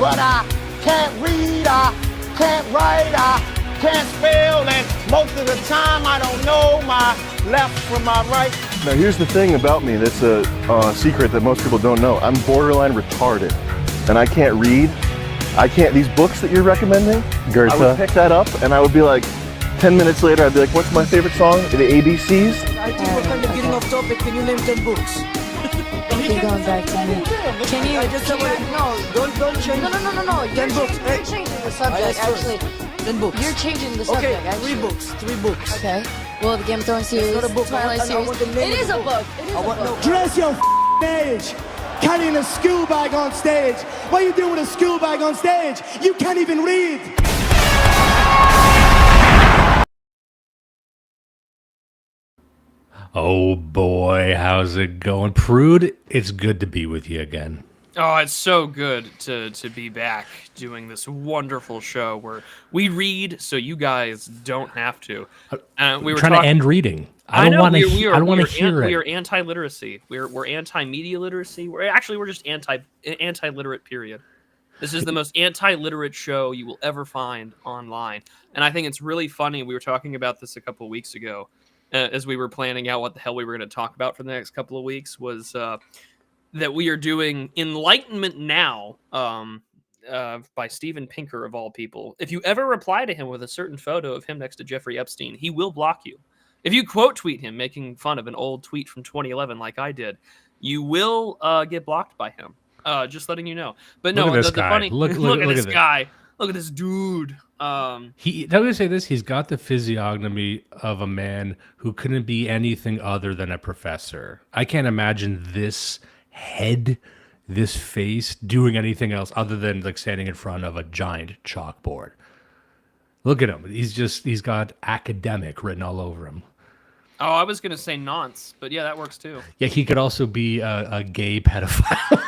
but I can't read, I can't write, I can't spell, and most of the time I don't know my left from my right. Now here's the thing about me that's a secret that most people don't know. I'm borderline retarded, and I can't read. These books that you're recommending, Goethe. I would pick that up and I would be like, 10 minutes later, I'd be like, what's my favorite song? The ABCs? I think we're kind of getting off topic. Can you name 10 books? Keep going back to me. Can you? Don't change. No. 10 books. You're changing the subject, actually. 10 books. You're changing the subject, okay, actually. 3 books. Okay. Well, the Game of Thrones series, not a book. Twilight series. It is a book. Dress your age. Carrying a school bag on stage. What you do with a school bag on stage? You can't even read. Oh boy, how's it going? Prude, it's good to be with you again. Oh, it's so good to be back doing this wonderful show where we read so you guys don't have to. We were trying to end reading. I don't want to hear it. We are anti-literacy. We're anti-media literacy. We're just anti-literate, period. This is the most anti-literate show you will ever find online. And I think it's really funny. We were talking about this a couple of weeks ago as we were planning out what the hell we were going to talk about for the next couple of weeks was that we are doing Enlightenment Now by Steven Pinker, of all people. If you ever reply to him with a certain photo of him next to Jeffrey Epstein, he will block you. If you quote tweet him making fun of an old tweet from 2011 like I did, you will get blocked by him. Just letting you know. But no, look at this guy. Look at this this guy. Look at this dude. I'm going to say this. He's got the physiognomy of a man who couldn't be anything other than a professor. I can't imagine this head, this face, doing anything else other than like standing in front of a giant chalkboard. Look at him. He's got academic written all over him. Oh, I was going to say nonce, but yeah, that works too. Yeah, he could also be a gay pedophile.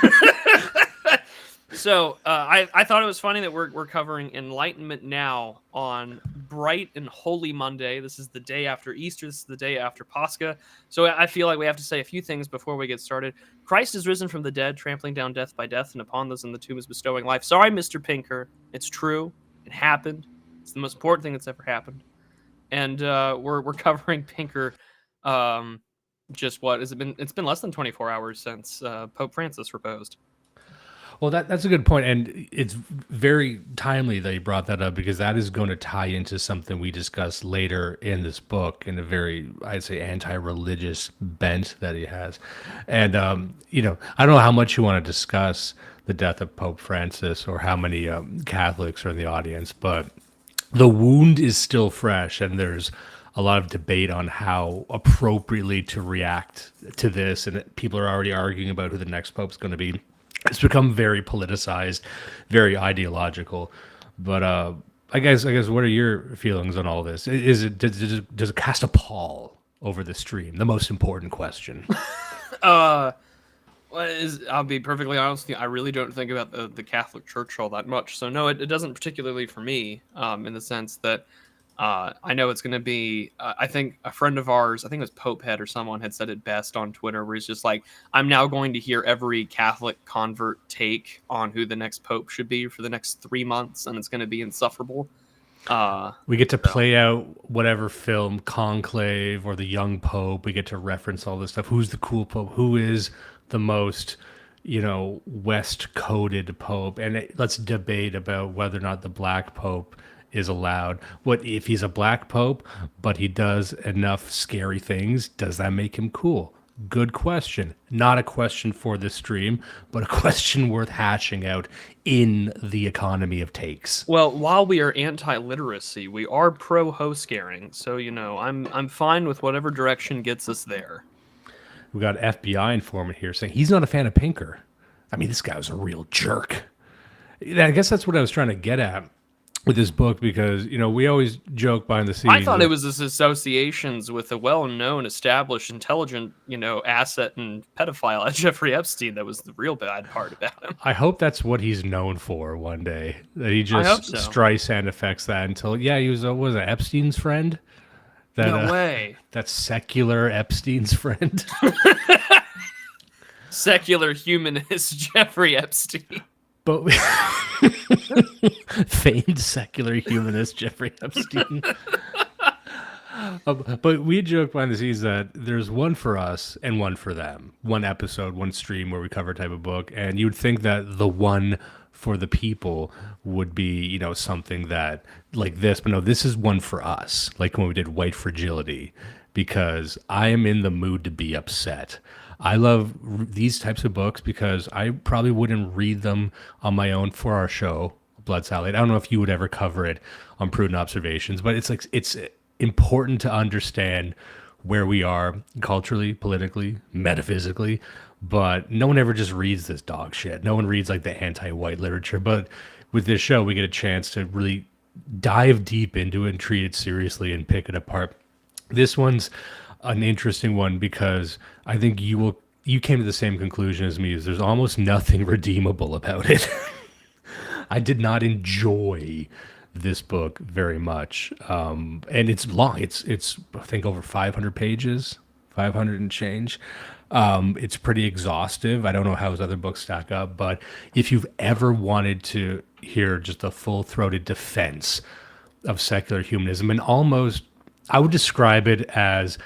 So I thought it was funny that we're covering Enlightenment Now on bright and holy Monday. This is the day after Easter. This is the day after Pascha. So I feel like we have to say a few things before we get started. Christ is risen from the dead, trampling down death by death, and upon those in the tomb is bestowing life. Sorry, Mr. Pinker. It's true. It happened. It's the most important thing that's ever happened. And we're covering Pinker. Just what has it been? It's been less than 24 hours since Pope Francis proposed. Well, that's a good point, and it's very timely that you brought that up because that is going to tie into something we discuss later in this book in a very, I'd say, anti-religious bent that he has. And, I don't know how much you want to discuss the death of Pope Francis or how many Catholics are in the audience, but the wound is still fresh, and there's a lot of debate on how appropriately to react to this, and people are already arguing about who the next pope's going to be. It's become very politicized, very ideological. But I guess, what are your feelings on all this? Does it cast a pall over the stream? The most important question. I'll be perfectly honest with you. I really don't think about the Catholic Church all that much. So no, it doesn't particularly for me. In the sense that I know it's going to be. I think a friend of ours, I think it was Popehead or someone, had said it best on Twitter, where he's just like, "I'm now going to hear every Catholic convert take on who the next Pope should be for the next 3 months, and it's going to be insufferable." We get to play out whatever film, Conclave or the Young Pope. We get to reference all this stuff. Who's the cool Pope? Who is the most, West-coded Pope? And let's debate about whether or not the Black Pope is allowed. What if he's a Black Pope, but he does enough scary things? Does that make him cool? Good question. Not a question for this stream, but a question worth hashing out in the economy of takes. Well, while we are anti-literacy, we are pro-ho scaring. So, I'm fine with whatever direction gets us there. We got FBI informant here saying he's not a fan of Pinker. I mean, this guy was a real jerk. I guess that's what I was trying to get at with this book, because we always joke behind the scenes. I thought it was his associations with a well-known, established, intelligent, asset and pedophile at Jeffrey Epstein that was the real bad part about him. I hope that's what he's known for one day. That he just Streisand affects that until he was was it Epstein's friend? No way. That's secular Epstein's friend. Secular humanist Jeffrey Epstein. But famed secular humanist Jeffrey Epstein. But we joke behind the scenes that there's one for us and one for them. One episode, one stream where we cover a type of book, and you would think that the one for the people would be, you know, something that like this, but no, this is one for us. Like when we did White Fragility, because I am in the mood to be upset. I love these types of books because I probably wouldn't read them on my own for our show, Blood Salad. I don't know if you would ever cover it on Prudent Observations, but it's like it's important to understand where we are culturally, politically, metaphysically, but no one ever just reads this dog shit. No one reads like the anti-white literature, but with this show, we get a chance to really dive deep into it and treat it seriously and pick it apart. This one's an interesting one because I think you came to the same conclusion as me, is there's almost nothing redeemable about it. I did not enjoy this book very much, and it's long. It's I think over 500 pages, 500 and change. It's pretty exhaustive. I don't know how his other books stack up, but if you've ever wanted to hear just a full-throated defense of secular humanism, and almost, I would describe it as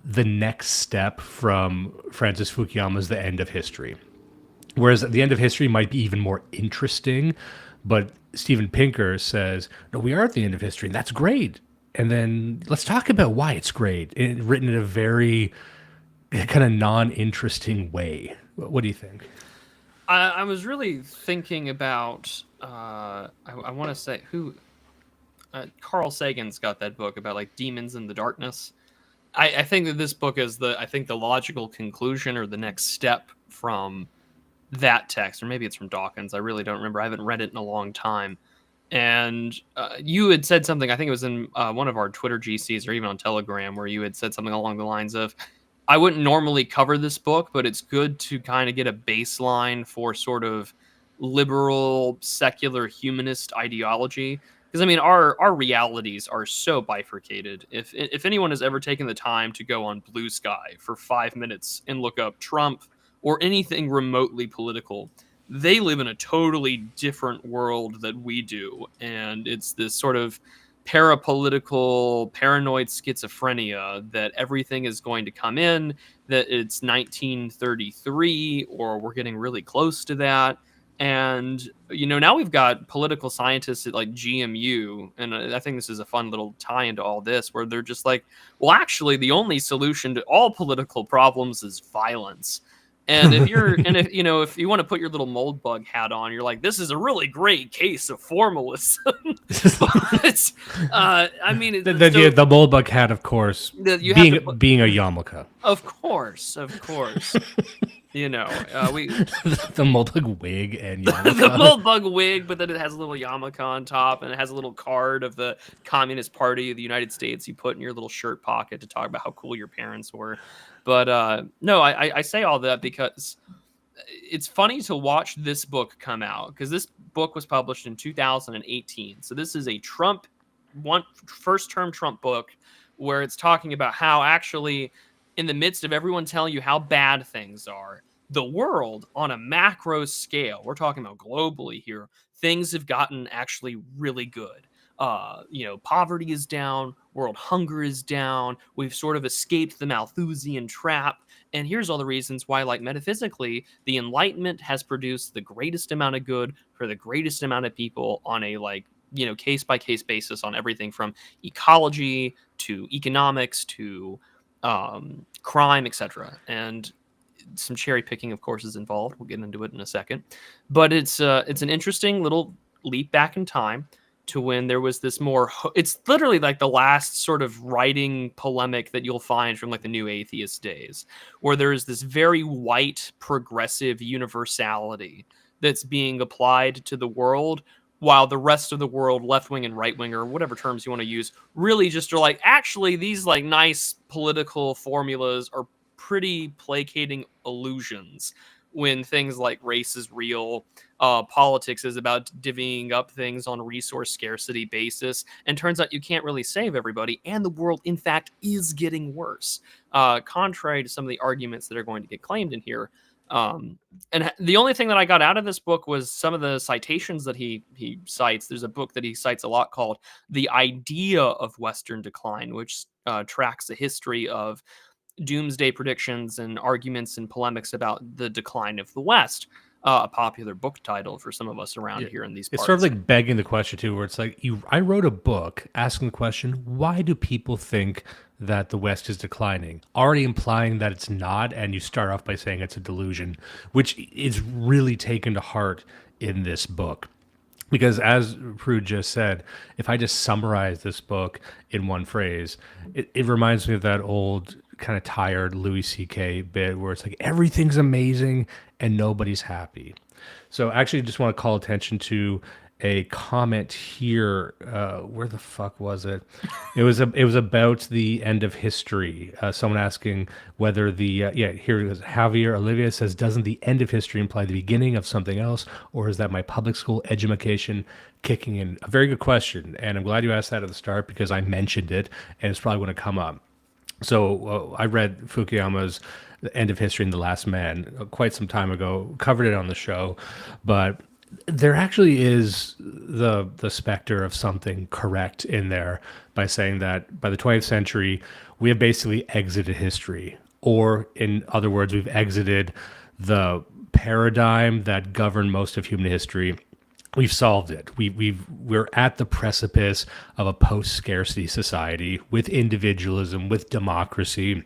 the next step from Francis Fukuyama's The End of History. Whereas The End of History might be even more interesting, but Steven Pinker says, no, we are at the end of history, and that's great. And then let's talk about why it's great, written in a very kind of non-interesting way. What do you think? I was really thinking about, I want to say, Carl Sagan's got that book about like demons in the darkness. I think that this book is the logical conclusion or the next step from that text, or maybe it's from Dawkins. I really don't remember. I haven't read it in a long time. And you had said something, I think it was in one of our Twitter GCs or even on Telegram, where you had said something along the lines of, I wouldn't normally cover this book, but it's good to kind of get a baseline for sort of liberal, secular, humanist ideology. Because, I mean, our realities are so bifurcated. If anyone has ever taken the time to go on Blue Sky for 5 minutes and look up Trump or anything remotely political, they live in a totally different world that we do. And it's this sort of parapolitical, paranoid schizophrenia that everything is going to come in, that it's 1933 or we're getting really close to that. And, you know, now we've got political scientists at like GMU, and I think this is a fun little tie into all this, where they're just like, well, actually, the only solution to all political problems is violence. And if you want to put your little mold bug hat on, you're like, this is a really great case of formalism. But, I mean, the mold bug hat, of course, being a yarmulke. Of course. You know, the mold bug wig and yarmulke. The mold bug wig, but then it has a little yarmulke on top, and it has a little card of the Communist Party of the United States you put in your little shirt pocket to talk about how cool your parents were. But no, I say all that because it's funny to watch this book come out, because this book was published in 2018. So this is a first-term Trump book where it's talking about how actually, in the midst of everyone telling you how bad things are, the world on a macro scale, we're talking about globally here, things have gotten actually really good. Poverty is down, world hunger is down, we've sort of escaped the Malthusian trap, and here's all the reasons why, like metaphysically, the Enlightenment has produced the greatest amount of good for the greatest amount of people on a case-by-case basis on everything from ecology to economics to crime, etc. And some cherry picking, of course, is involved. We'll get into it in a second. But it's an interesting little leap back in time to when there was this more, it's literally like the last sort of writing polemic that you'll find from like the New Atheist days, where there's this very white progressive universality that's being applied to the world, while the rest of the world, left wing and right wing, or whatever terms you want to use, really just are like, actually, these like nice political formulas are pretty placating illusions, when things like race is real, politics is about divvying up things on a resource scarcity basis, and turns out you can't really save everybody, and the world, in fact, is getting worse. Contrary to some of the arguments that are going to get claimed in here, And the only thing that I got out of this book was some of the citations that he cites. There's a book that he cites a lot called "The Idea of Western Decline," which tracks the history of doomsday predictions and arguments and polemics about the decline of the West. A popular book title for some of us around here in these parts. It's sort of like begging the question too, where it's like I wrote a book asking the question, why do people think that the West is declining? Already implying that it's not, and you start off by saying it's a delusion, which is really taken to heart in this book. Because as Prude just said, if I just summarize this book in one phrase, it reminds me of that old kind of tired Louis C.K. bit where it's like everything's amazing and nobody's happy. So actually just want to call attention to a comment here. Where the fuck was it? It was about the end of history. Someone asking whether here it is. Javier Olivia says, doesn't the end of history imply the beginning of something else, or is that my public school education kicking in? A very good question, and I'm glad you asked that at the start because I mentioned it, and it's probably going to come up. So I read Fukuyama's The End of History and The Last Man quite some time ago, covered it on the show, but there actually is the specter of something correct in there by saying that by the 20th century, we have basically exited history, or in other words, we've exited the paradigm that governed most of human history. We've solved it. We're at the precipice of a post-scarcity society with individualism, with democracy,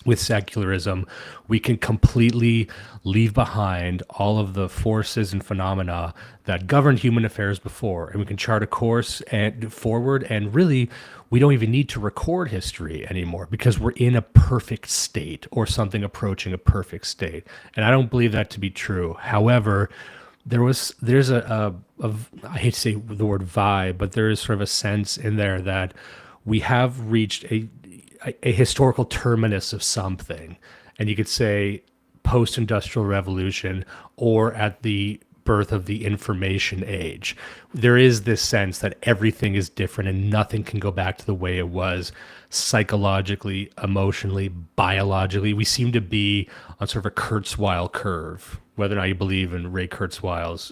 with secularism. We can completely leave behind all of the forces and phenomena that governed human affairs before, and we can chart a course and forward. And really, we don't even need to record history anymore because we're in a perfect state or something approaching a perfect state. And I don't believe that to be true. However, there's a I hate to say the word vibe, but there is sort of a sense in there that we have reached a historical terminus of something. And you could say post-industrial revolution or at the birth of the information age. There is this sense that everything is different and nothing can go back to the way it was psychologically, emotionally, biologically. We seem to be on sort of a Kurzweil curve, whether or not you believe in Ray Kurzweil's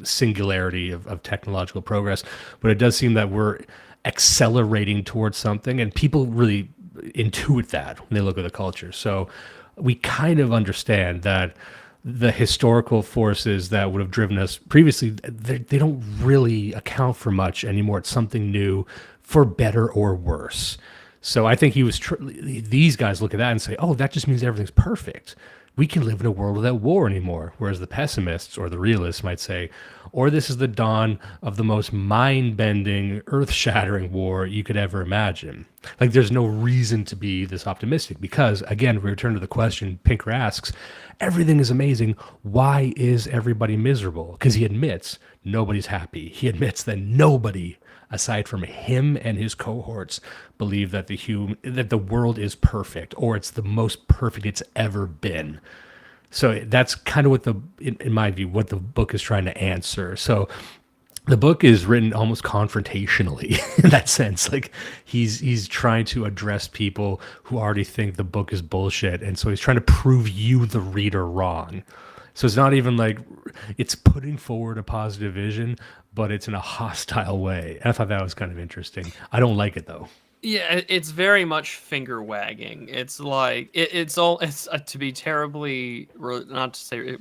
singularity of technological progress. But it does seem that we're accelerating towards something, and people really intuit that when they look at the culture. So we kind of understand that the historical forces that would have driven us previously, they don't really account for much anymore. It's something new, for better or worse. So I think these guys look at that and say, oh, that just means everything's perfect. We can live in a world without war anymore. Whereas the pessimists or the realists might say, or this is the dawn of the most mind-bending, earth-shattering war you could ever imagine. Like, there's no reason to be this optimistic because, again, we return to the question Pinker asks, everything is amazing. Why is everybody miserable? Because he admits nobody's happy. He admits that nobody, aside from him and his cohorts, believe that the world is perfect, or it's the most perfect it's ever been. So that's kind of in my view, what the book is trying to answer. So the book is written almost confrontationally in that sense. Like he's trying to address people who already think the book is bullshit, and so he's trying to prove you, the reader, wrong. So it's not even like it's putting forward a positive vision, but it's in a hostile way. And I thought that was kind of interesting. I don't like it though. Yeah, it's very much finger wagging. It's like it's to be terribly, not to say.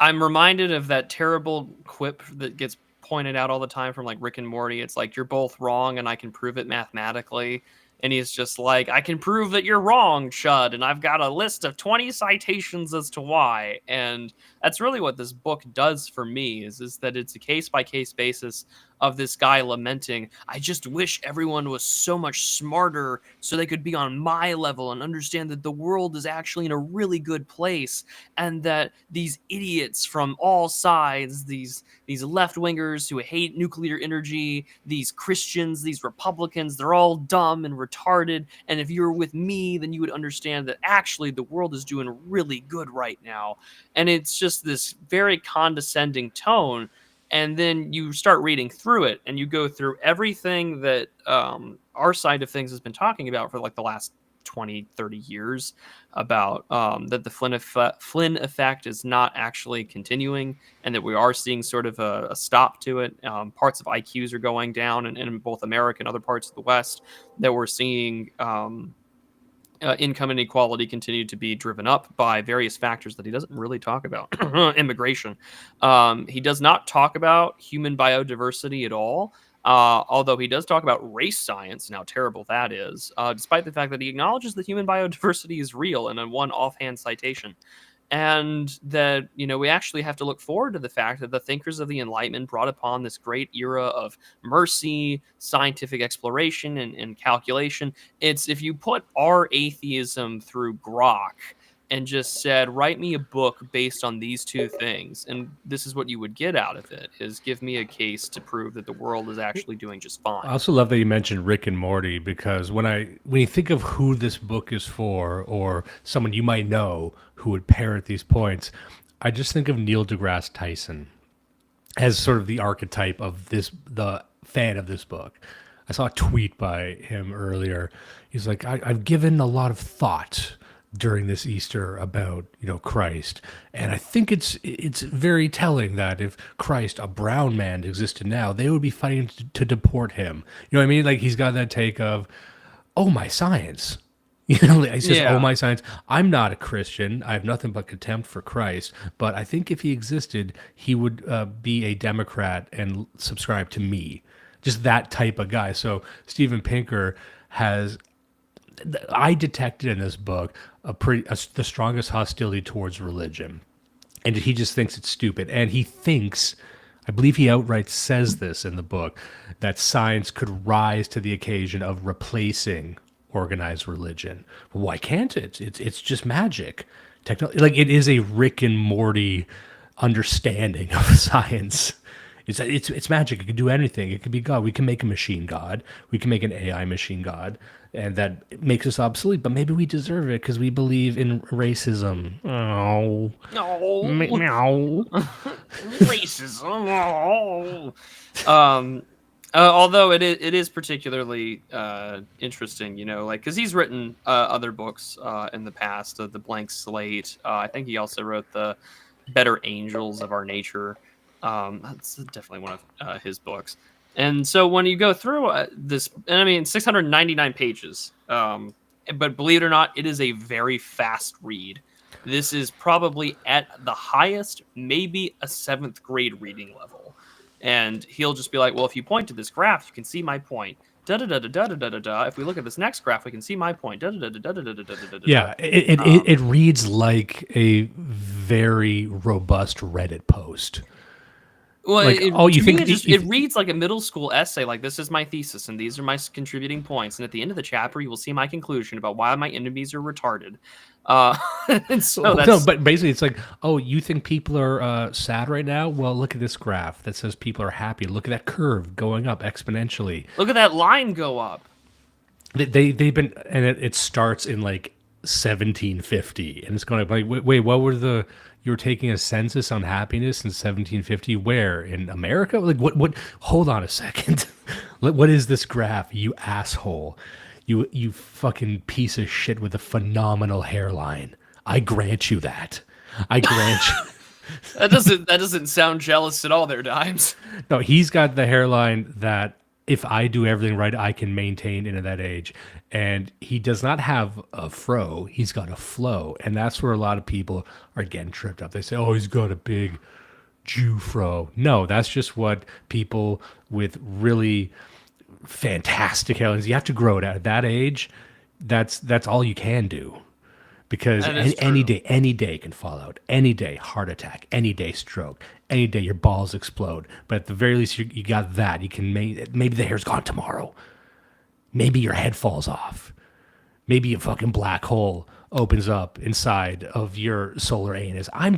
I'm reminded of that terrible quip that gets pointed out all the time from like Rick and Morty. It's like, you're both wrong and I can prove it mathematically. And he's just like, I can prove that you're wrong, Chud, and I've got a list of 20 citations as to why. And that's really what this book does for me, is that it's a case-by-case basis of this guy lamenting, I just wish everyone was so much smarter so they could be on my level and understand that the world is actually in a really good place, and that these idiots from all sides, these left-wingers who hate nuclear energy, these Christians, these Republicans, they're all dumb and retarded, and if you were with me, then you would understand that actually the world is doing really good right now. And it's just this very condescending tone. And then you start reading through it, and you go through everything that our side of things has been talking about for like the last 20, 30 years about that the Flynn effect is not actually continuing, and that we are seeing sort of a stop to it. Parts of IQs are going down, and in both America and other parts of the West, that we're seeing income inequality continue to be driven up by various factors that he doesn't really talk about. Immigration. He does not talk about human biodiversity at all. Although he does talk about race science and how terrible that is, despite the fact that he acknowledges that human biodiversity is real in one offhand citation. And that, we actually have to look forward to the fact that the thinkers of the Enlightenment brought upon this great era of mercy, scientific exploration, and calculation. It's if you put our atheism through Grok and just said, write me a book based on these two things, and this is what you would get out of it, is give me a case to prove that the world is actually doing just fine. I also love that you mentioned Rick and Morty, because when you think of who this book is for, or someone you might know who would parrot these points, I just think of Neil deGrasse Tyson as sort of the archetype of the fan of this book. I saw a tweet by him earlier. He's like, I've given a lot of thought during this Easter about, Christ. And I think it's very telling that if Christ, a brown man, existed now, they would be fighting to deport him. You know what I mean? Like, he's got that take of, oh, my science. He says, oh, my science. I'm not a Christian. I have nothing but contempt for Christ. But I think if he existed, he would be a Democrat and subscribe to me. Just that type of guy. So Steven Pinker I detected in this book the strongest hostility towards religion, and he just thinks it's stupid. And he thinks, I believe he outright says this in the book, that science could rise to the occasion of replacing organized religion. Well, why can't it? It's just magic. Like, it is a Rick and Morty understanding of science. It's magic. It can do anything. It can be God. We can make a machine God. We can make an AI machine God, and that makes us obsolete. But maybe we deserve it because we believe in racism. Oh, no, meow. Racism. Oh. Although it is particularly interesting, because he's written other books in the past, The Blank Slate. I think he also wrote The Better Angels of Our Nature. That's definitely one of his books. And so when you go through this, and I mean, 699 pages, but believe it or not, it is a very fast read. This is probably at the highest, maybe a 7th grade reading level. And he'll just be like, well, if you point to this graph, you can see my point. Da-da-da-da-da-da-da-da. If we look at this next graph, we can see my point. Da-da-da-da-da-da-da-da-da. Yeah, it reads like a very robust Reddit post. Well, like, it reads like a middle school essay. Like, this is my thesis, and these are my contributing points. And at the end of the chapter, you will see my conclusion about why my enemies are retarded. And so that's... No, but basically, it's like, oh, you think people are sad right now? Well, look at this graph that says people are happy. Look at that curve going up exponentially. Look at that line go up. They've been, and it starts in like 1750, and it's going to like, wait, what were you were taking a census on happiness in 1750? Where? In America? Like, what? Hold on a second. What is this graph, you asshole? You fucking piece of shit with a phenomenal hairline. I grant you that. I grant you. That doesn't sound jealous at all there, Dimes. No, he's got the hairline that if I do everything right, I can maintain into that age. And he does not have a fro. He's got a flow. And that's where a lot of people are getting tripped up. They say, oh, he's got a big Jew fro. No, that's just what people with really fantastic hairlines, you have to grow it at that age. That's all you can do. Because any day can fall out. Any day, heart attack. Any day, stroke. Any day, your balls explode. But at the very least, you got that. You can maybe the hair's gone tomorrow. Maybe your head falls off. Maybe a fucking black hole opens up inside of your solar anus. I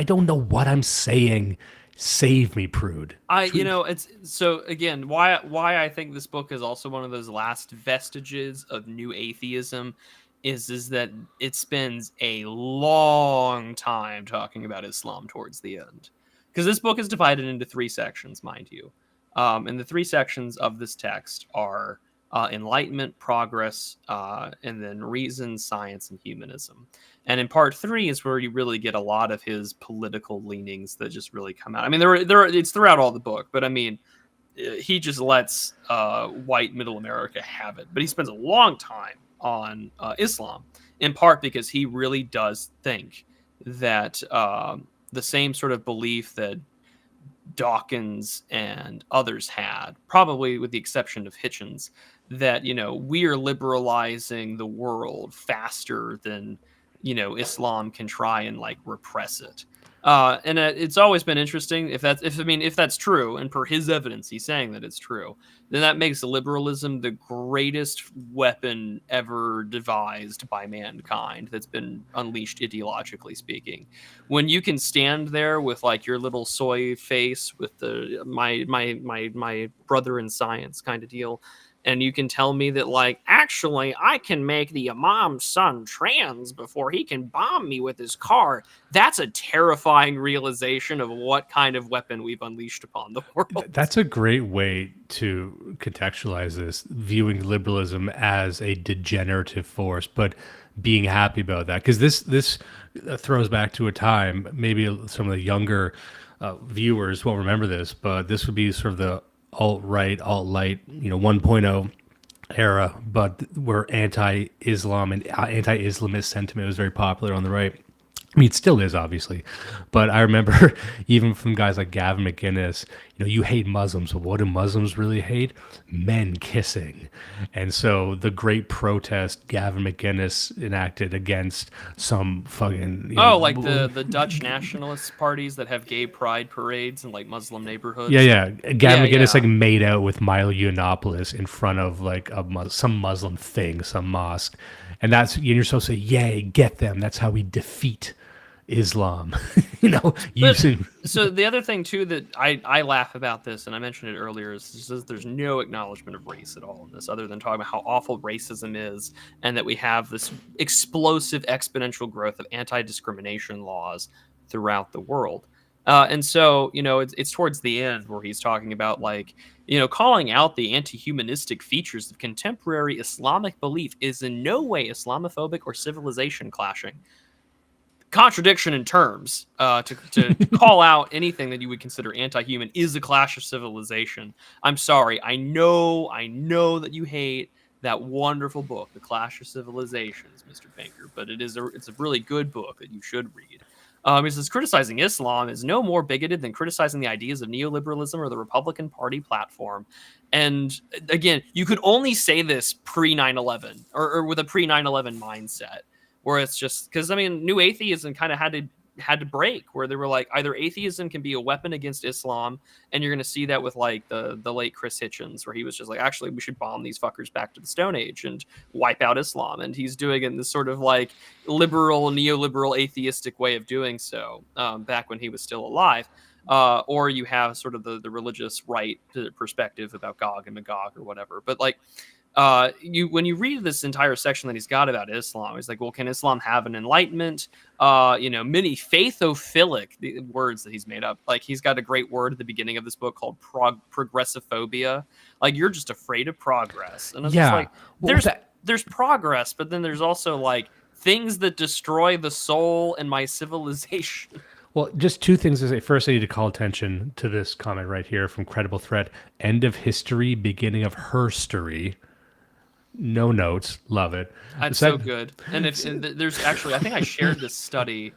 don't know what I'm saying. Save me, Prude. It's so again, why I think this book is also one of those last vestiges of new atheism is that it spends a long time talking about Islam towards the end. Because this book is divided into 3 sections, mind you. And the 3 sections of this text are Enlightenment, Progress, and then Reason, Science, and Humanism. And in part 3 is where you really get a lot of his political leanings that just really come out. I mean, it's throughout all the book, but I mean, he just lets white middle America have it. But he spends a long time on Islam, in part because he really does think that the same sort of belief that Dawkins and others had, probably with the exception of Hitchens, that, we are liberalizing the world faster than, Islam can try and like repress it. And it's always been interesting if that's true, and per his evidence, he's saying that it's true, then that makes liberalism the greatest weapon ever devised by mankind that's been unleashed ideologically speaking. When you can stand there with like your little soy face with the my brother in science kind of deal, and you can tell me that, like, actually, I can make the imam's son trans before he can bomb me with his car. That's a terrifying realization of what kind of weapon we've unleashed upon the world. That's a great way to contextualize this, viewing liberalism as a degenerative force, but being happy about that. Because this throws back to a time, maybe some of the younger viewers won't remember this, but this would be sort of the alt-right, alt-light, 1.0 era, but where anti-Islam and anti-Islamist sentiment was very popular on the right. I mean, it still is, obviously, but I remember even from guys like Gavin McInnes, you hate Muslims. But what do Muslims really hate? Men kissing. And so the great protest Gavin McInnes enacted against some fucking... like the Dutch nationalist parties that have gay pride parades in like Muslim neighborhoods. Yeah. Gavin McInnes like made out with Milo Yiannopoulos in front of like some Muslim thing, some mosque. And you're supposed to say, yay, get them. That's how we defeat Islam. Using. So the other thing too that I laugh about this, and I mentioned it earlier, is there's no acknowledgement of race at all in this, other than talking about how awful racism is, and that we have this explosive exponential growth of anti-discrimination laws throughout the world. And so, it's towards the end where he's talking about like, calling out the anti-humanistic features of contemporary Islamic belief is in no way Islamophobic or civilization clashing. Contradiction in terms. To call out anything that you would consider anti-human is a clash of civilization. I'm sorry. I know that you hate that wonderful book, The Clash of Civilizations, Mr. Pinker, but it's a really good book that you should read. He says criticizing Islam is no more bigoted than criticizing the ideas of neoliberalism or the Republican Party platform. And again, you could only say this pre 9/11 or with a pre 9/11 mindset, where it's just because New Atheism kind of had to break, where they were like, either atheism can be a weapon against Islam, and you're going to see that with like the late Chris Hitchens, where he was just like, actually, we should bomb these fuckers back to the Stone Age and wipe out Islam, and he's doing it in this sort of like liberal, neoliberal, atheistic way of doing so, back when he was still alive. Or you have sort of the religious right perspective about Gog and Magog or whatever, but like. When you read this entire section that he's got about Islam, he's like, well, can Islam have an enlightenment? Many faithophilic, the words that he's made up. Like, he's got a great word at the beginning of this book called progressivophobia. Like, you're just afraid of progress. And it's just like, there's progress, but then there's also like things that destroy the soul and my civilization. Well, just two things to say. First, I need to call attention to this comment right here from Credible Threat. End of history, beginning of herstory. No notes. Love it. That's so good. And there's actually, I think I shared this study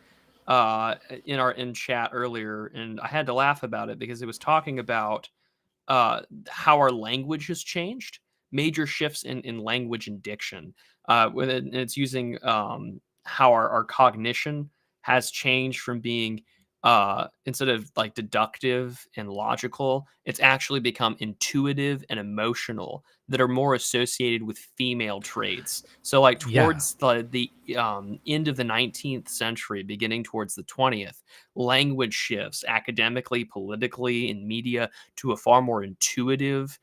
in chat earlier, and I had to laugh about it because it was talking about how our language has changed, major shifts in language and diction. And it's using how our cognition has changed from being instead of like deductive and logical, it's actually become intuitive and emotional that are more associated with female traits. So like towards the end of the 19th century, beginning towards the 20th, language shifts academically, politically, in media to a far more intuitive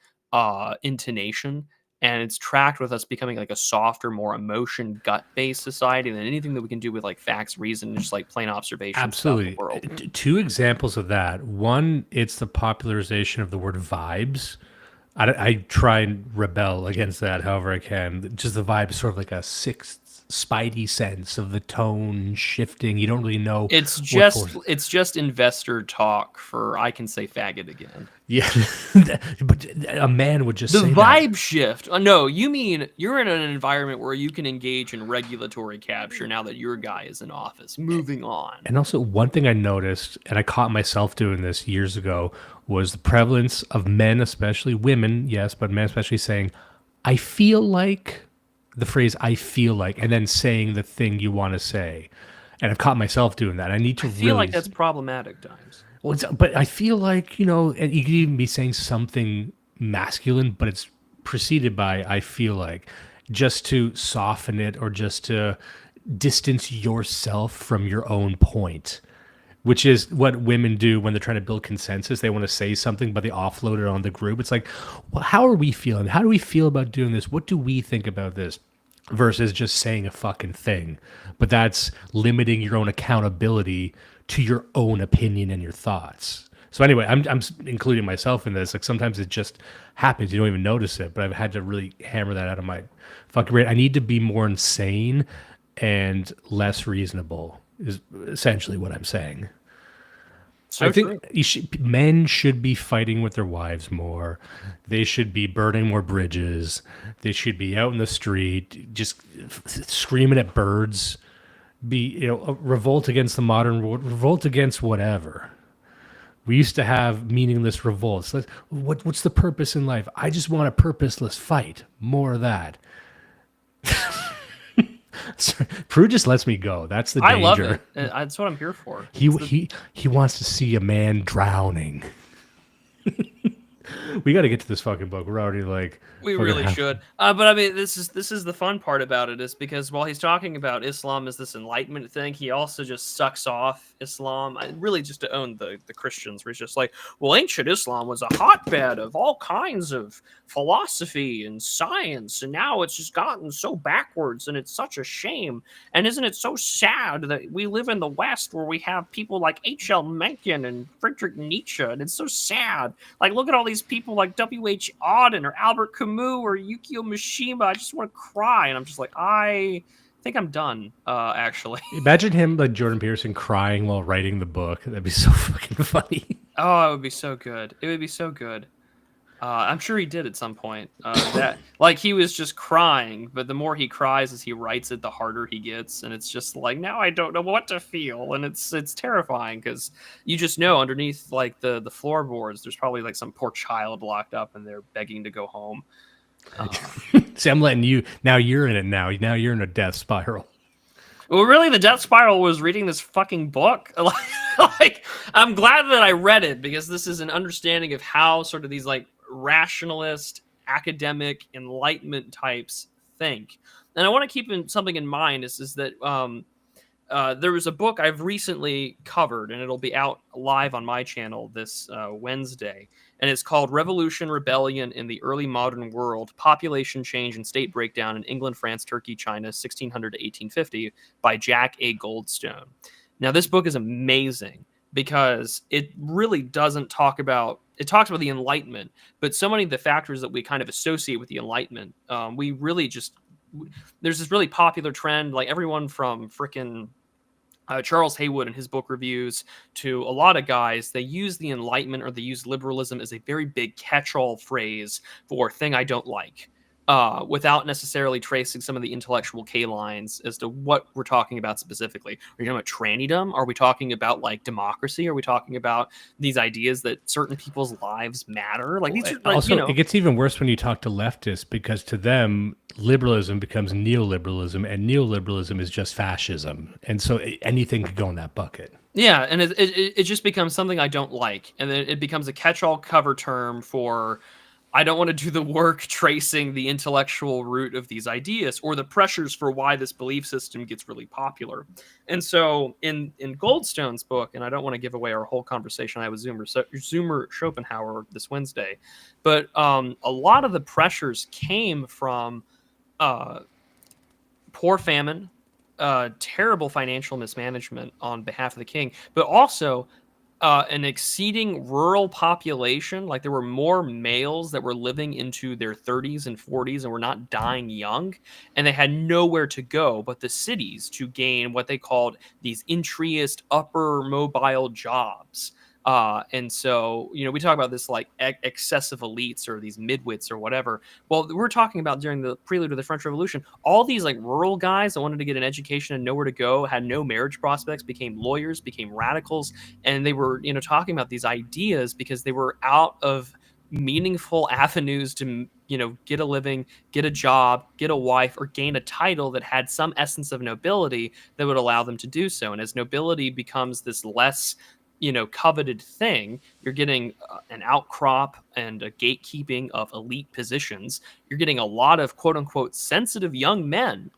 intonation. And it's tracked with us becoming like a softer, more emotion, gut-based society than anything that we can do with like facts, reason, just like plain observation. Absolutely. About the world. Two examples of that. One, it's the popularization of the word vibes. I try and rebel against that however I can. Just the vibe is sort of like a sixth spidey sense of the tone shifting. You don't really know It's what just investor talk for I can say faggot again. Yeah, but a man would just The say vibe that. shift. No, you mean you're in an environment where you can engage in regulatory capture now that your guy is in office. Moving on. And also, one thing I noticed, and I caught myself doing this years ago, was the prevalence of men, especially women, yes, but men especially saying, I feel like, the phrase I feel like, and then saying the thing you want to say. And I've caught myself doing that. I need to I feel like that's problematic times. Well, but I feel like, and you could even be saying something masculine, but it's preceded by I feel like, just to soften it or just to distance yourself from your own point, which is what women do when they're trying to build consensus. They want to say something, but they offload it on the group. It's like, well, how are we feeling? How do we feel about doing this? What do we think about this? Versus just saying a fucking thing. But that's limiting your own accountability to your own opinion and your thoughts. So anyway, I'm including myself in this. Like sometimes it just happens. You don't even notice it, but I've had to really hammer that out of my fucking brain. I need to be more insane and less reasonable is essentially what I'm saying. So I think men should be fighting with their wives more. They should be burning more bridges. They should be out in the street, just screaming at birds. Be revolt against the modern world, revolt against whatever. We used to have meaningless revolts. What's the purpose in life? I just want a purposeless fight. More of that. Prue just lets me go. That's the danger. I love it. That's what I'm here for. He wants to see a man drowning. We got to get to this fucking book. We're already like we really should. But I mean, this is the fun part about it is because while he's talking about Islam as this enlightenment thing, he also just sucks off Islam, really just to own the Christians. Where he's just like, well, ancient Islam was a hotbed of all kinds of philosophy and science, and now it's just gotten so backwards, and it's such a shame. And isn't it so sad that we live in the West where we have people like H.L. Mencken and Friedrich Nietzsche, and it's so sad. Like, look at all these people like W.H. Auden or Albert Camus or Yukio Mishima. I just want to cry, and I'm just like, I think I'm done. Actually, imagine him like Jordan Peterson crying while writing the book. That'd be so fucking funny. Oh, it would be so good. It would be so good. I'm sure he did at some point. That like he was just crying, but the more he cries as he writes it, the harder he gets, and it's just like now I don't know what to feel, and it's terrifying because you just know underneath like the floorboards, there's probably like some poor child locked up, and they're begging to go home. See, I'm letting you. Now you're in it. Now you're in a death spiral. Well, really, the death spiral was reading this fucking book. Like, I'm glad that I read it because this is an understanding of how sort of these like rationalist, academic, enlightenment types think. And I want to keep something in mind is that there was a book I've recently covered, and it'll be out live on my channel this Wednesday. And it's called Revolution, Rebellion in the Early Modern World, Population Change and State Breakdown in England, France, Turkey, China, 1600 to 1850 by Jack A. Goldstone. Now, this book is amazing because it really doesn't talk about, it talks about the Enlightenment, but so many of the factors that we kind of associate with the Enlightenment, we really just, there's this really popular trend, like everyone from frickin' Charles Haywood in his book reviews to a lot of guys, they use the Enlightenment or they use liberalism as a very big catch-all phrase for a thing I don't like, without necessarily tracing some of the intellectual K-lines as to what we're talking about specifically. Are we talking about tranniedom? Are we talking about like democracy? Are we talking about these ideas that certain people's lives matter? Like these are like, also, it gets even worse when you talk to leftists because to them, liberalism becomes neoliberalism, and neoliberalism is just fascism, and so anything could go in that bucket. Yeah, and it just becomes something I don't like, and then it becomes a catch-all cover term for I don't want to do the work tracing the intellectual root of these ideas or the pressures for why this belief system gets really popular. And so in Goldstone's book, and I don't want to give away our whole conversation I had with Zoomer Schopenhauer this Wednesday, but a lot of the pressures came from poor famine, terrible financial mismanagement on behalf of the king, but also an exceeding rural population. Like there were more males that were living into their 30s and 40s and were not dying young, and they had nowhere to go but the cities to gain what they called these intriest upper mobile jobs. And so, we talk about this like excessive elites or these midwits or whatever. Well, we're talking about during the prelude of the French Revolution, all these like rural guys that wanted to get an education and nowhere to go, had no marriage prospects, became lawyers, became radicals, and they were, talking about these ideas because they were out of meaningful avenues to, get a living, get a job, get a wife, or gain a title that had some essence of nobility that would allow them to do so. And as nobility becomes this less coveted thing, you're getting an outcrop and a gatekeeping of elite positions. You're getting a lot of quote unquote sensitive young men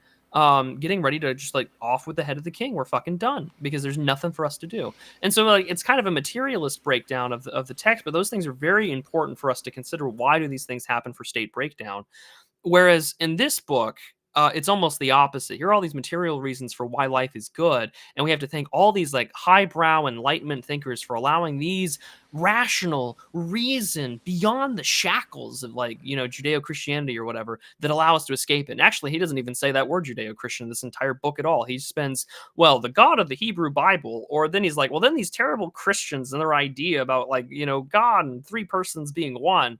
getting ready to just like off with the head of the king. We're fucking done because there's nothing for us to do. And so like it's kind of a materialist breakdown of the text, but those things are very important for us to consider. Why do these things happen for state breakdown? Whereas in this book, it's almost the opposite. Here are all these material reasons for why life is good, and we have to thank all these like highbrow Enlightenment thinkers for allowing these rational reason beyond the shackles of like Judeo-Christianity or whatever that allow us to escape it. And actually, he doesn't even say that word Judeo-Christian in this entire book at all. He spends the God of the Hebrew Bible, or then he's like, well, then these terrible Christians and their idea about like God and three persons being one.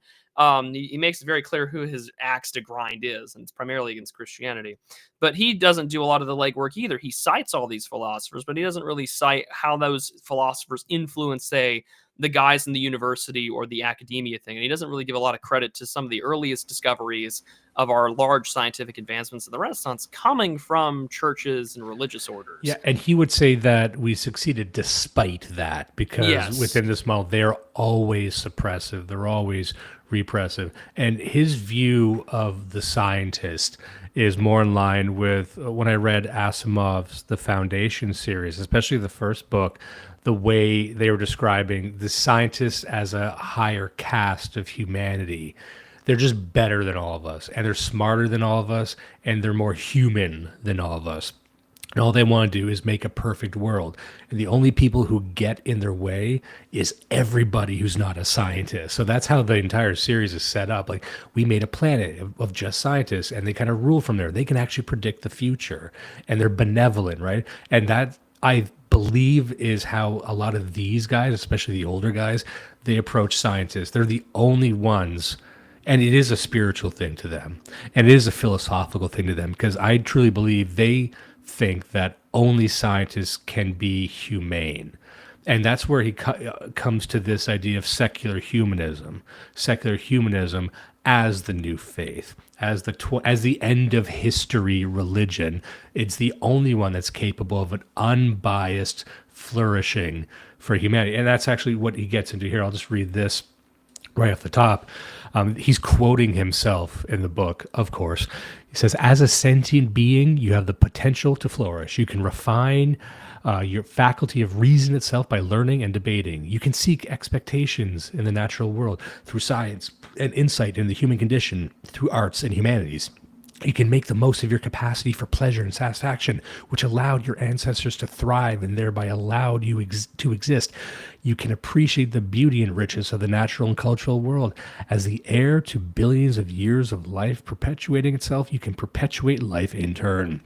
He makes it very clear who his axe to grind is, and it's primarily against Christianity. But he doesn't do a lot of the legwork either. He cites all these philosophers, but he doesn't really cite how those philosophers influence, say, the guys in the university or the academia thing. And he doesn't really give a lot of credit to some of the earliest discoveries of our large scientific advancements in the Renaissance coming from churches and religious orders. Yeah, and he would say that we succeeded despite that, because within this model, they're always suppressive. They're always repressive. And his view of the scientist is more in line with when I read Asimov's The Foundation series, especially the first book, the way they were describing the scientists as a higher caste of humanity. They're just better than all of us, and they're smarter than all of us, and they're more human than all of us. And all they want to do is make a perfect world. And the only people who get in their way is everybody who's not a scientist. So that's how the entire series is set up. Like, we made a planet of just scientists, and they kind of rule from there. They can actually predict the future, and they're benevolent, right? And that, I believe, is how a lot of these guys, especially the older guys, they approach scientists. They're the only ones. And it is a spiritual thing to them. And it is a philosophical thing to them, because I truly believe they think that only scientists can be humane. And that's where he comes to this idea of secular humanism. Secular humanism as the new faith, as the end of history religion. It's the only one that's capable of an unbiased flourishing for humanity. And that's actually what he gets into here. I'll just read this right off the top. He's quoting himself in the book, of course. He says, as a sentient being, you have the potential to flourish. You can refine your faculty of reason itself by learning and debating. You can seek expectations in the natural world through science and insight in the human condition through arts and humanities. You can make the most of your capacity for pleasure and satisfaction, which allowed your ancestors to thrive and thereby allowed you to exist. You can appreciate the beauty and richness of the natural and cultural world. As the heir to billions of years of life perpetuating itself, you can perpetuate life in turn.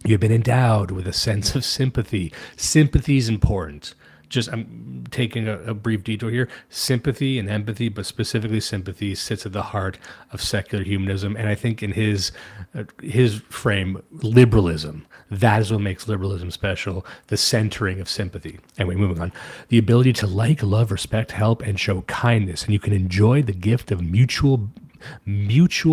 You've been endowed with a sense of sympathy. Sympathy is important. I'm taking a brief detour here. Sympathy and empathy, but specifically sympathy, sits at the heart of secular humanism. And I think in his frame, liberalism, that is what makes liberalism special, the centering of sympathy. Anyway, moving on. The ability to like, love, respect, help, and show kindness. And you can enjoy the gift of mutual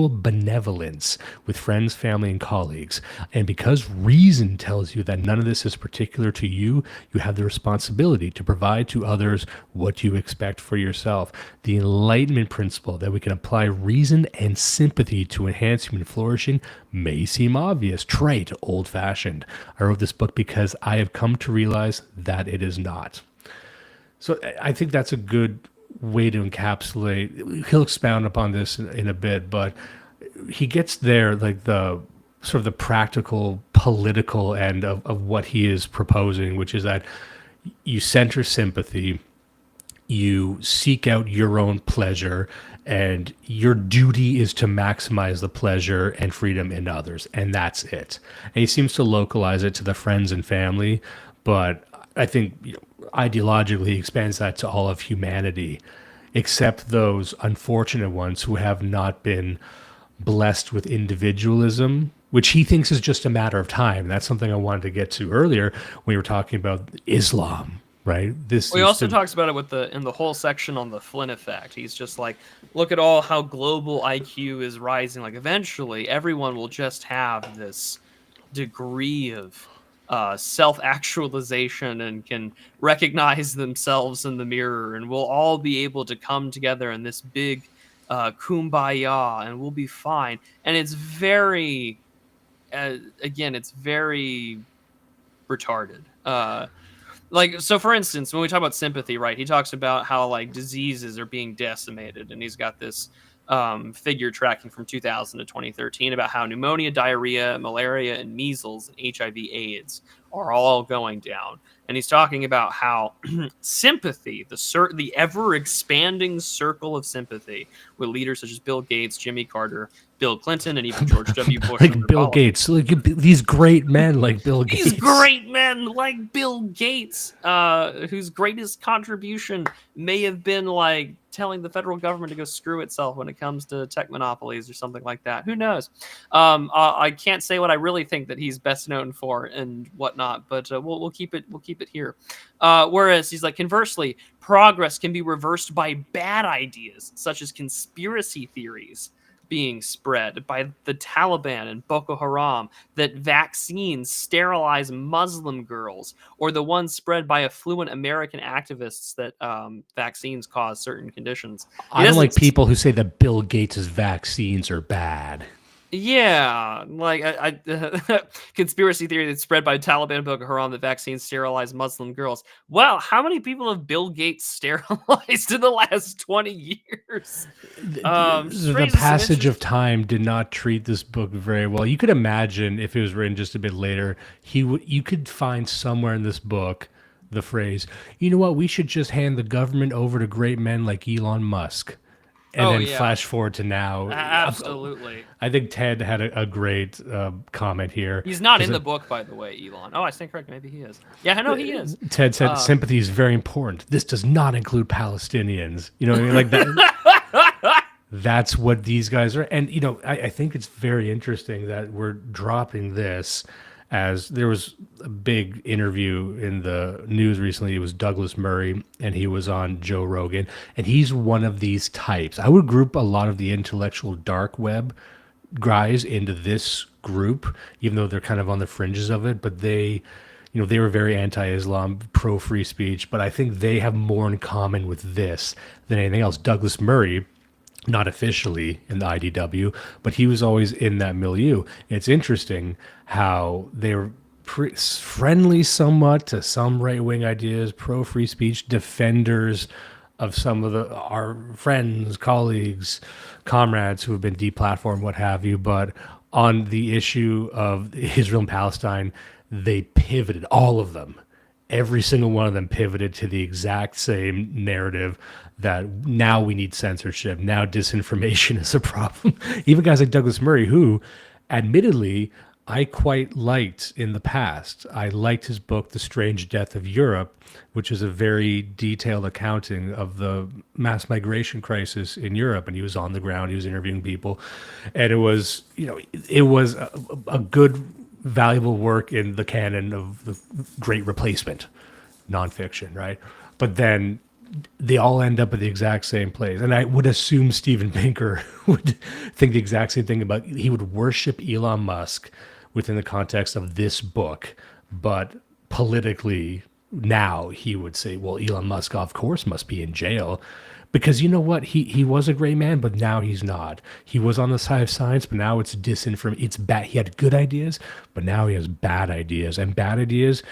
benevolence with friends, family, and colleagues. And because reason tells you that none of this is particular to you, you have the responsibility to provide to others what you expect for yourself. The Enlightenment principle that we can apply reason and sympathy to enhance human flourishing may seem obvious, trite, old-fashioned. I wrote this book because I have come to realize that it is not. So I think that's a good way to encapsulate. He'll expound upon this in a bit, but he gets there, like the sort of the practical political end of what he is proposing, which is that you center sympathy, you seek out your own pleasure, and your duty is to maximize the pleasure and freedom in others, and that's it. And he seems to localize it to the friends and family, but I think, ideologically he expands that to all of humanity, except those unfortunate ones who have not been blessed with individualism, which he thinks is just a matter of time. That's something I wanted to get to earlier when we were talking about Islam, right? This Well, he also talks about it in the whole section on the Flynn effect. He's just like, look at all how global IQ is rising. Like, eventually, everyone will just have this degree of self-actualization and can recognize themselves in the mirror, and we'll all be able to come together in this big kumbaya, and we'll be fine. And it's very, again, it's very retarded. Like, so for instance, when we talk about sympathy, right, he talks about how like diseases are being decimated, and he's got this figure tracking from 2000 to 2013 about how pneumonia, diarrhea, malaria, and measles and HIV/AIDS are all going down. And he's talking about how sympathy, the ever expanding circle of sympathy with leaders such as Bill Gates, Jimmy Carter, Bill Clinton, and even George W. Bush. Like Bill Gates, like these great men like Bill Gates. These great men like Bill Gates, whose greatest contribution may have been like telling the federal government to go screw itself when it comes to tech monopolies or something like that. Who knows? I can't say what I really think that he's best known for and whatnot, but we'll keep it here. Whereas he's like, conversely, progress can be reversed by bad ideas such as conspiracy theories being spread by the Taliban and Boko Haram, that vaccines sterilize Muslim girls, or the ones spread by affluent American activists that vaccines cause certain conditions. I don't like people who say that Bill Gates' vaccines are bad. Yeah, like I conspiracy theory that's spread by Taliban and Boko Haram that vaccines sterilize Muslim girls. Well, how many people have Bill Gates sterilized in the last 20 years? The passage of time did not treat this book very well. You could imagine if it was written just a bit later, you could find somewhere in this book the phrase, you know what, we should just hand the government over to great men like Elon Musk. And flash forward to now. Absolutely. I think Ted had a great comment here. He's not in the book, by the way, Elon. Oh, I stand correct. Maybe he is. Yeah, I know he is. Ted said sympathy is very important. This does not include Palestinians. You know what I mean? Like that. That's what these guys are. And, I think it's very interesting that we're dropping this, as there was a big interview in the news recently. It was Douglas Murray, and he was on Joe Rogan, and he's one of these types. I would group a lot of the intellectual dark web guys into this group, even though they're kind of on the fringes of it, but they were very anti-Islam, pro-free speech, but I think they have more in common with this than anything else. Douglas Murray, not officially in the IDW, but he was always in that milieu. It's interesting how they were friendly somewhat to some right-wing ideas, pro-free speech, defenders of some of our friends, colleagues, comrades who have been deplatformed, what have you. But on the issue of Israel and Palestine, they pivoted, all of them. Every single one of them pivoted to the exact same narrative that now we need censorship. Now disinformation is a problem. Even guys like Douglas Murray, who admittedly I quite liked in the past. I liked his book, The Strange Death of Europe, which is a very detailed accounting of the mass migration crisis in Europe. And he was on the ground, he was interviewing people. And it was, a good, valuable work in the canon of the Great Replacement nonfiction, right? But then they all end up at the exact same place. And I would assume Steven Pinker would think the exact same thing about, he would worship Elon Musk within the context of this book, but politically now he would say, well, Elon Musk, of course, must be in jail. Because you know what? He was a great man, but now he's not. He was on the side of science, but now it's disinformation. It's bad. He had good ideas, but now he has bad ideas. And bad ideas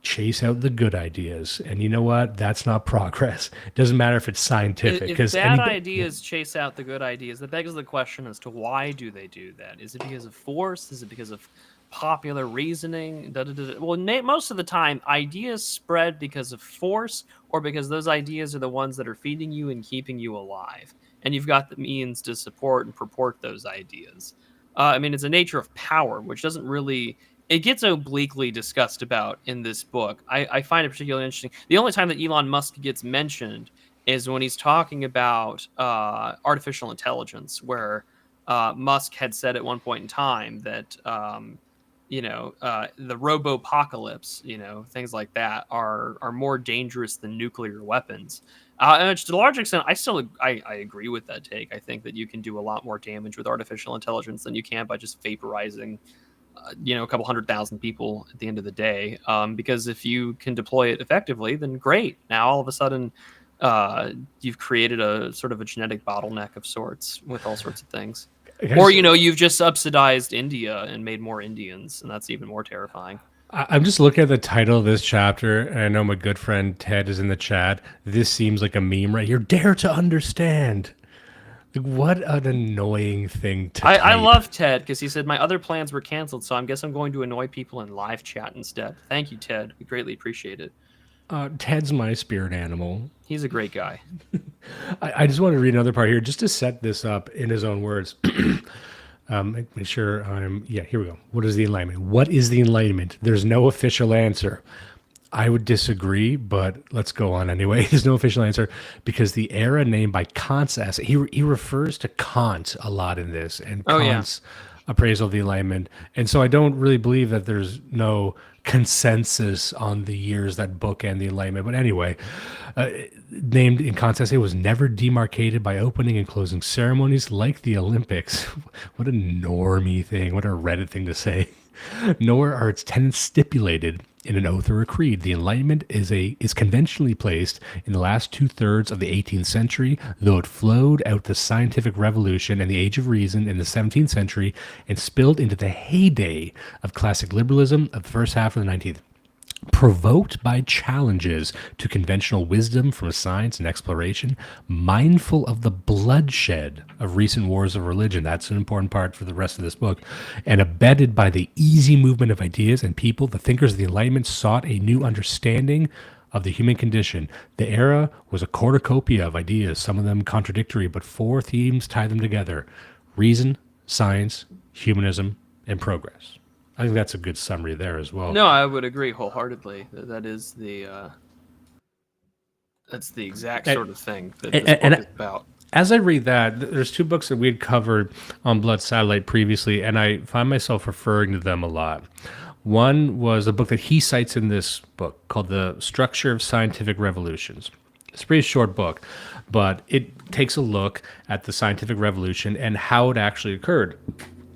chase out the good ideas. And you know what? That's not progress. It doesn't matter if it's scientific. If bad ideas chase out the good ideas, that begs the question as to why do they do that? Is it because of force? Is it because of popular reasoning? Well, most of the time, ideas spread because of force or because those ideas are the ones that are feeding you and keeping you alive, and you've got the means to support and purport those ideas. I mean, it's a nature of power, which doesn't really, it gets obliquely discussed about in this book. I find it particularly interesting. The only time that Elon Musk gets mentioned is when he's talking about artificial intelligence, where Musk had said at one point in time that the robo-apocalypse, things like that are more dangerous than nuclear weapons. And to a large extent, I agree with that take. I think that you can do a lot more damage with artificial intelligence than you can by just vaporizing, a couple 100,000 people at the end of the day. Because if you can deploy it effectively, then great. Now all of a sudden, you've created a sort of a genetic bottleneck of sorts with all sorts of things. Or, you've just subsidized India and made more Indians, and that's even more terrifying. I'm just looking at the title of this chapter, and I know my good friend Ted is in the chat. This seems like a meme right here. Dare to understand. Like, what an annoying thing to I type. love Ted, because he said, my other plans were canceled, so I guess I'm going to annoy people in live chat instead. Thank you, Ted. We greatly appreciate it. Ted's my spirit animal. He's a great guy. I just want to read another part here, just to set this up in his own words. Make sure here we go. What is the Enlightenment? What is the Enlightenment? There's no official answer. I would disagree, but let's go on anyway. There's no official answer because the era named by Kant's essay, he refers to Kant a lot in this, and Kant's appraisal of the Enlightenment. And so I don't really believe that there's no consensus on the years that bookend the Enlightenment. But anyway, named in Kant's essay, was never demarcated by opening and closing ceremonies like the Olympics. What a normie thing. What a Reddit thing to say. Nor are its tenets stipulated in an oath or a creed. The Enlightenment is conventionally placed in the last 2/3 of the 18th century, though it flowed out the scientific revolution and the Age of Reason in the 17th century and spilled into the heyday of classic liberalism of the first half of the 19th. Provoked by challenges to conventional wisdom from science and exploration, mindful of the bloodshed of recent wars of religion, that's an important part for the rest of this book, and abetted by the easy movement of ideas and people, the thinkers of the Enlightenment sought a new understanding of the human condition. The era was a cornucopia of ideas, some of them contradictory, but four themes tie them together: reason, science, humanism, and progress. I think that's a good summary there as well. No, I would agree wholeheartedly. That's the exact sort of thing that this book is about. As I read that, there's two books that we had covered on Blood Satellite previously, and I find myself referring to them a lot. One was a book that he cites in this book called The Structure of Scientific Revolutions. It's a pretty short book, but it takes a look at the scientific revolution and how it actually occurred.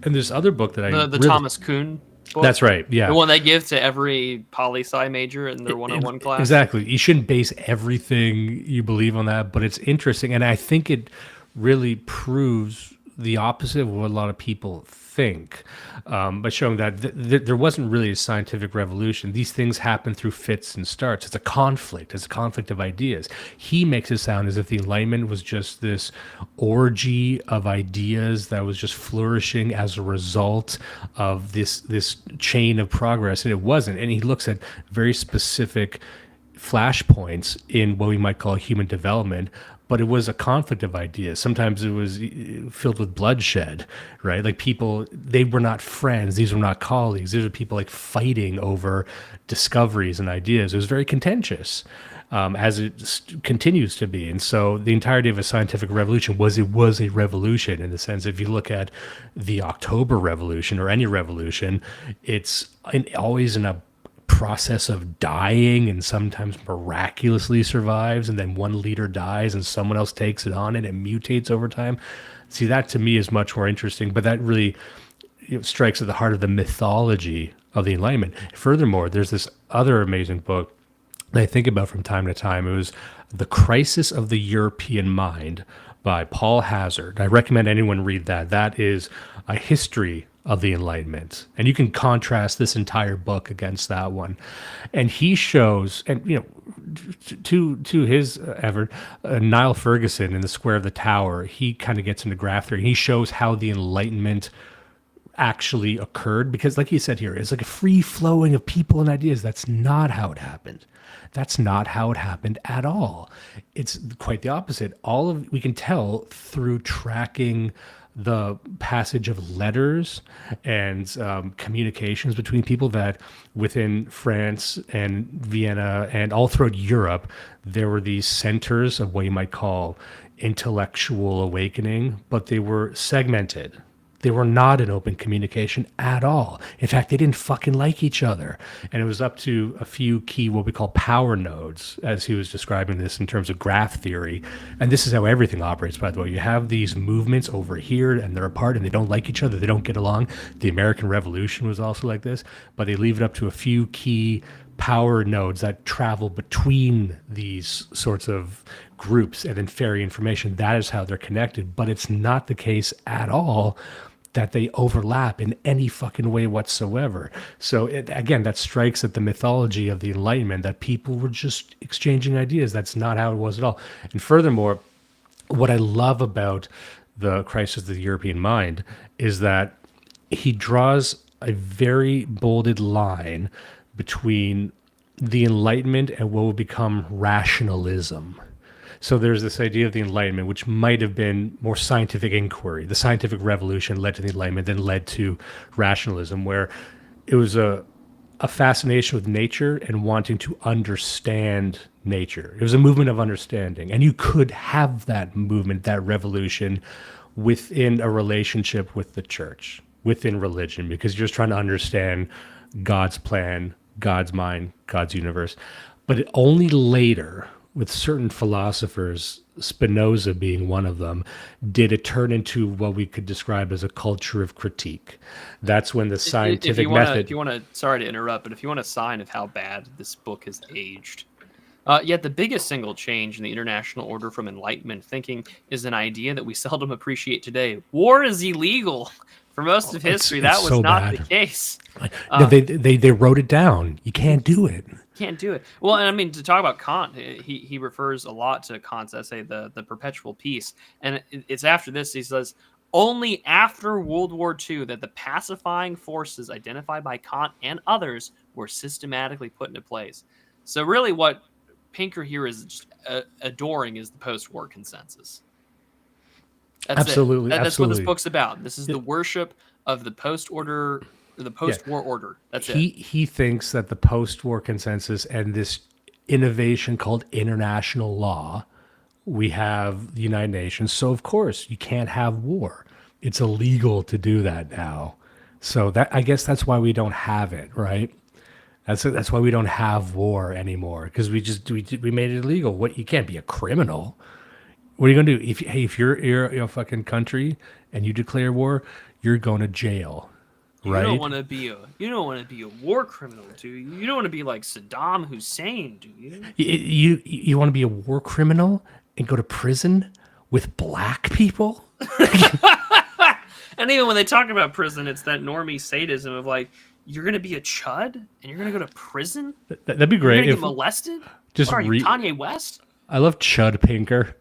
And this other book that the Thomas Kuhn book? That's right, yeah. The one they give to every poli-sci major in their 101 class. Exactly. You shouldn't base everything you believe on that, but it's interesting. And I think it really proves the opposite of what a lot of people think, by showing that there wasn't really a scientific revolution. These things happen through fits and starts. It's a conflict. It's a conflict of ideas. He makes it sound as if the Enlightenment was just this orgy of ideas that was just flourishing as a result of this chain of progress, and it wasn't. And he looks at very specific flashpoints in what we might call human development, but it was a conflict of ideas. Sometimes it was filled with bloodshed, right? Like people, they were not friends. These were not colleagues. These were people like fighting over discoveries and ideas. It was very contentious, as it continues to be. And so the entirety of a scientific revolution was a revolution in the sense, if you look at the October Revolution or any revolution, it's always in a process of dying, and sometimes miraculously survives, and then one leader dies and someone else takes it on and it mutates over time. See, that to me is much more interesting, but that really strikes at the heart of the mythology of the Enlightenment. Furthermore, there's this other amazing book that I think about from time to time. It was The Crisis of the European Mind by Paul Hazard. I recommend anyone read that. That is a history of the Enlightenment, and you can contrast this entire book against that one. And he shows, and to his effort, Niall Ferguson in The Square of the Tower, he kind of gets into graph theory. He shows how the Enlightenment actually occurred, because like you said here, it's like a free flowing of people and ideas. That's not how it happened. That's not how it happened at all. It's quite the opposite. We can tell through tracking the passage of letters and communications between people that within France and Vienna and all throughout Europe, there were these centers of what you might call intellectual awakening, but they were segmented. They were not in open communication at all. In fact, they didn't fucking like each other. And it was up to a few key, what we call power nodes, as he was describing this in terms of graph theory. And this is how everything operates, by the way. You have these movements over here, and they're apart, and they don't like each other. They don't get along. The American Revolution was also like this. But they leave it up to a few key power nodes that travel between these sorts of groups and then ferry information. That is how they're connected. But it's not the case at all that they overlap in any fucking way whatsoever. So again, that strikes at the mythology of the Enlightenment, that people were just exchanging ideas. That's not how it was at all. And furthermore, what I love about the Crisis of the European Mind is that he draws a very bolded line between the Enlightenment and what will become rationalism. So there's this idea of the Enlightenment, which might have been more scientific inquiry. The scientific revolution led to the Enlightenment, then led to rationalism, where it was a fascination with nature and wanting to understand nature. It was a movement of understanding. And you could have that movement, that revolution, within a relationship with the church, within religion, because you're just trying to understand God's plan, God's mind, God's universe. But only later, with certain philosophers, Spinoza being one of them, did it turn into what we could describe as a culture of critique. That's when the scientific method... If you want to, sorry to interrupt, but if you want a sign of how bad this book has aged, yet the biggest single change in the international order from Enlightenment thinking is an idea that we seldom appreciate today. War is illegal. For most of history, that was so not the case. No, they wrote it down. You can't do it. Can't do it. Well, and I mean, to talk about Kant, he refers a lot to Kant's essay, the Perpetual Peace. And it's after this, he says, only after World War II that the pacifying forces identified by Kant and others were systematically put into place. So really what Pinker here is just adoring is the post-war consensus. That's absolutely. That's what this book's about. This is the worship of the post-war order. That's it. He thinks that the post-war consensus and this innovation called international law, we have the United Nations. So of course you can't have war. It's illegal to do that now. So that, I guess that's why we don't have it, right? That's why we don't have war anymore, because we made it illegal. What, you can't be a criminal. What are you gonna do if you're a fucking country and you declare war? You're going to jail, right? You don't want to be a war criminal, do you? You don't want to be like Saddam Hussein, do you? You want to be a war criminal and go to prison with black people? And even when they talk about prison, it's that normie sadism of like, you're gonna be a chud and you're gonna go to prison. That'd be great. You're gonna get molested. Just what are you, Kanye West? I love Chud Pinker.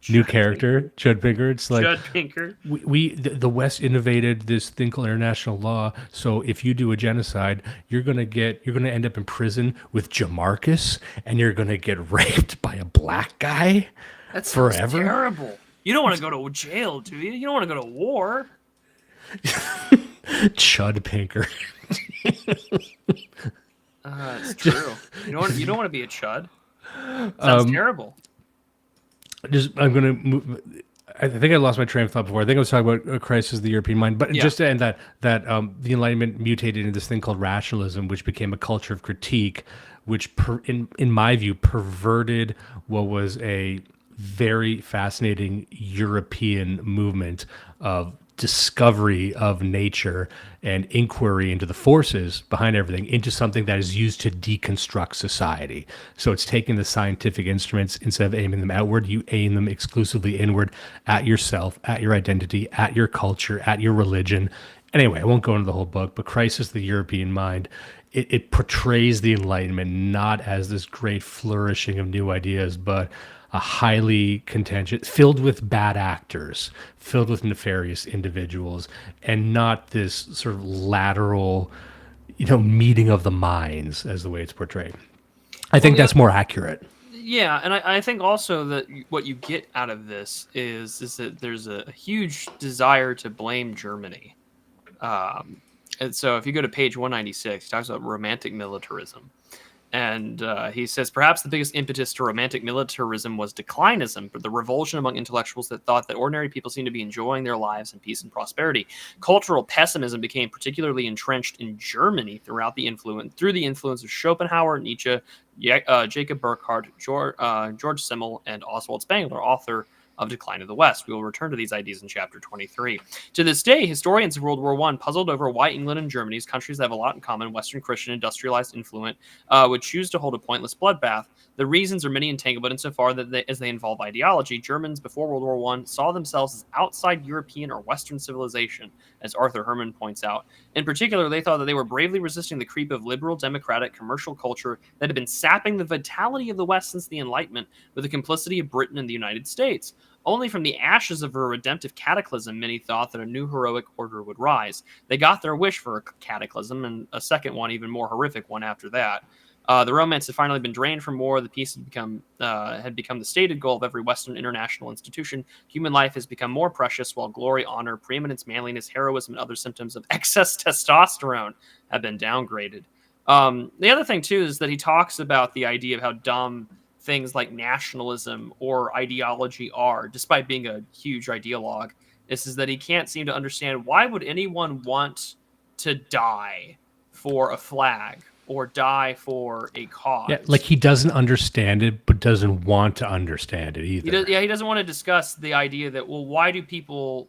New character, Chud Pinker. It's like Chud Pinker. The West innovated this thing called international law. So if you do a genocide, you're gonna end up in prison with Jamarcus, and you're gonna get raped by a black guy. That's forever. Terrible. You don't want to go to jail, do you? You don't want to go to war. Chud Pinker. It's true. You don't want to be a chud. Sounds terrible. I'm going to move. I think I lost my train of thought before. I think I was talking about a crisis of the European mind, but just to end that the Enlightenment mutated into this thing called rationalism, which became a culture of critique, which in my view perverted what was a very fascinating European movement of discovery of nature and inquiry into the forces behind everything into something that is used to deconstruct society. So it's taking the scientific instruments, instead of aiming them outward, you aim them exclusively inward at yourself, at your identity, at your culture, at your religion. Anyway, I won't go into the whole book, but Crisis of the European Mind, it portrays the Enlightenment not as this great flourishing of new ideas, but a highly contentious, filled with bad actors, filled with nefarious individuals, and not this sort of lateral, meeting of the minds as the way it's portrayed. I think that's more accurate. Yeah, and I think also that what you get out of this is that there's a huge desire to blame Germany. And so if you go to page 196, he talks about romantic militarism. And he says, perhaps the biggest impetus to romantic militarism was declinism, but the revulsion among intellectuals that thought that ordinary people seemed to be enjoying their lives in peace and prosperity. Cultural pessimism became particularly entrenched in Germany through the influence of Schopenhauer, Nietzsche, Jacob Burckhardt, George Simmel, and Oswald Spengler, author of Decline of the West. We will return to these ideas in chapter 23. To this day, historians of World War I puzzled over why England and Germany, countries that have a lot in common, Western Christian, industrialized, influent, would choose to hold a pointless bloodbath. The reasons are many and tangled, but insofar that as they involve ideology, Germans before World War I saw themselves as outside European or Western civilization, as Arthur Herman points out. In particular, they thought that they were bravely resisting the creep of liberal, democratic, commercial culture that had been sapping the vitality of the West since the Enlightenment, with the complicity of Britain and the United States. Only from the ashes of a redemptive cataclysm, many thought that a new heroic order would rise. They got their wish for a cataclysm, and a second one, even more horrific one after that. The romance had finally been drained from war. The peace had become the stated goal of every Western international institution. Human life has become more precious, while glory, honor, preeminence, manliness, heroism, and other symptoms of excess testosterone have been downgraded. The other thing, too, is that he talks about the idea of how dumb things like nationalism or ideology are, despite being a huge ideologue. This is that he can't seem to understand why would anyone want to die for a flag or die for a cause. Yeah, like he doesn't understand it, but doesn't want to understand it either. He doesn't want to discuss the idea that, well, why do people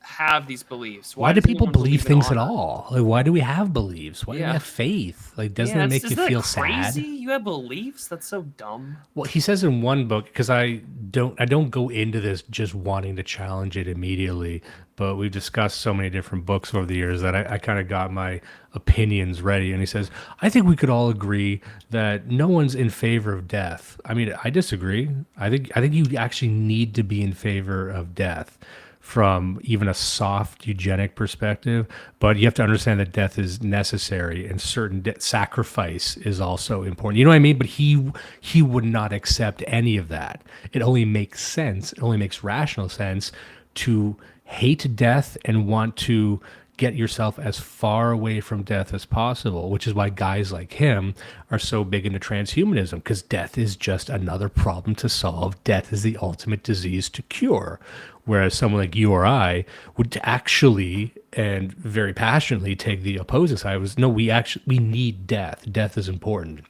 have these beliefs? Why do people believe things at honor? all? Like, why do we have beliefs? Why do we have faith? Like, doesn't it make you feel crazy? sad? You have beliefs? That's so dumb. Well, he says in one book, because I don't go into this just wanting to challenge it immediately, but we've discussed so many different books over the years that I kind of got my opinions ready. And he says, I think we could all agree that no one's in favor of death. I mean, I disagree. I think you actually need to be in favor of death from even a soft eugenic perspective, but you have to understand that death is necessary and certain sacrifice is also important. You know what I mean? But he would not accept any of that. It only makes sense. It only makes rational sense to hate death and want to get yourself as far away from death as possible, which is why guys like him are so big into transhumanism, because death is just another problem to solve. Death is the ultimate disease to cure. Whereas someone like you or I would actually and very passionately take the opposing side. Was no, we need death. Death is important.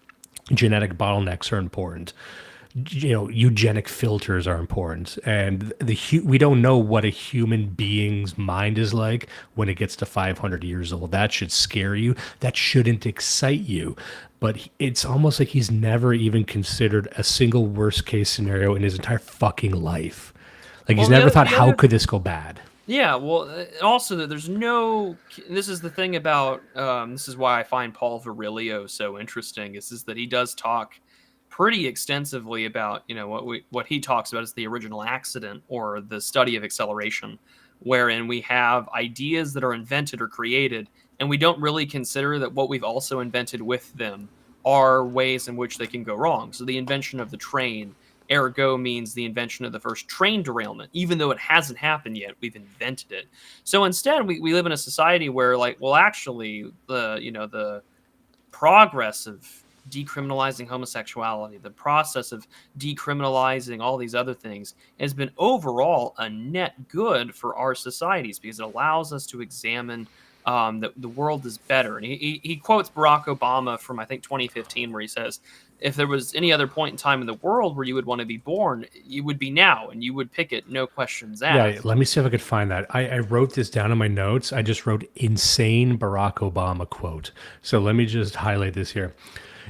Genetic bottlenecks are important. Eugenic filters are important, and we don't know what a human being's mind is like when it gets to 500 years old. That should scare you. That shouldn't excite you. But it's almost like he's never even considered a single worst case scenario in his entire fucking life. Like he's never thought, how could this go bad? Yeah, well, also that there's no. This is the thing about. This is why I find Paul Virilio so interesting. Is that he does talk pretty extensively about what he talks about is the original accident, or the study of acceleration, wherein we have ideas that are invented or created, and we don't really consider that what we've also invented with them are ways in which they can go wrong. So the invention of the train, ergo, means the invention of the first train derailment. Even though it hasn't happened yet, we've invented it. So instead, we live in a society where, actually, the progress of decriminalizing homosexuality, the process of decriminalizing all these other things, has been overall a net good for our societies, because it allows us to examine that the world is better. And he quotes Barack Obama from, I think, 2015, where he says, if there was any other point in time in the world where you would want to be born, you would be now, and you would pick it, no questions asked. Yeah, let me see if I could find that. I wrote this down in my notes. I just wrote insane Barack Obama quote. So let me just highlight this here.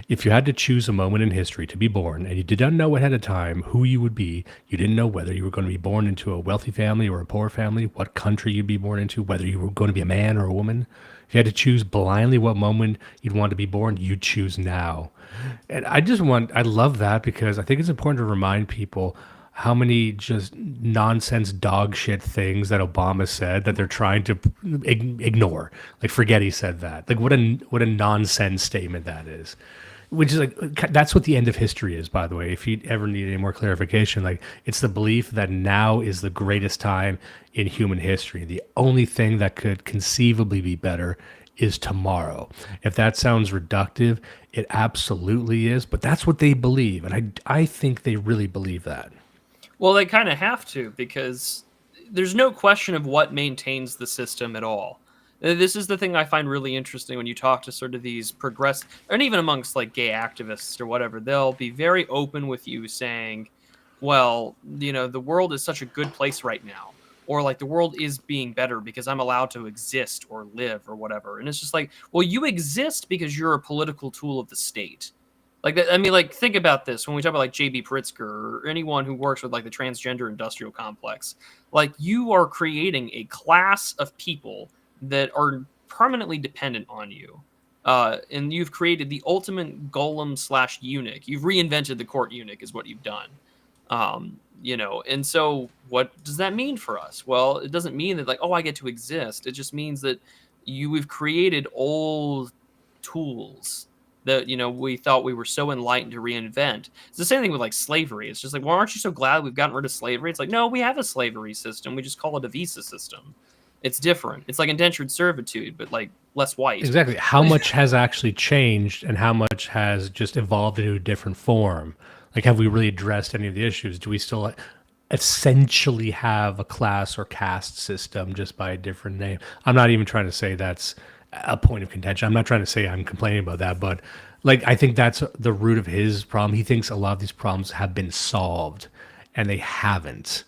If you had to choose a moment in history to be born and you did not know ahead of time who you would be, you didn't know whether you were going to be born into a wealthy family or a poor family, what country you'd be born into, whether you were going to be a man or a woman. If you had to choose blindly what moment you'd want to be born, you'd choose now. And I love that because I think it's important to remind people how many just nonsense dog shit things that Obama said that they're trying to ignore. Like, forget he said that. Like, what a nonsense statement that is. Which is like, that's what the end of history is, by the way. If you ever need any more clarification, like, it's the belief that now is the greatest time in human history. The only thing that could conceivably be better is tomorrow. If that sounds reductive, it absolutely is, but that's what they believe. And I think they really believe that. Well, they kind of have to, because there's no question of what maintains the system at all. This is the thing I find really interesting when you talk to sort of these and even amongst like gay activists or whatever, they'll be very open with you saying, well, the world is such a good place right now. Or like the world is being better because I'm allowed to exist or live or whatever. And it's just like, well, you exist because you're a political tool of the state. Like, I mean, like, think about this when we talk about like J.B. Pritzker or anyone who works with like the transgender industrial complex. Like, you are creating a class of people that are permanently dependent on you. And you've created the ultimate golem / eunuch. You've reinvented the court eunuch is what you've done. And so what does that mean for us? Well, it doesn't mean that like, oh, I get to exist. It just means that we've created old tools that, we thought we were so enlightened to reinvent. It's the same thing with like slavery. It's just like, well, aren't you so glad we've gotten rid of slavery? It's like, no, we have a slavery system. We just call it a visa system. It's different. It's like indentured servitude, but like less white. Exactly. How much has actually changed and how much has just evolved into a different form? Like, have we really addressed any of the issues? Do we still essentially have a class or caste system just by a different name? I'm not even trying to say that's a point of contention. I'm not trying to say I'm complaining about that, but like, I think that's the root of his problem. He thinks a lot of these problems have been solved and they haven't.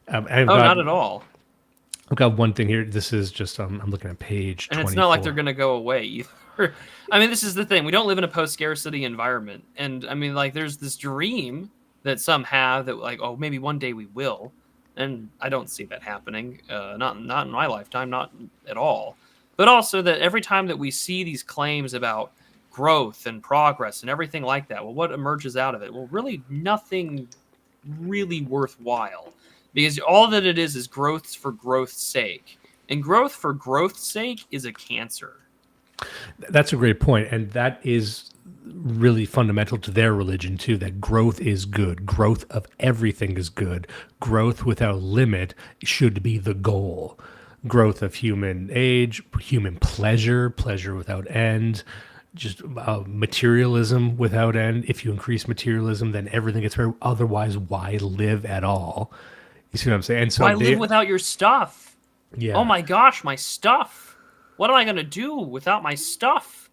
Not at all. I've got one thing here. This is just, I'm looking at page 24. And it's not like they're going to go away either. I mean, this is the thing. We don't live in a post-scarcity environment. And I mean, like, there's this dream that some have that like, oh, maybe one day we will. And I don't see that happening. Not in my lifetime, not at all. But also that every time that we see these claims about growth and progress and everything like that, well, what emerges out of it? Well, really nothing really worthwhile. Because all that it is growth for growth's sake. And growth for growth's sake is a cancer. That's a great point. And that is really fundamental to their religion, too, that growth is good. Growth of everything is good. Growth without limit should be the goal. Growth of human age, human pleasure without end, just materialism without end. If you increase materialism, then everything gets better. Otherwise, why live at all? You see what I'm saying? And so why live without your stuff? Yeah. Oh my gosh, my stuff. What am I going to do without my stuff?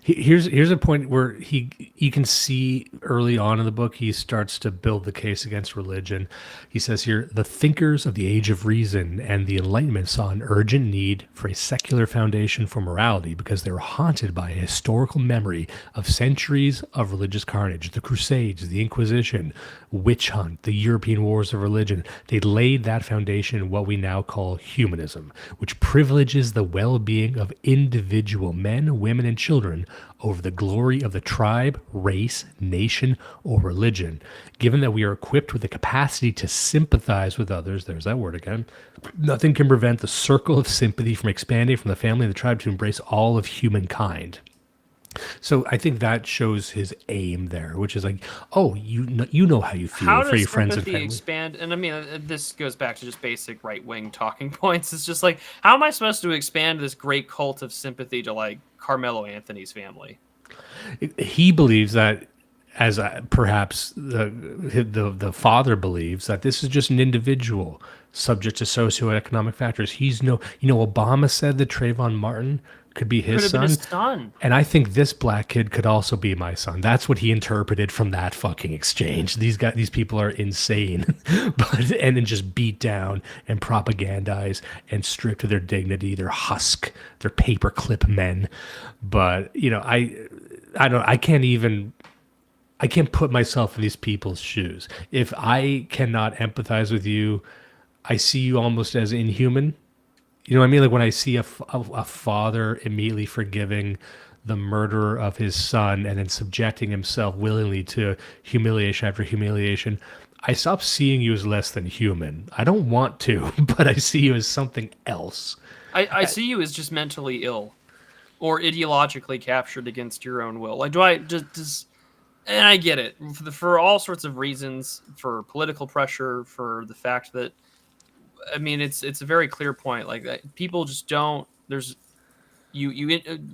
Here's a point where you can see early on in the book, he starts to build the case against religion. He says here, the thinkers of the age of reason and the Enlightenment saw an urgent need for a secular foundation for morality because they were haunted by a historical memory of centuries of religious carnage, the Crusades, the Inquisition, witch hunt, the European wars of religion. They laid that foundation in what we now call humanism, which privileges the well-being of individual men, women, and children over the glory of the tribe, race, nation, or religion. Given that we are equipped with the capacity to sympathize with others, there's that word again, nothing can prevent the circle of sympathy from expanding from the family and the tribe to embrace all of humankind. So I think that shows his aim there, which is like, oh, you know how you feel for your friends and family. How does sympathy expand? And I mean, this goes back to just basic right-wing talking points. It's just like, how am I supposed to expand this great cult of sympathy to like Carmelo Anthony's family? He believes that, as perhaps the father believes, that this is just an individual subject to socioeconomic factors. Obama said that Trayvon Martin could be his son. Been his son. And I think this black kid could also be my son. That's what he interpreted from that fucking exchange. These people are insane, and then just beat down and propagandize and stripped of their dignity, their husk, their paperclip men. But I can't put myself in these people's shoes. If I cannot empathize with you, I see you almost as inhuman. You know what I mean? Like when I see a father immediately forgiving the murderer of his son and then subjecting himself willingly to humiliation after humiliation, I stop seeing you as less than human. I don't want to, but I see you as something else. I see you as just mentally ill or ideologically captured against your own will. Like, do I just and I get it for all sorts of reasons, for political pressure, for the fact that, I mean, it's a very clear point. Like that people just don't. There's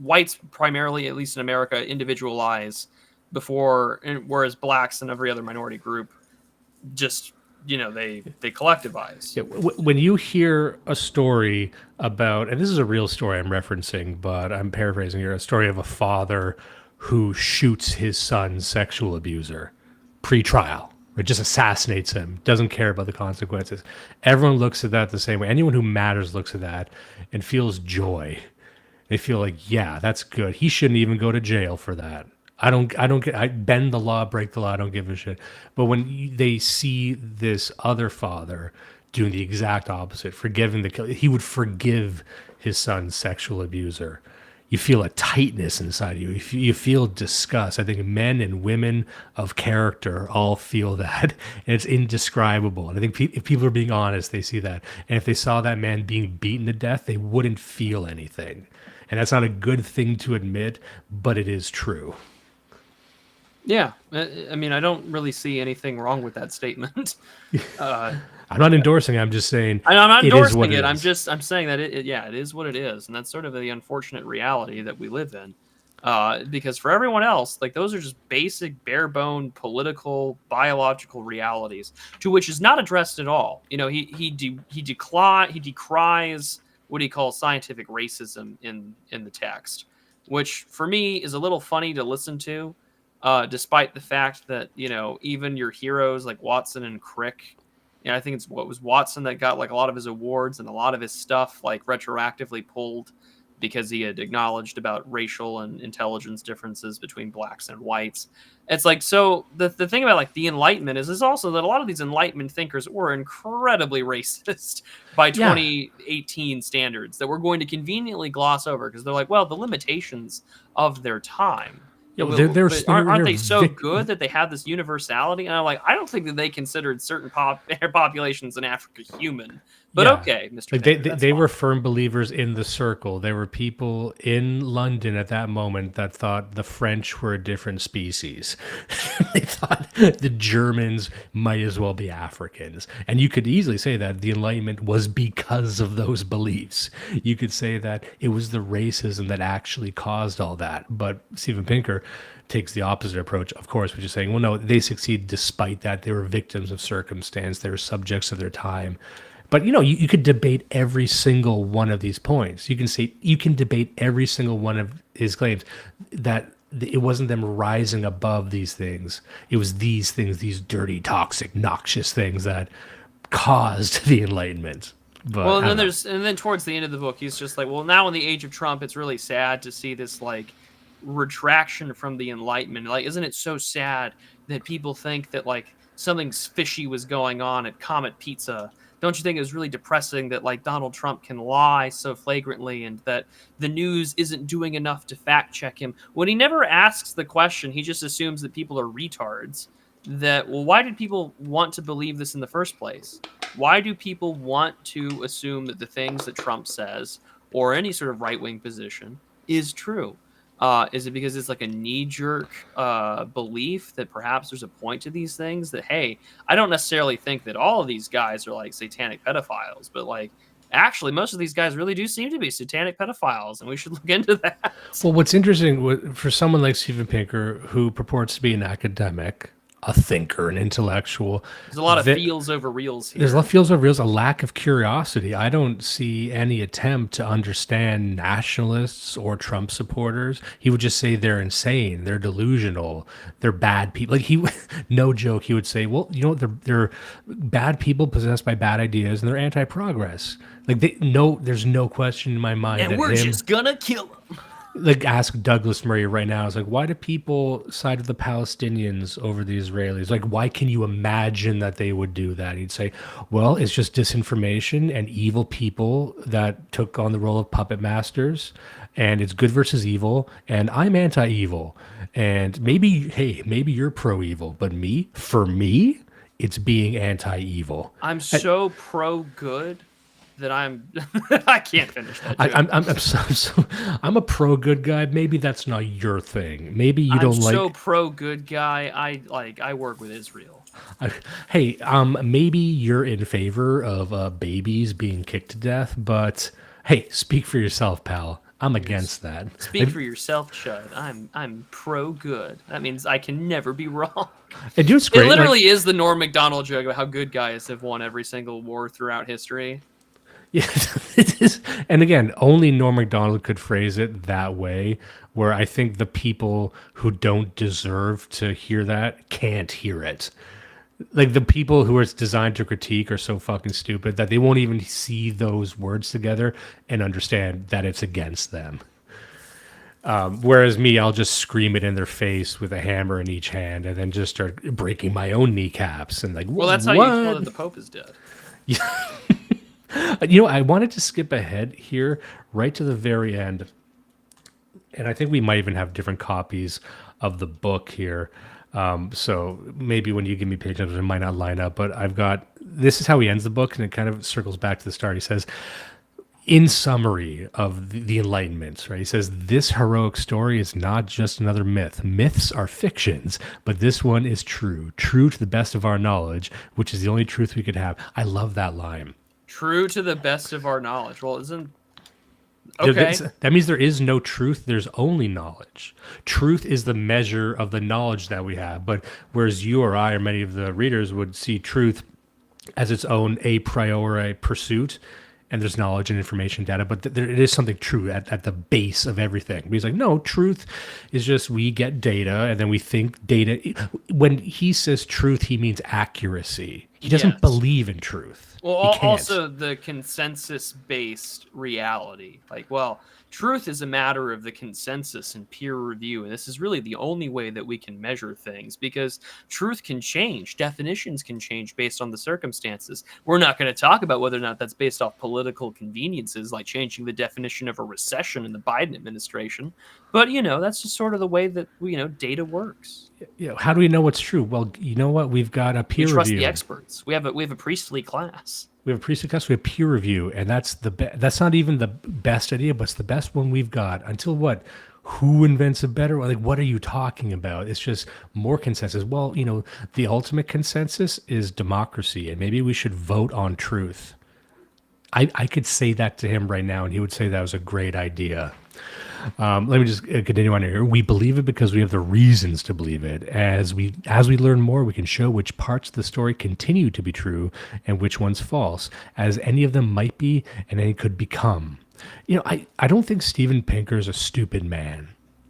whites primarily, at least in America, individualize before, whereas blacks and every other minority group just they collectivize. Yeah, when you hear a story about, and this is a real story I'm referencing, but I'm paraphrasing here, a story of a father who shoots his son's sexual abuser pre-trial, or just assassinates him, doesn't care about the consequences. Everyone looks at that the same way. Anyone who matters looks at that and feels joy. They feel like, yeah, that's good. He shouldn't even go to jail for that. I bend the law, break the law. I don't give a shit. But when they see this other father doing the exact opposite, forgiving the killer, he would forgive his son's sexual abuser. You feel a tightness inside you. You feel disgust. I think men and women of character all feel that. And it's indescribable. And I think if people are being honest, they see that. And if they saw that man being beaten to death, they wouldn't feel anything. And that's not a good thing to admit, but it is true. Yeah. I mean, I don't really see anything wrong with that statement. I'm not endorsing it. I'm just saying I'm not endorsing it. I'm saying that it is what it is, and that's sort of the unfortunate reality that we live in. Because for everyone else, like those are just basic, bare bone political, biological realities to which is not addressed at all. He decries what he calls scientific racism in the text, which for me is a little funny to listen to, despite the fact that even your heroes like Watson and Crick. I think it's what was Watson that got like a lot of his awards and a lot of his stuff like retroactively pulled because he had acknowledged about racial and intelligence differences between blacks and whites. It's like, so the thing about like the Enlightenment is also that a lot of these Enlightenment thinkers were incredibly racist by 2018 standards that we're going to conveniently gloss over because they're like, well, the limitations of their time. Aren't they so good that they have this universality? And I'm like, I don't think that they considered certain populations in Africa human. But okay, Mr. Like they were firm believers in the circle. There were people in London at that moment that thought the French were a different species. They thought the Germans might as well be Africans. And you could easily say that the Enlightenment was because of those beliefs. You could say that it was the racism that actually caused all that. But Steven Pinker takes the opposite approach, of course, which is saying, well, no, they succeeded despite that. They were victims of circumstance. They were subjects of their time. But, you could debate every single one of these points. You can debate every single one of his claims that it wasn't them rising above these things. It was these things, these dirty, toxic, noxious things that caused the Enlightenment. But, well, and then towards the end of the book, he's just like, well, now in the age of Trump, it's really sad to see this like retraction from the Enlightenment. Like, isn't it so sad that people think that like something fishy was going on at Comet Pizza? Don't you think it was really depressing that like Donald Trump can lie so flagrantly and that the news isn't doing enough to fact check him? When he never asks the question, he just assumes that people are retards. That, well, why did people want to believe this in the first place? Why do people want to assume that the things that Trump says or any sort of right-wing position is true? Is it because it's like a knee-jerk belief that perhaps there's a point to these things? That, hey, I don't necessarily think that all of these guys are like satanic pedophiles, but like actually most of these guys really do seem to be satanic pedophiles, and we should look into that. Well, what's interesting for someone like Steven Pinker, who purports to be an academic, a thinker, an intellectual. There's a lot of feels over reals here. There's a lot of feels over reals, a lack of curiosity. I don't see any attempt to understand nationalists or Trump supporters. He would just say they're insane, they're delusional, they're bad people. Like no joke, he would say, well, they're bad people possessed by bad ideas and they're anti-progress. Like there's no question in my mind. And we're just gonna kill them. like ask Douglas Murray right now. It's like, why do people side with the Palestinians over the Israelis? Like, why can you imagine that they would do that? He'd say, well, it's just disinformation and evil people that took on the role of puppet masters, and it's good versus evil, and I'm anti-evil, and maybe, hey, maybe you're pro-evil, but for me, it's being anti-evil. I'm so pro-good that I'm I can't finish that joke. I'm a pro good guy. Maybe that's not your thing. Maybe you don't like. I'm so pro good guy. I work with Israel. Hey, maybe you're in favor of babies being kicked to death, but hey, speak for yourself, pal. I'm against that. Speak for yourself, Chud. I'm pro good. That means I can never be wrong. And it's great. It literally is the Norm Macdonald joke about how good guys have won every single war throughout history. Yes, it is. And again, only Norm Macdonald could phrase it that way, where I think the people who don't deserve to hear that can't hear it. Like the people who it's designed to critique are so fucking stupid that they won't even see those words together and understand that it's against them. Whereas me, I'll just scream it in their face with a hammer in each hand and then just start breaking my own kneecaps and like, well, that's how you know that the Pope is dead. Yeah. You know, I wanted to skip ahead here right to the very end. And I think we might even have different copies of the book here. So maybe when you give me page numbers, it might not line up. But this is how he ends the book, and it kind of circles back to the start. He says, in summary of the Enlightenment, right? He says, this heroic story is not just another myth. Myths are fictions, but this one is true to the best of our knowledge, which is the only truth we could have. I love that line. True to the best of our knowledge. Well, isn't... Okay. That means there is no truth. There's only knowledge. Truth is the measure of the knowledge that we have. But whereas you or I or many of the readers would see truth as its own a priori pursuit, and there's knowledge and information data, but it is something true at the base of everything. But he's like, no, truth is just we get data and then we think data. When he says truth, he means accuracy. He doesn't believe in truth. Well, also the consensus-based reality. Like, well, truth is a matter of the consensus and peer review, and this is really the only way that we can measure things, because truth can change. Definitions can change based on the circumstances. We're not going to talk about whether or not that's based off political conveniences, like changing the definition of a recession in the Biden administration. But, that's just sort of the way that, data works. How do we know what's true? Well, you know what? We've got a peer review. We trust the experts. We have a priestly class. We have a priestly class. We have peer review, and that's that's not even the best idea, but it's the best one we've got. Until what? Who invents a better one? Like, what are you talking about? It's just more consensus. Well, the ultimate consensus is democracy, and maybe we should vote on truth. I could say that to him right now, and he would say that was a great idea. Let me just continue on here. We believe it because we have the reasons to believe it. As we learn more, we can show which parts of the story continue to be true and which ones false, as any of them might be and any could become. I don't think Steven Pinker is a stupid man.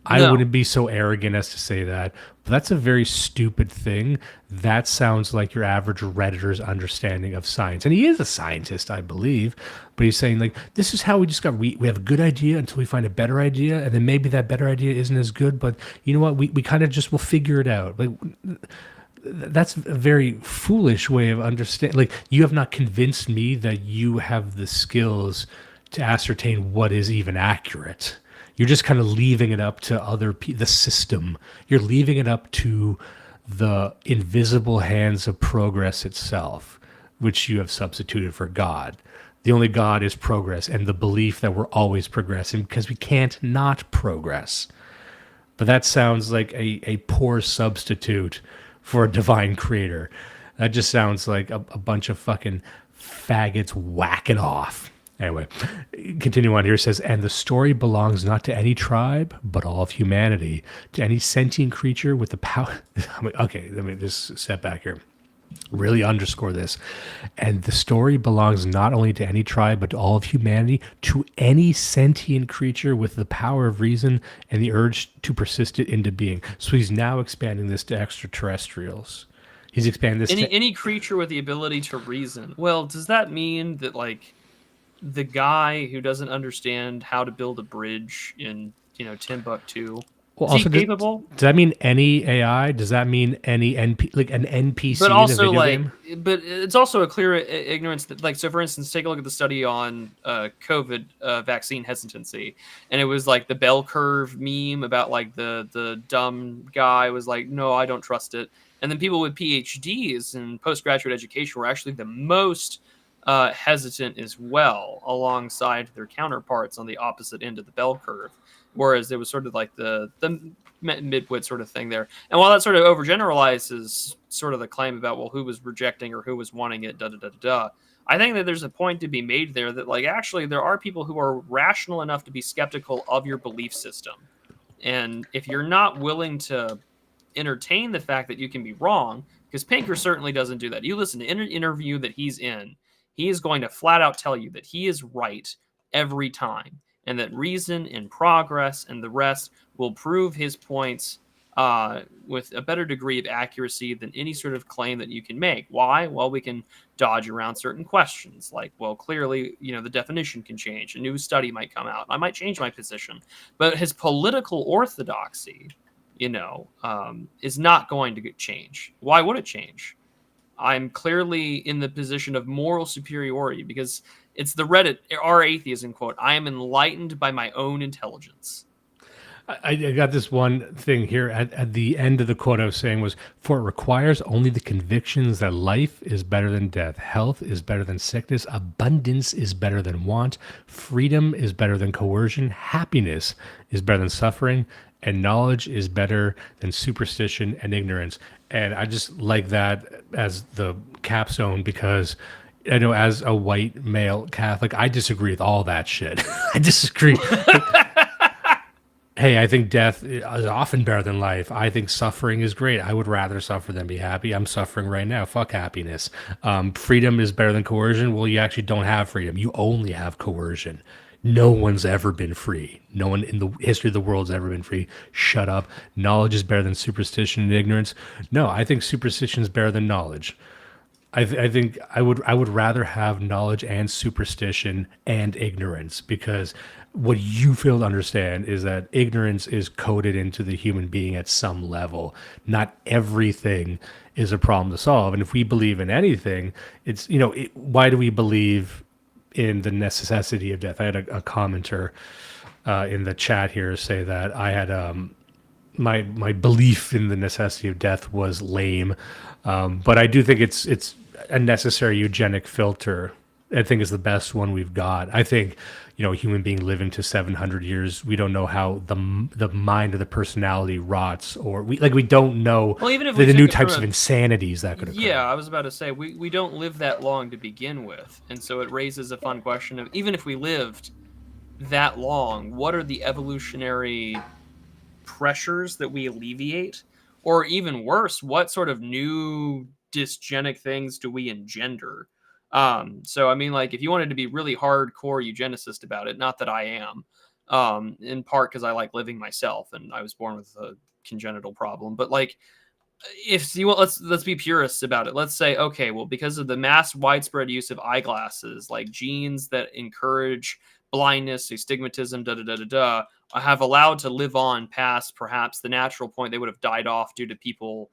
I wouldn't be so arrogant as to say that, but that's a very stupid thing. That sounds like your average Redditor's understanding of science. And he is a scientist, I believe, but he's saying, like, this is how we discover. We have a good idea until we find a better idea, and then maybe that better idea isn't as good, but you know what? We kind of just will figure it out. Like, that's a very foolish way of understanding. Like, you have not convinced me that you have the skills to ascertain what is even accurate. You're just kind of leaving it up to the system. You're leaving it up to the invisible hands of progress itself, which you have substituted for God. The only God is progress and the belief that we're always progressing because we can't not progress. But that sounds like a poor substitute for a divine creator. That just sounds like a bunch of fucking faggots whacking off. Anyway, continue on here. It says, and the story belongs not to any tribe, but all of humanity, to any sentient creature with the power. Okay, let me just step back here. Really underscore this. And the story belongs not only to any tribe, but to all of humanity, to any sentient creature with the power of reason and the urge to persist it into being. So he's now expanding this to extraterrestrials. He's expanding this to any creature with the ability to reason. Well, does that mean that, like, the guy who doesn't understand how to build a bridge in Timbuktu. Well, Is he also, capable? does that mean any AI? Does that mean any like an NPC But in a also, video like, game? but it's also a clear ignorance that, like, so for instance, take a look at the study on COVID vaccine hesitancy, and it was like the bell curve meme about like the dumb guy was like, no, I don't trust it, and then people with PhDs and postgraduate education were actually the most hesitant as well, alongside their counterparts on the opposite end of the bell curve. Whereas it was sort of like the midwit sort of thing there. And while that sort of overgeneralizes sort of the claim about, well, who was rejecting or who was wanting it, I think that there's a point to be made there that, like, actually there are people who are rational enough to be skeptical of your belief system. And if you're not willing to entertain the fact that you can be wrong, because Pinker certainly doesn't do that. You listen to an interview that he's in, he is going to flat out tell you that he is right every time, and that reason and progress and the rest will prove his points with a better degree of accuracy than any sort of claim that you can make. Why? Well, we can dodge around certain questions, like, well, clearly, the definition can change. A new study might come out. I might change my position. But his political orthodoxy, is not going to change. Why would it change? I'm clearly in the position of moral superiority because it's the Reddit r atheism quote. I am enlightened by my own intelligence. I got this one thing here at the end of the quote I was saying was, for it requires only the convictions that life is better than death, health is better than sickness, abundance is better than want, freedom is better than coercion, happiness is better than suffering, and knowledge is better than superstition and ignorance. And I just like that as the capstone because I know as a white male Catholic, I disagree with all that shit. I disagree. Hey, I think death is often better than life. I think suffering is great. I would rather suffer than be happy. I'm suffering right now. Fuck happiness. Freedom is better than coercion. Well, you actually don't have freedom. You only have coercion. No one's ever been free. No one in the history of the world has ever been free. Shut up. Knowledge is better than superstition and ignorance. No, I think superstition is better than knowledge. I think I would rather have knowledge and superstition and ignorance, because what you fail to understand is that ignorance is coded into the human being at some level. Not everything is a problem to solve. And if we believe in anything, it's, why do we believe in the necessity of death? I had a commenter in the chat here say that I had my belief in the necessity of death was lame, but I do think it's a necessary eugenic filter. I think is the best one we've got. I think, a human being living to 700 years, we don't know how the mind or the personality rots, or we don't know even if the new types of insanities that could occur. Yeah, I was about to say, we don't live that long to begin with. And so it raises a fun question of, even if we lived that long, what are the evolutionary pressures that we alleviate? Or even worse, what sort of new dysgenic things do we engender? So I mean, like, if you wanted to be really hardcore eugenicist about it, not that I am, in part because I like living myself and I was born with a congenital problem, but like, if you want, let's be purists about it. Let's say, okay, well, because of the mass widespread use of eyeglasses, like genes that encourage blindness, astigmatism, have allowed to live on past perhaps the natural point they would have died off due to people,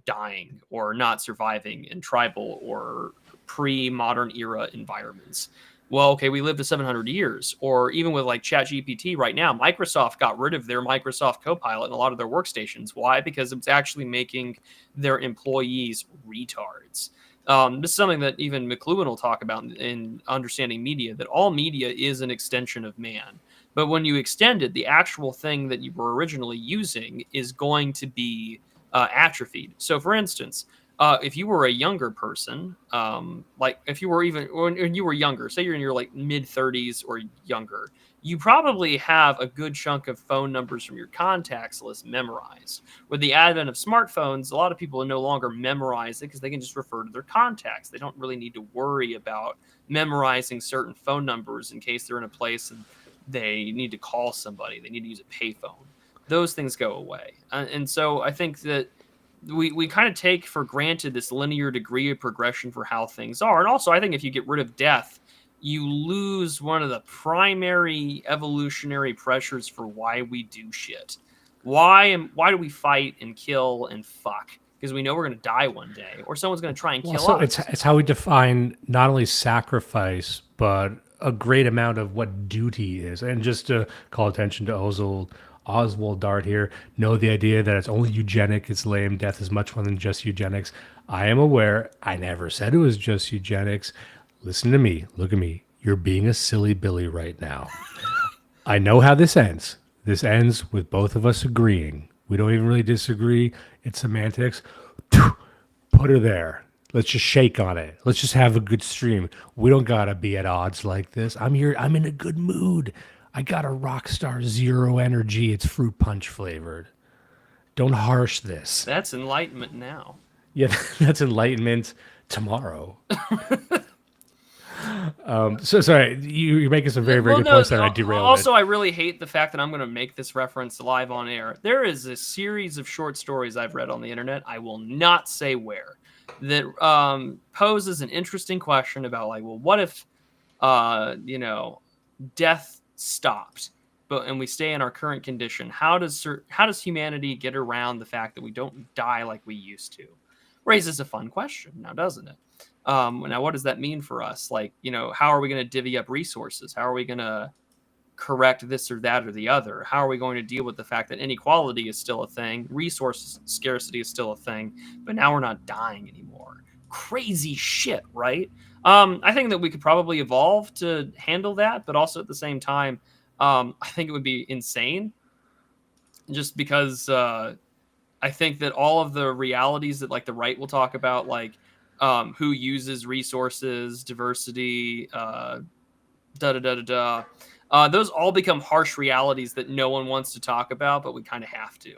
dying or not surviving in tribal or pre-modern era environments. Well, okay, we lived to 700 years. Or even with like ChatGPT right now, Microsoft got rid of their Microsoft Copilot in a lot of their workstations. Why? Because it's actually making their employees retards. This is something that even McLuhan will talk about in Understanding Media, that all media is an extension of man. But when you extend it, the actual thing that you were originally using is going to be atrophied. So, for instance, if you were a younger person, like if you were when you were younger, say you're in your like mid 30s or younger, you probably have a good chunk of phone numbers from your contacts list memorized. With the advent of smartphones, a lot of people no longer memorize it because they can just refer to their contacts. They don't really need to worry about memorizing certain phone numbers in case they're in a place and they need to call somebody. They need to use a payphone. Those things go away. And so I think that we kind of take for granted this linear degree of progression for how things are. And also, I think if you get rid of death, you lose one of the primary evolutionary pressures for why we do shit. Why do we fight and kill and fuck? Because we know we're going to die one day, or someone's going to try and kill So us. it's how we define not only sacrifice, but a great amount of what duty is. And just to call attention to Oswald Dart here, know the idea that it's only eugenic, it's lame, death is much more than just eugenics. I am aware, I never said it was just eugenics. Listen to me, look at me. You're being a silly Billy right now. I know how this ends. This ends with both of us agreeing. We don't even really disagree. It's semantics. Put her there. Let's just shake on it. Let's just have a good stream. We don't gotta be at odds like this. I'm here. I'm in a good mood. I got a Rockstar Zero energy. It's fruit punch flavored. Don't harsh this. That's Enlightenment Now. Yeah, that's Enlightenment tomorrow. So sorry, you're making some very good points there. I derailed Also, it. I really hate the fact that I'm going to make this reference live on air. There is a series of short stories I've read on the internet. I will not say where, that poses an interesting question about, like, well, what if, death stopped, and we stay in our current condition? How does humanity get around the fact that we don't die like we used to? Raises a fun question, now doesn't it? Now, what does that mean for us? Like, how are we going to divvy up resources? How are we going to correct this or that or the other? How are we going to deal with the fact that inequality is still a thing, resource scarcity is still a thing, but now we're not dying anymore? Crazy shit, right? I think that we could probably evolve to handle that, but also at the same time, I think it would be insane, just because I think that all of the realities that, like, the right will talk about, like, who uses resources, diversity, those all become harsh realities that no one wants to talk about, but we kind of have to.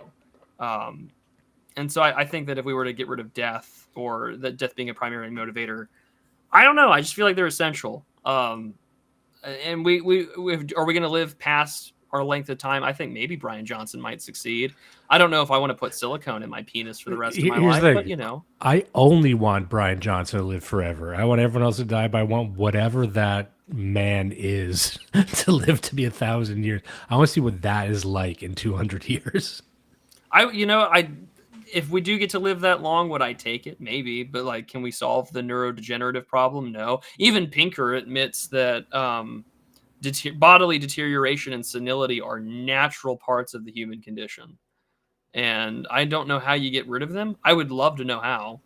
And so I think that if we were to get rid of death, or that death being a primary motivator, I don't know. I just feel like they're essential. And are we going to live past our length of time? I think maybe Brian Johnson might succeed. I don't know if I want to put silicone in my penis for the rest of my life, but I only want Brian Johnson to live forever. I want everyone else to die, but I want whatever that man is to live to be 1,000 years. I want to see what that is like in 200 years. If we do get to live that long, would I take it? Maybe, but, like, can we solve the neurodegenerative problem? No. Even Pinker admits that bodily deterioration and senility are natural parts of the human condition, and I don't know how you get rid of them. I would love to know how,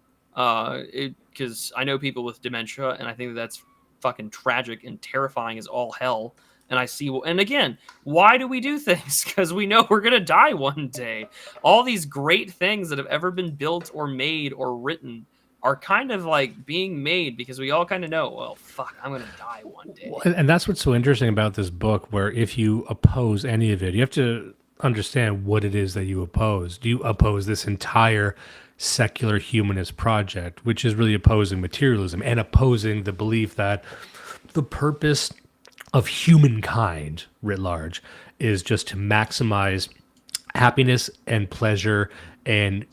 because I know people with dementia, and I think that's fucking tragic and terrifying as all hell. And and again, why do we do things? Because we know we're going to die one day. All these great things that have ever been built or made or written are kind of like being made because we all kind of know, well, fuck, I'm going to die one day. And that's what's so interesting about this book, where if you oppose any of it, you have to understand what it is that you oppose. Do you oppose this entire secular humanist project, which is really opposing materialism and opposing the belief that the purpose of humankind writ large is just to maximize happiness and pleasure and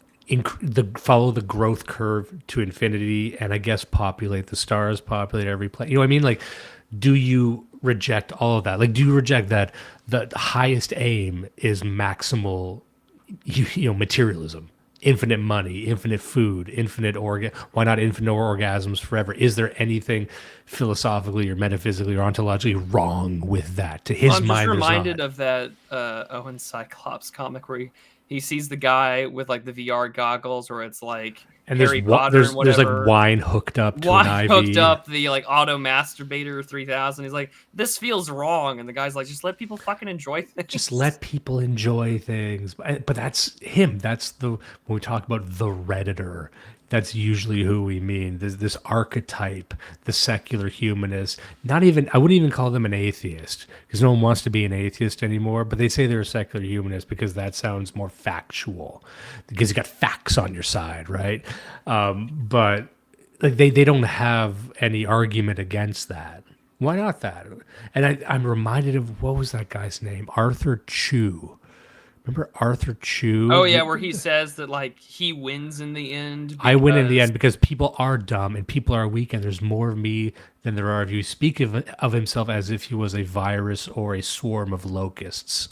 follow the growth curve to infinity, and I guess populate the stars, populate every planet. You know what I mean? Like, do you reject all of that? Like, do you reject that the highest aim is maximal, materialism? Infinite money, infinite food, infinite why not infinite orgasms forever? Is there anything philosophically or metaphysically or ontologically wrong with that? To his mind, I'm just reminded of that Owen Cyclops comic where he sees the guy with, like, the VR goggles, where it's like and Harry Potter and whatever. There's like wine hooked up to an IV. Hooked up, the, like, auto masturbator 3000. He's like, this feels wrong, and the guy's like, just let people fucking enjoy things. Just let people enjoy things. But that's him. That's when we talk about the Redditor, that's usually who we mean. This archetype, the secular humanist. I wouldn't even call them an atheist, because no one wants to be an atheist anymore, but they say they're a secular humanist because that sounds more factual, because you got facts on your side, right? But, like, they don't have any argument against that. Why not that? And I'm reminded of, what was that guy's name? Arthur Chu. Remember Arthur Chu? Oh yeah, where he says that like he wins in the end. I win in the because- end because people are dumb and people are weak, and there's more of me than there are of you. Speak of himself as if he was a virus or a swarm of locusts,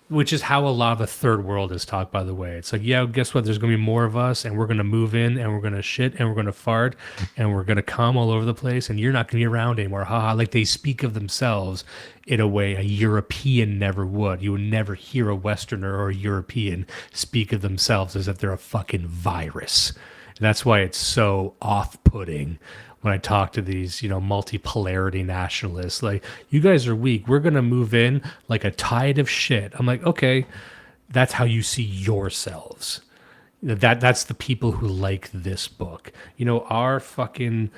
which is how a lot of the third world is talked, by the way. It's like, yeah, guess what? There's going to be more of us, and we're going to move in, and we're going to shit, and we're going to fart, and we're going to come all over the place, and you're not going to be around anymore. Haha. Like they speak of themselves in a way a European never would. You would never hear a Westerner or a European speak of themselves as if they're a fucking virus. And that's why it's so off-putting when I talk to these, multipolarity nationalists. Like, you guys are weak. We're going to move in like a tide of shit. I'm like, okay, that's how you see yourselves. That's the people who like this book. Our fucking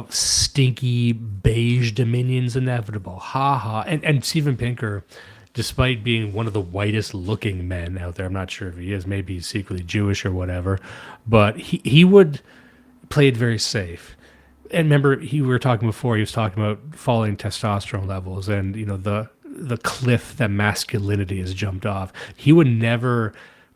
stinky beige dominion's inevitable. Ha ha. And Steven Pinker, despite being one of the whitest looking men out there, I'm not sure if he is, maybe he's secretly Jewish or whatever, but he would play it very safe. And remember, we were talking before, he was talking about falling testosterone levels and, the cliff that masculinity has jumped off. He would never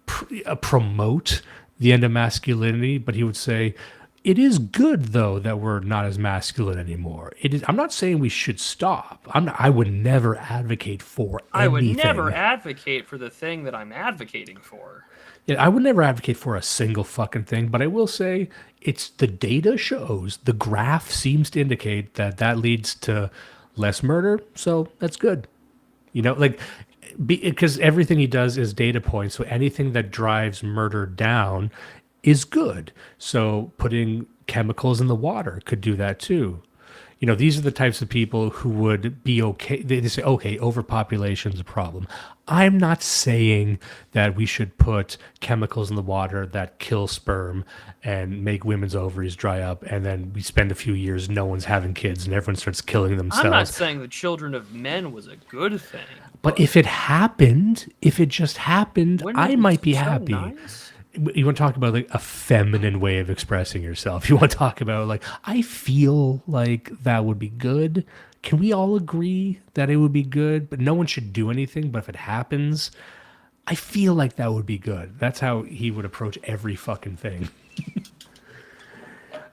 promote the end of masculinity, but he would say, it is good, though, that we're not as masculine anymore. I'm not saying we should stop. I would never advocate for anything. I would never advocate for the thing that I'm advocating for. Yeah, I would never advocate for a single fucking thing, but I will say it's the data shows, the graph seems to indicate that leads to less murder, so that's good. Because everything he does is data points, so anything that drives murder down is good. So putting chemicals in the water could do that too. These are the types of people who would be okay. They say, okay, overpopulation is a problem. I'm not saying that we should put chemicals in the water that kill sperm and make women's ovaries dry up, and then we spend a few years, no one's having kids, and everyone starts killing themselves. I'm not saying the children of men was a good thing. But if it just happened, I might be so happy. Nice? You want to talk about like a feminine way of expressing yourself. You want to talk about like, I feel like that would be good. Can we all agree that it would be good? But no one should do anything. But if it happens, I feel like that would be good. That's how he would approach every fucking thing.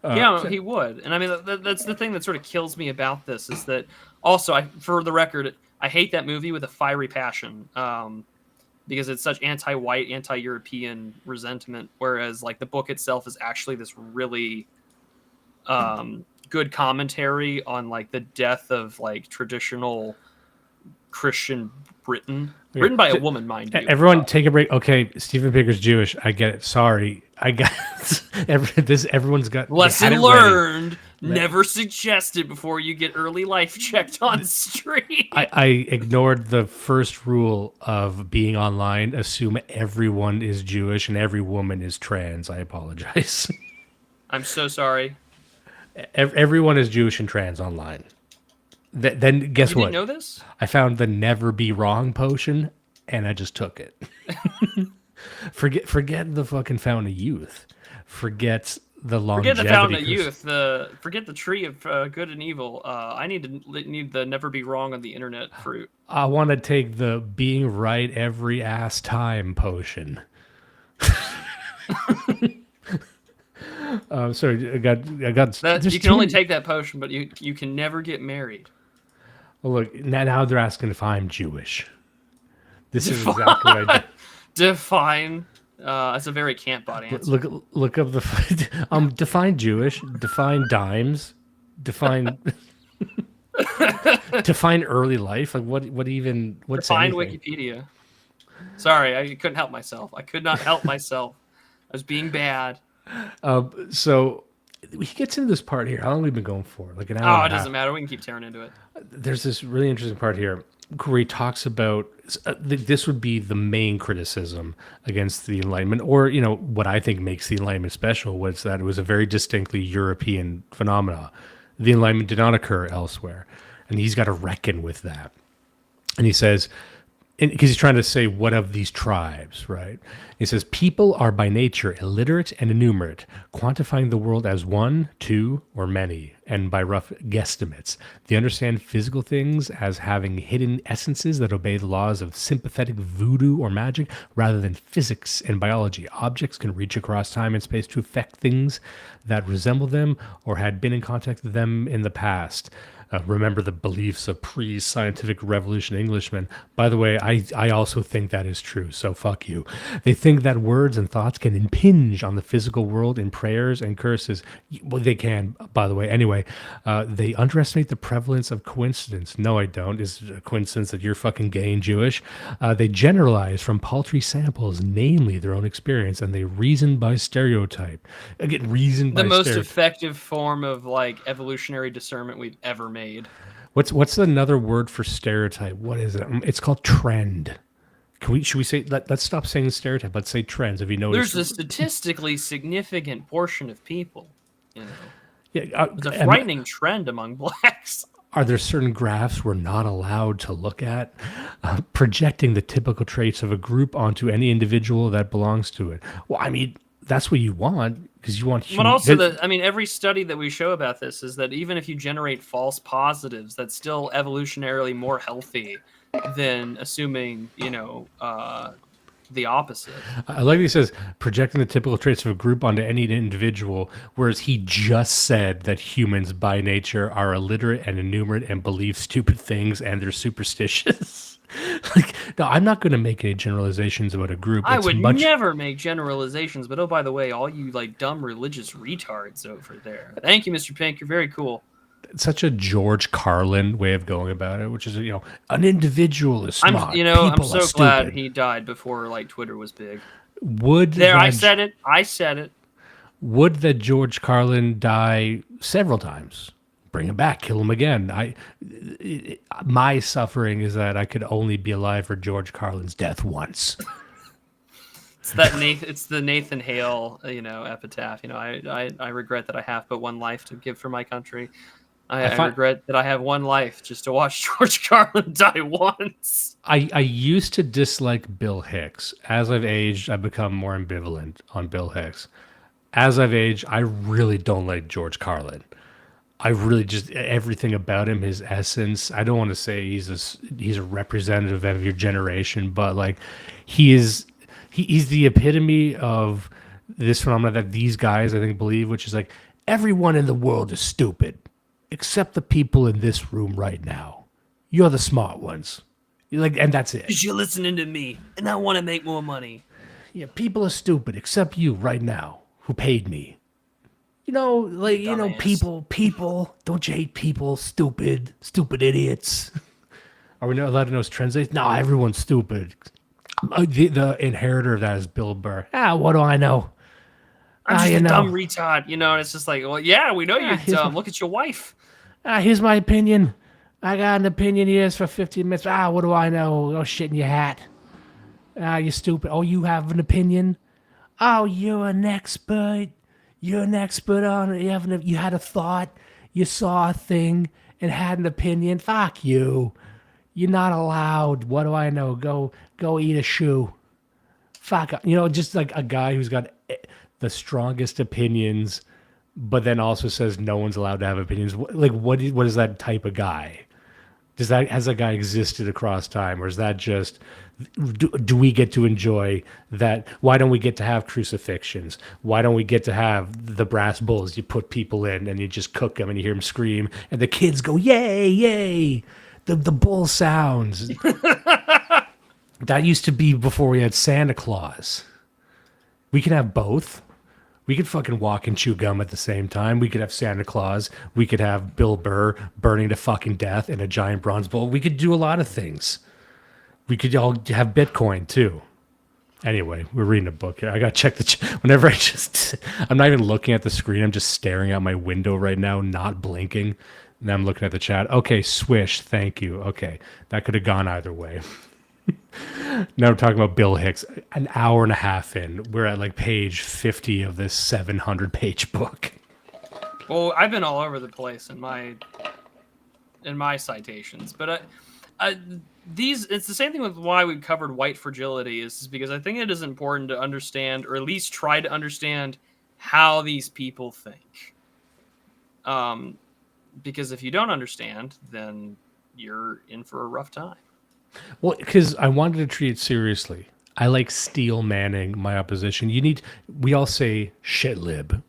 He would. And I mean, that's the thing that sort of kills me about this is that also, for the record, I hate that movie with a fiery passion. Because it's such anti-white, anti-European resentment, whereas like the book itself is actually this really good commentary on like the death of like traditional Christian Britain, written by a woman, mind you. Everyone, take a break. Okay, Steven Pinker's Jewish. I get it. Sorry, I got this. Everyone's got lesson learned. Never suggest it before you get early life checked on stream. I ignored the first rule of being online. Assume everyone is Jewish and every woman is trans. I apologize. I'm so sorry. Everyone is Jewish and trans online. Then guess what? You didn't know this? I found the never be wrong potion and I just took it. Forget the fucking fountain of youth. Forget the longevity. Forget the fountain of youth. Forget the tree of good and evil. I need the never be wrong on the internet fruit. I want to take the being right every ass time potion. Sorry, I got. You can only take that potion, but you can never get married. Well, look, now they're asking if I'm Jewish. This is exactly what I do. Define. That's a very camp-bot answer. Look up the define Jewish, define dimes, define define early life. Like what's define anything? Wikipedia. Sorry, I couldn't help myself. I could not help myself. I was being bad. So he gets into this part here. How long have we been going for? Like an hour. Oh, it doesn't matter. We can keep tearing into it. There's this really interesting part here where he talks about this would be the main criticism against the Enlightenment, or what I think makes the Enlightenment special was that it was a very distinctly European phenomena. The Enlightenment did not occur elsewhere, and he's got to reckon with that. And he says, because he's trying to say what of these tribes, right? He says people are by nature illiterate and innumerate, quantifying the world as one, two, or many, and by rough guesstimates. They understand physical things as having hidden essences that obey the laws of sympathetic voodoo or magic rather than physics and biology. Objects can reach across time and space to affect things that resemble them or had been in contact with them in the past. Remember the beliefs of pre-scientific revolution Englishmen. By the way, I also think that is true, so fuck you. They think that words and thoughts can impinge on the physical world in prayers and curses. Well, they can, by the way. Anyway, they underestimate the prevalence of coincidence. No, I don't. Is it a coincidence that you're fucking gay and Jewish? They generalize from paltry samples, namely their own experience, and they reason by stereotype. Again, reason by stereotype. The most effective form of like evolutionary discernment we've ever made. What's another word for stereotype? What is it? It's called trend. Should we say let's stop saying stereotype, let's say trends. If you notice, there's a statistically significant portion of people, you know. Yeah, it's a frightening trend among blacks. Are there certain graphs we're not allowed to look at? Projecting the typical traits of a group onto any individual that belongs to it. Well, I mean, that's what you want, because you want But also, every study that we show about this is that even if you generate false positives, that's still evolutionarily more healthy than assuming, the opposite. I like he says, projecting the typical traits of a group onto any individual, whereas he just said that humans by nature are illiterate and innumerate and believe stupid things and they're superstitious. Like, no, I'm not going to make any generalizations about a group. I would never make generalizations, but oh, by the way, all you like dumb religious retards over there. Thank you, Mr. Pink. You're very cool. It's such a George Carlin way of going about it, which is, an individual is smart. I'm so glad he died before like Twitter was big. I said it. Would that George Carlin die several times? Bring him back, kill him again. My suffering is that I could only be alive for George Carlin's death once. It's the Nathan Hale, epitaph. I regret that I have but one life to give for my country. I regret that I have one life just to watch George Carlin die once. I used to dislike Bill Hicks. As I've aged, I've become more ambivalent on Bill Hicks. As I've aged, I really don't like George Carlin. I really just everything about him, his essence. I don't want to say he's a representative of your generation, but like he's the epitome of this phenomenon that these guys I think believe, which is like everyone in the world is stupid except the people in this room right now. You're the smart ones. And that's it. Because you're listening to me, and I want to make more money. Yeah, people are stupid except you right now, who paid me. People, don't you hate people? Stupid idiots. Are we not allowed to know his translation? No, everyone's stupid. The inheritor of that is Bill Burr. What do I know? I'm just a dumb retard, and it's just like, well, yeah, we know you're dumb. Look at your wife. Here's my opinion. I got an opinion here for 15 minutes. What do I know? Oh, shit in your hat. You're stupid. Oh, you have an opinion? Oh, you're an expert. You're an expert on it. You had a thought. You saw a thing and had an opinion. Fuck you. You're not allowed. What do I know? Go eat a shoe. Fuck. Just like a guy who's got the strongest opinions, but then also says no one's allowed to have opinions. Like, what is that type of guy? Has that guy existed across time, or is that just do we get to enjoy that? Why don't we get to have crucifixions? Why don't we get to have the brass bulls? You put people in and you just cook them and you hear them scream and the kids go, yay, yay. The bull sounds. That used to be before we had Santa Claus. We can have both. We could fucking walk and chew gum at the same time. We could have Santa Claus. We could have Bill Burr burning to fucking death in a giant bronze bull. We could do a lot of things. We could all have Bitcoin too. Anyway, we're reading a book here. I gotta check whenever I'm not even looking at the screen. I'm just staring out my window right now, not blinking. And I'm looking at the chat. Okay, swish, thank you. Okay, that could have gone either way. Now we're talking about Bill Hicks. An hour and a half in, we're at like page 50 of this 700-page book. Well, I've been all over the place in my citations, but It's the same thing with why we covered white fragility is because I think it is important to understand, or at least try to understand, how these people think. Because if you don't understand, then you're in for a rough time. Well, because I wanted to treat it seriously. I like steel manning my opposition. We all say shit lib.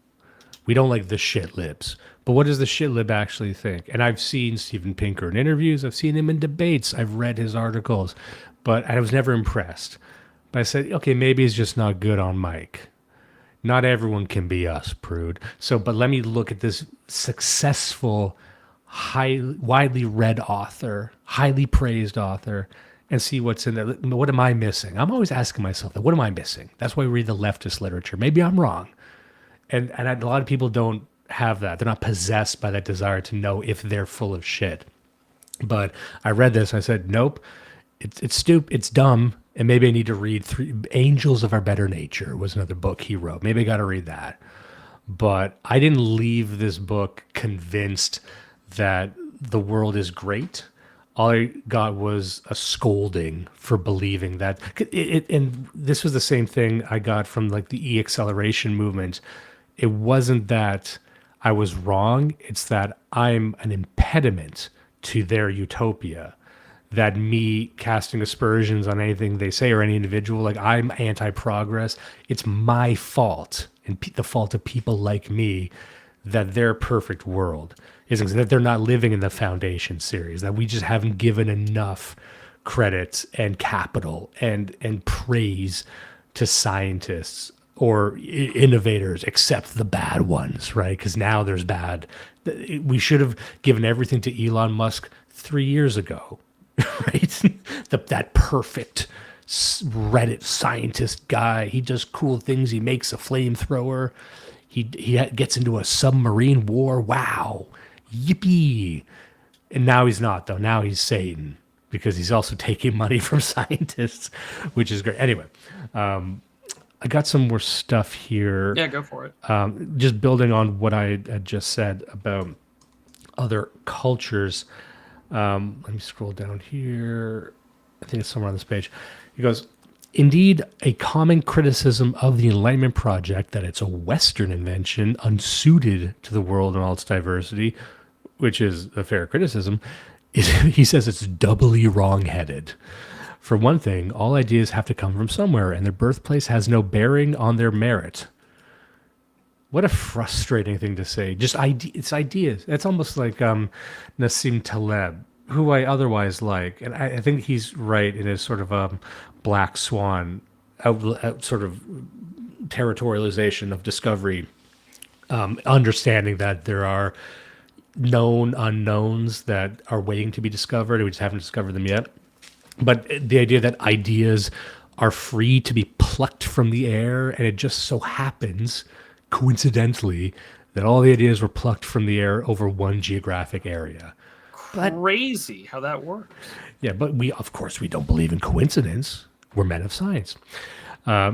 We don't like the shit libs. But what does the shit lib actually think? And I've seen Steven Pinker in interviews. I've seen him in debates. I've read his articles. But I was never impressed. But I said, okay, maybe he's just not good on mic. Not everyone can be us, Prude. But let me look at this successful, widely read author, highly praised author, and see what's in there. What am I missing? I'm always asking myself, what am I missing? That's why we read the leftist literature. Maybe I'm wrong. And a lot of people don't have that. They're not possessed by that desire to know if they're full of shit. But I read this. I said, nope, it's stupid. It's dumb. And maybe I need to read Angels of Our Better Nature was another book he wrote. Maybe I got to read that. But I didn't leave this book convinced that the world is great. All I got was a scolding for believing that. And this was the same thing I got from like the e-acceleration movement. It wasn't that I was wrong. It's that I'm an impediment to their utopia. That me casting aspersions on anything they say or any individual, like I'm anti-progress. It's my fault and the fault of people like me that their perfect world isn't, that they're not living in the Foundation series, that we just haven't given enough credit and capital and praise to scientists or innovators, except the bad ones, right? Because now there's bad. We should have given everything to Elon Musk 3 years ago, right? That perfect Reddit scientist guy. He does cool things. He makes a flamethrower. He gets into a submarine war. Wow. Yippee. And now he's not, though. Now he's Satan because he's also taking money from scientists, which is great. Anyway, I got some more stuff here. Yeah, go for it. Just building on what I had just said about other cultures. Let me scroll down here. I think it's somewhere on this page. He goes, indeed, a common criticism of the Enlightenment project that it's a Western invention unsuited to the world and all its diversity, which is a fair criticism, he says it's doubly wrong-headed. For one thing, all ideas have to come from somewhere, and their birthplace has no bearing on their merit. What a frustrating thing to say. Just it's ideas. It's almost like Nassim Taleb, who I otherwise like, and I think he's right in his sort of black swan out sort of territorialization of discovery, understanding that there are known unknowns that are waiting to be discovered, and we just haven't discovered them yet. But the idea that ideas are free to be plucked from the air, and it just so happens, coincidentally, that all the ideas were plucked from the air over one geographic area. Crazy how that works. Yeah, but of course, we don't believe in coincidence. We're men of science.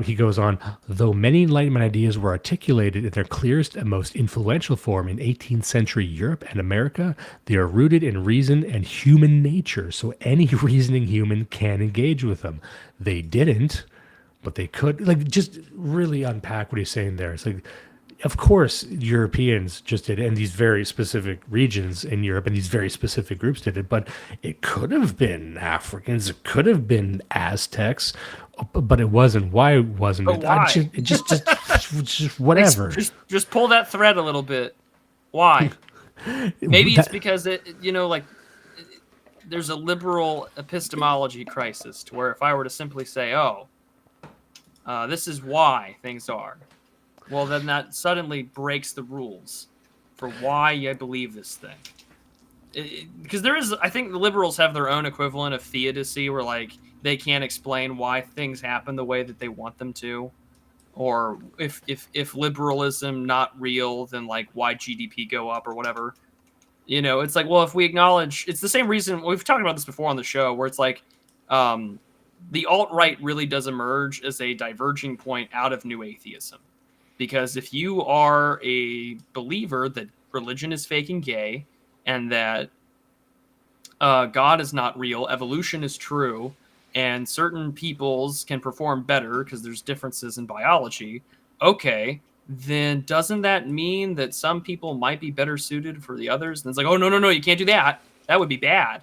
He goes on, though many Enlightenment ideas were articulated in their clearest and most influential form in 18th century Europe and America, they are rooted in reason and human nature, so any reasoning human can engage with them. They didn't, but they could. Like, just really unpack what he's saying there. It's like, of course, Europeans just did it, and these very specific regions in Europe and these very specific groups did it, but it could have been Africans, it could have been Aztecs, but it wasn't. Why wasn't it? Why? Just whatever. Just pull that thread a little bit. Why? Maybe it's because there's a liberal epistemology crisis to where if I were to simply say, this is why things are, well, then that suddenly breaks the rules for why I believe this thing. Because I think the liberals have their own equivalent of theodicy, where like they can't explain why things happen the way that they want them to, or if liberalism not real, then like why GDP go up or whatever. It's like, well, if we acknowledge, it's the same reason we've talked about this before on the show, where it's like the alt-right really does emerge as a diverging point out of new atheism. Because if you are a believer that religion is fake and gay, and that God is not real, evolution is true, and certain peoples can perform better because there's differences in biology, okay, then doesn't that mean that some people might be better suited for the others? And it's like, oh, no, you can't do that. That would be bad.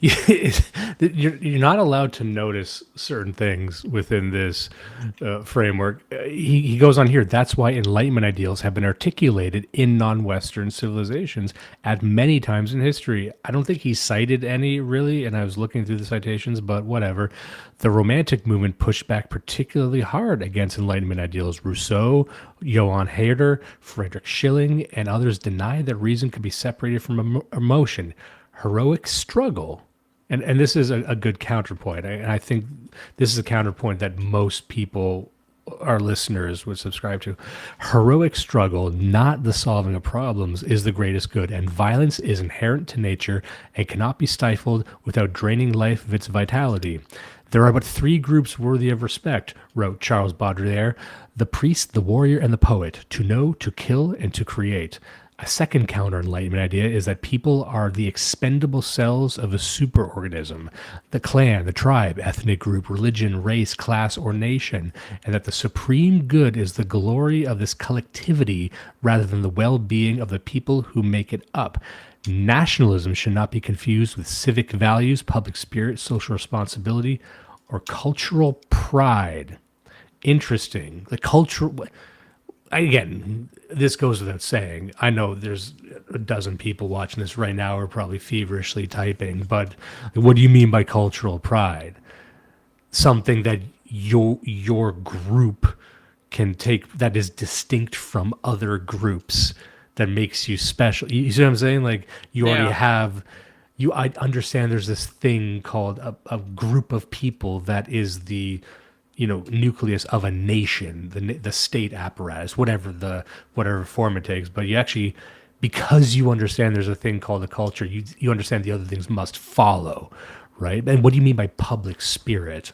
You're not allowed to notice certain things within this framework. He goes on here. That's why Enlightenment ideals have been articulated in non-Western civilizations at many times in history. I don't think he cited any really, and I was looking through the citations, but whatever. The Romantic movement pushed back particularly hard against Enlightenment ideals. Rousseau, Johann Herder, Friedrich Schilling, and others denied that reason could be separated from emotion. Heroic struggle, and this is a good counterpoint. And I think this is a counterpoint that most people, our listeners, would subscribe to. Heroic struggle, not the solving of problems, is the greatest good, and violence is inherent to nature and cannot be stifled without draining life of its vitality. There are but three groups worthy of respect, wrote Charles Baudelaire: the priest, the warrior, and the poet, to know, to kill, and to create. A second counter-Enlightenment idea is that people are the expendable cells of a superorganism, the clan, the tribe, ethnic group, religion, race, class, or nation, and that the supreme good is the glory of this collectivity rather than the well-being of the people who make it up. Nationalism should not be confused with civic values, public spirit, social responsibility, or cultural pride. Interesting. The cultural... Again, this goes without saying. I know there's a dozen people watching this right now who are probably feverishly typing, but what do you mean by cultural pride? Something that your group can take that is distinct from other groups, that makes you special. You see what I'm saying? Like, you already have... I understand there's this thing called a group of people that is the... nucleus of a nation, the state apparatus, whatever form it takes. But you actually, because you understand there's a thing called a culture, you understand the other things must follow, right? And what do you mean by public spirit?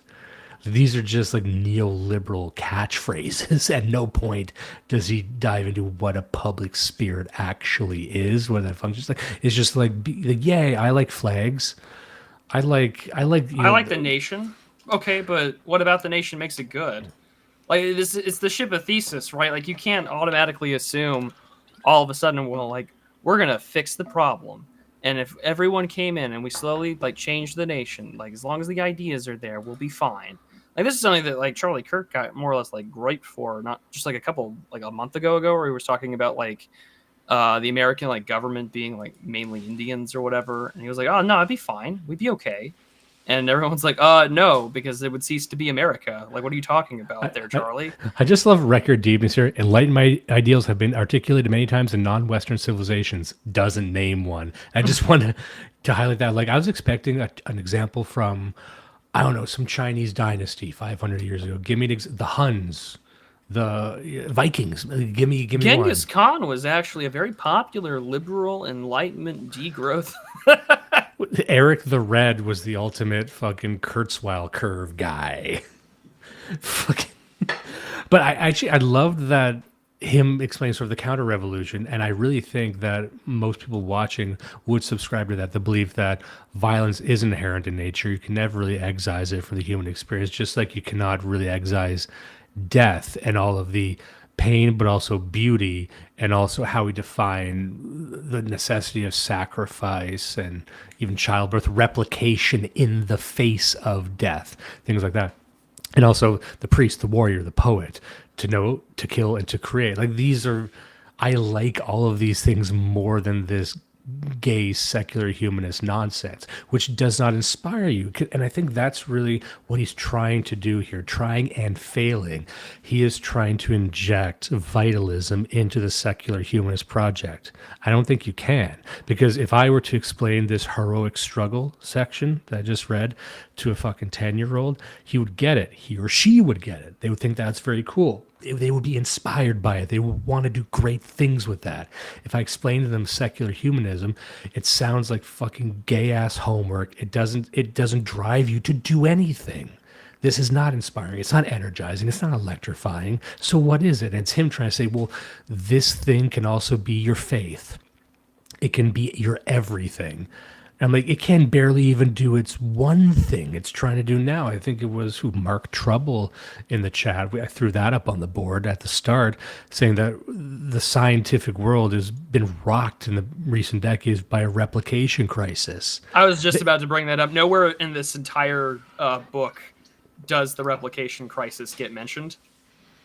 These are just like neoliberal catchphrases. At no point does he dive into what a public spirit actually is, what that functions like. It's just like, yay, I like flags. I like the nation. Okay, but what about the nation makes it good? Like, it's the ship of thesis, right? Like, you can't automatically assume all of a sudden, well, like, we're gonna fix the problem, and if everyone came in and we slowly like changed the nation, like, as long as the ideas are there, we'll be fine. Like, this is something that like Charlie Kirk got more or less like griped for, not just like a month ago, where he was talking about like the American like government being like mainly Indians or whatever, and he was like, oh no, it'd be fine, we'd be okay. And everyone's like, no, because it would cease to be America. Like, what are you talking about there, Charlie? I just love record deepness here. Enlightenment ideals have been articulated many times in non-Western civilizations. Doesn't name one. I just want to highlight that. Like, I was expecting an example from, I don't know, some Chinese dynasty 500 years ago. Give me the Huns, the Vikings. Give me Genghis one. Khan was actually a very popular liberal Enlightenment degrowth. Eric the Red was the ultimate fucking Kurzweil curve guy. Fucking. But I loved that him explaining sort of the counter-revolution, and I really think that most people watching would subscribe to that, the belief that violence is inherent in nature. You can never really excise it from the human experience, just like you cannot really excise death and all of the pain, but also beauty, and also how we define the necessity of sacrifice and even childbirth, replication in the face of death, things like that. And also the priest, the warrior, the poet, to know, to kill, and to create. Like, these are, I like all of these things more than this gay secular humanist nonsense, which does not inspire you. And I think that's really what he's trying to do here, trying and failing. He is trying to inject vitalism into the secular humanist project. I don't think you can, because if I were to explain this heroic struggle section that I just read to a fucking 10-year-old, he would get it. He or she would get it. They would think that's very cool. They would be inspired by it. They would want to do great things with that. If I explain to them secular humanism, it sounds like fucking gay-ass homework. It doesn't drive you to do anything. This is not inspiring. It's not energizing. It's not electrifying. So what is it? And it's him trying to say, well, this thing can also be your faith. It can be your everything. I'm like, it can barely even do its one thing it's trying to do now. I think it was Mark Trouble in the chat. I threw that up on the board at the start, saying that the scientific world has been rocked in the recent decades by a replication crisis. I was just about to bring that up. Nowhere in this entire book does the replication crisis get mentioned.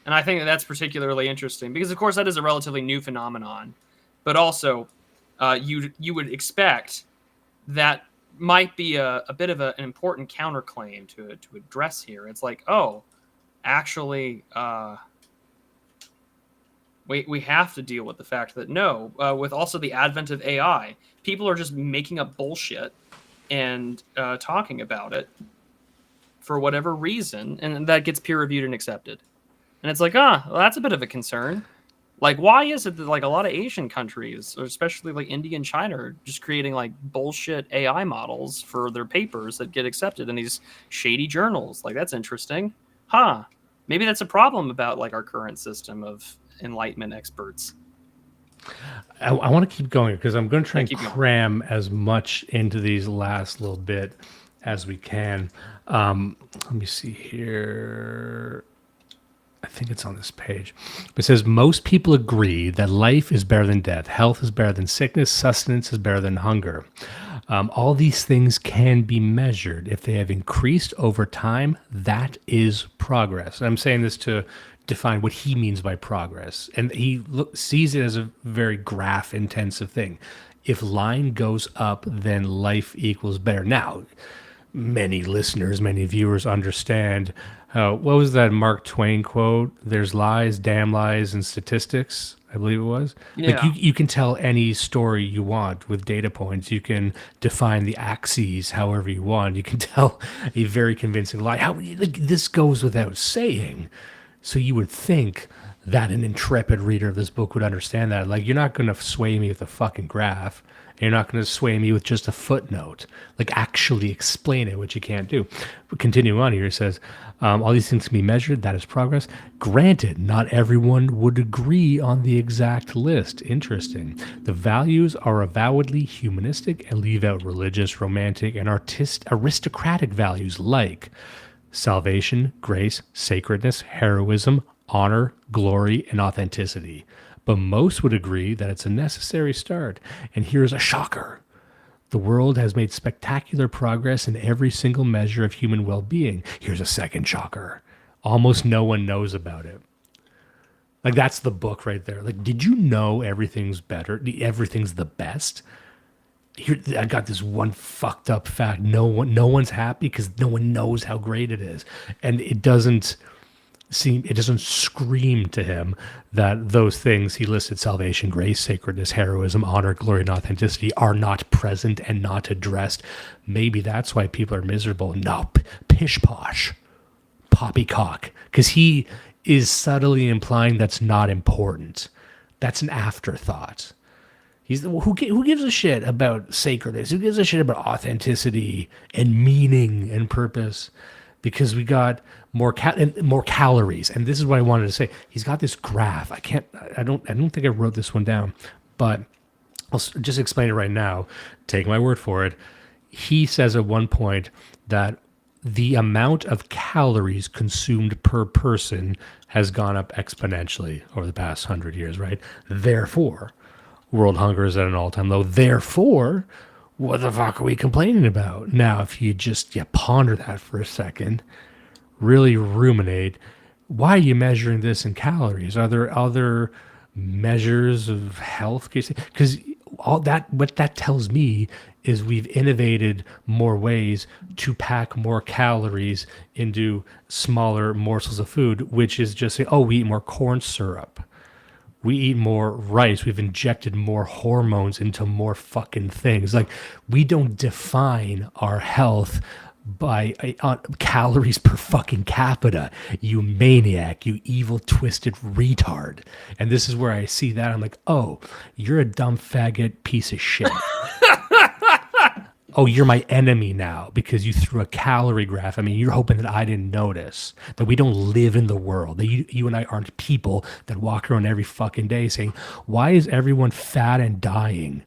And I think that's particularly interesting because, of course, that is a relatively new phenomenon. But also, you would expect that might be a bit of an important counterclaim to address here. It's like, oh, actually, we have to deal with the fact that no, with also the advent of AI, people are just making up bullshit and talking about it for whatever reason, and that gets peer reviewed and accepted. And it's like, well, that's a bit of a concern. Like, why is it that like a lot of Asian countries, or especially like India and China, are just creating like bullshit AI models for their papers that get accepted in these shady journals? Like, that's interesting. Huh. Maybe that's a problem about like our current system of Enlightenment experts. I want to keep going because I'm going to try and cram as much into these last little bit as we can. Let me see here. I think it's on this page. It says, most people agree that life is better than death. Health is better than sickness. Sustenance is better than hunger. All these things can be measured. If they have increased over time, that is progress. I'm saying this to define what he means by progress. And he sees it as a very graph-intensive thing. If line goes up, then life equals better. Now, many listeners, many viewers understand what was that Mark Twain quote? There's lies, damn lies, and statistics, I believe it was. Yeah. Like you can tell any story you want with data points. You can define the axes however you want. You can tell a very convincing lie. This goes without saying. So you would think that an intrepid reader of this book would understand that. Like, you're not going to sway me with a fucking graph. You're not going to sway me with just a footnote. Like, actually explain it, which you can't do. But continuing on here, it says, all these things can be measured. That is progress. Granted, not everyone would agree on the exact list. Interesting. The values are avowedly humanistic and leave out religious, romantic, and aristocratic values like salvation, grace, sacredness, heroism, honor, glory, and authenticity. But most would agree that it's a necessary start. And here's a shocker. The world has made spectacular progress in every single measure of human well-being. Here's a second shocker. Almost no one knows about it. Like, that's the book right there. Like, did you know everything's better? Everything's the best? Here, I got this one fucked up fact. No one's happy because no one knows how great it is. And it doesn't scream to him that those things he listed, salvation, grace, sacredness, heroism, honor, glory, and authenticity, are not present and not addressed. Maybe that's why people are miserable. No, pish posh, poppycock, because he is subtly implying that's not important. That's an afterthought. Who gives a shit about sacredness? Who gives a shit about authenticity and meaning and purpose? Because we got more calories, and this is what I wanted to say. He's got this graph. I don't think I wrote this one down, but I'll just explain it right now. Take my word for it. He says at one point that the amount of calories consumed per person has gone up exponentially over the past 100 years, right? Therefore, world hunger is at an all-time low. Therefore, what the fuck are we complaining about? Now, if you just ponder that for a second, really ruminate, why are you measuring this in calories? Are there other measures of health? Because all that, what that tells me is we've innovated more ways to pack more calories into smaller morsels of food, which is just saying, oh, we eat more corn syrup. We eat more rice. We've injected more hormones into more fucking things. Like, we don't define our health by calories per fucking capita, you maniac, you evil, twisted retard. And this is where I see that. I'm like, oh, you're a dumb faggot piece of shit. Oh, you're my enemy now because you threw a calorie graph. I mean, you're hoping that I didn't notice, that we don't live in the world, that you and I aren't people that walk around every fucking day saying, why is everyone fat and dying?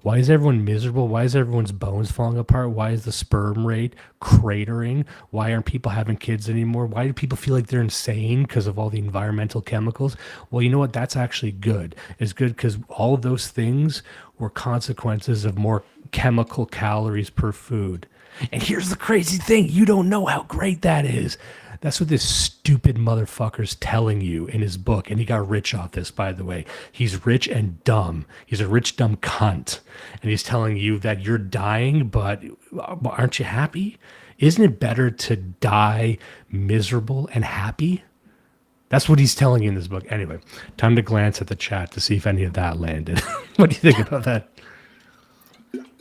Why is everyone miserable? Why is everyone's bones falling apart? Why is the sperm rate cratering? Why aren't people having kids anymore? Why do people feel like they're insane because of all the environmental chemicals? Well, you know what? That's actually good. It's good because all of those things were consequences of more chemical calories per food. And here's the crazy thing. You don't know how great that is. That's what this stupid motherfucker's telling you in his book. And he got rich off this, by the way. He's rich and dumb. He's a rich, dumb cunt. And he's telling you that you're dying, but aren't you happy? Isn't it better to die miserable and happy? That's what he's telling you in this book. Anyway, time to glance at the chat to see if any of that landed. What do you think about that?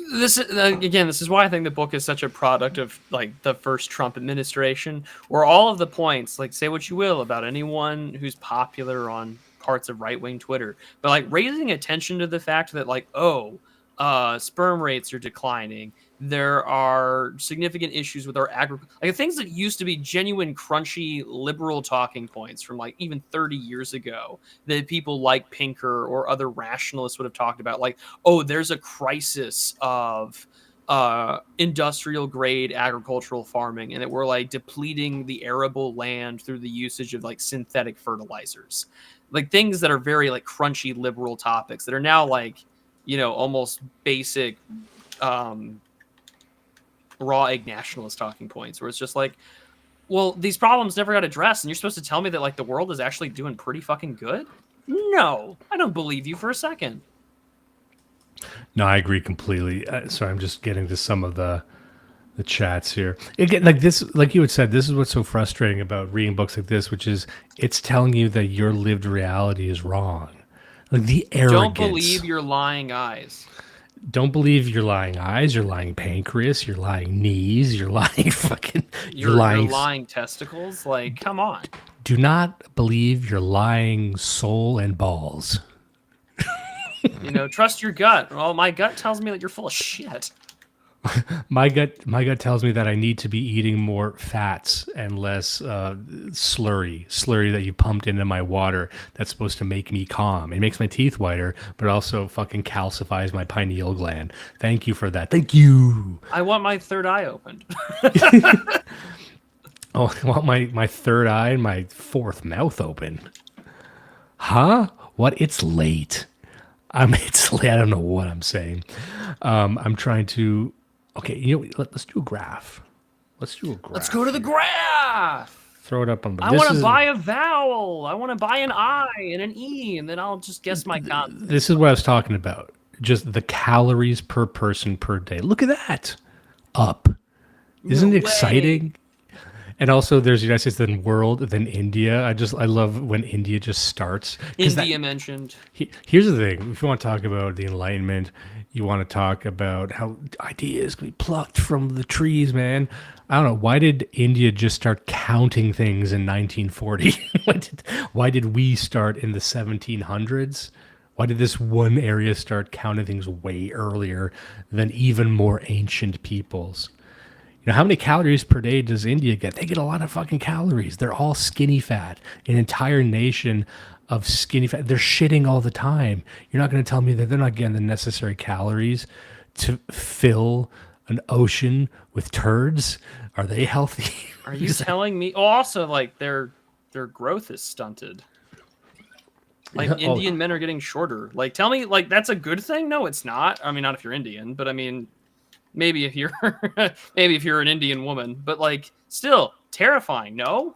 This is, again, this is why I think the book is such a product of like the first Trump administration, where all of the points, like say what you will about anyone who's popular on parts of right-wing Twitter, but like raising attention to the fact that like, sperm rates are declining. There are significant issues with our agriculture, like things that used to be genuine, crunchy, liberal talking points from like even 30 years ago that people like Pinker or other rationalists would have talked about. Like, oh, there's a crisis of industrial grade agricultural farming, and that we're like depleting the arable land through the usage of like synthetic fertilizers, like things that are very like crunchy liberal topics that are now like, you know, almost basic raw egg nationalist talking points, where it's just like, well, these problems never got addressed, and you're supposed to tell me that like the world is actually doing pretty fucking good? No, I don't believe you for a second. No, I agree completely. So I'm just getting to some of the chats here. Again, like this, like you had said, this is what's so frustrating about reading books like this, which is it's telling you that your lived reality is wrong. Like the arrogance. Don't believe your lying eyes. Don't believe your lying eyes, your lying pancreas, your lying knees, your lying fucking... Your lying testicles. Like, come on. Do not believe your lying soul and balls. You know, trust your gut. Well, my gut tells me that you're full of shit. My gut tells me that I need to be eating more fats and less slurry that you pumped into my water. That's supposed to make me calm. It makes my teeth whiter, but also fucking calcifies my pineal gland. Thank you for that. Thank you. I want my third eye opened. Oh, I want my third eye and my fourth mouth open. Huh? What? It's late. It's late. I don't know what I'm saying. I'm trying to... Okay, you know, let's do a graph. Let's go to the graph. Throw it up on the... I want to buy a vowel. I want to buy an I and an E, and then I'll just guess my content. This is what I was talking about. Just the calories per person per day. Look at that. Up. Isn't it exciting? And also there's the United States, then world, then India. I love when India just starts. India mentioned. Here's the thing. If you want to talk about the Enlightenment, you want to talk about how ideas can be plucked from the trees, man. I don't know. Why did India just start counting things in 1940? Why did we start in the 1700s? Why did this one area start counting things way earlier than even more ancient peoples? You know, how many calories per day does India get? They get a lot of fucking calories. They're all skinny fat. An entire nation of skinny fat. They're shitting all the time. You're not going to tell me that they're not getting the necessary calories to fill an ocean with turds? Are they healthy? Are you telling me? Oh, also, like their growth is stunted. Like Indian men are getting shorter. Like, tell me, like that's a good thing? No, it's not. I mean, not if you're Indian, but I mean, maybe if you're an Indian woman. But like, still terrifying. No.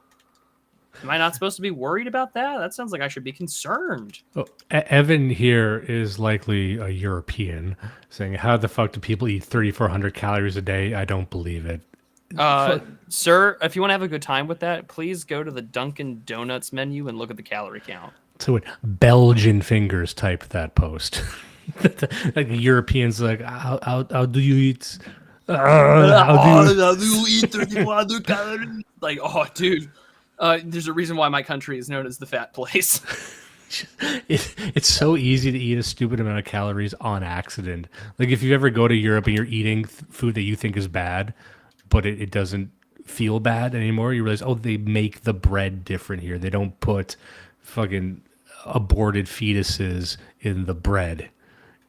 Am I not supposed to be worried about that? That sounds like I should be concerned. Oh, Evan here is likely a European, saying, how the fuck do people eat 3,400 calories a day? I don't believe it. Sir, if you want to have a good time with that, please go to the Dunkin' Donuts menu and look at the calorie count. So what Belgian fingers type that post. Like the Europeans, like, how do you eat? How do you eat 3,400 calories? Like, oh, dude. There's a reason why my country is known as the fat place. It's so easy to eat a stupid amount of calories on accident. Like if you ever go to Europe and you're eating food that you think is bad, but it doesn't feel bad anymore, you realize, oh, they make the bread different here. They don't put fucking aborted fetuses in the bread.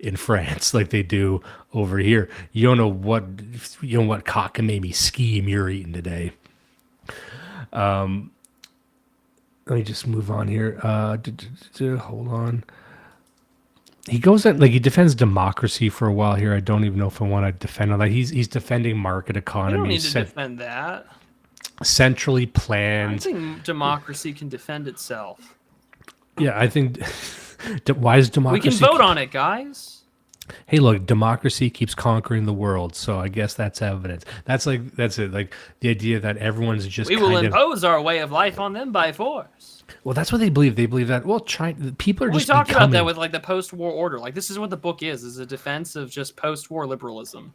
in France like they do over here. You don't know what cockamamie scheme you're eating today. Let me just move on here. Hold on. He goes at he defends democracy for a while here. I don't even know if I want to defend all that. He's defending market economy. You don't need to defend that. Centrally I planned. think democracy can defend itself. Yeah, I think. Why is democracy? We can vote on it, guys. Hey, look, democracy keeps conquering the world, so I guess that's evidence. That's it. Like the idea that everyone's just we will impose our way of life on them by force. Well, that's what they believe. They believe that China people are just. We talked about that with like the post-war order. Like this is what the book is a defense of just post-war liberalism.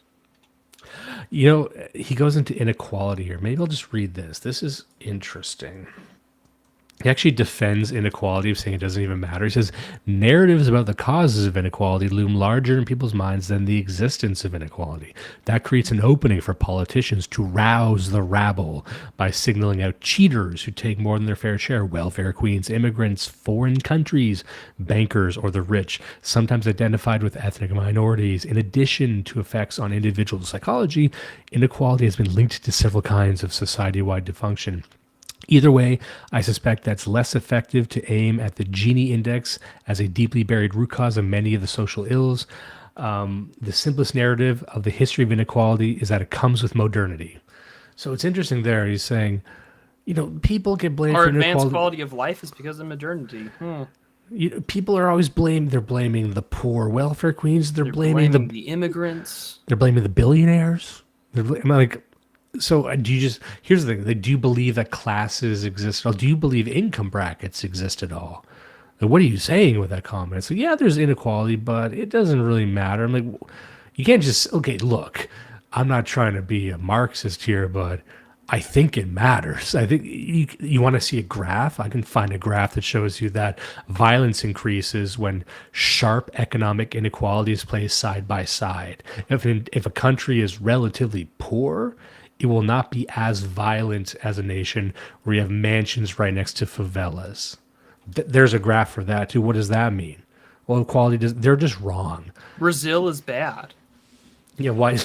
You know, he goes into inequality here. Maybe I'll just read this. This is interesting. He actually defends inequality, saying it doesn't even matter. He says, narratives about the causes of inequality loom larger in people's minds than the existence of inequality. That creates an opening for politicians to rouse the rabble by signaling out cheaters who take more than their fair share, welfare queens, immigrants, foreign countries, bankers, or the rich, sometimes identified with ethnic minorities. In addition to effects on individual psychology, inequality has been linked to several kinds of society-wide dysfunction. Either way, I suspect that's less effective to aim at the Gini index as a deeply buried root cause of many of the social ills. The simplest narrative of the history of inequality is that it comes with modernity. So it's interesting there. He's saying, you know, people get blamed for inequality. Our advanced quality of life is because of modernity. You know, people are always blamed. They're blaming the poor welfare queens. They're blaming the immigrants. They're blaming the billionaires. So do you just, here's the thing, like, do you believe that classes exist at all? Do you believe income brackets exist at all? Like, what are you saying with that comment? So yeah, there's inequality, but it doesn't really matter. I'm like, you can't just, okay, look, I'm not trying to be a Marxist here, but I think it matters. I think you want to see a graph? I can find a graph that shows you that violence increases when sharp economic inequalities placed side by side. If a country is relatively poor, it will not be as violent as a nation where you have mansions right next to favelas. There's a graph for that too. What does that mean? Well, equality they're just wrong. Brazil is bad. Yeah, why?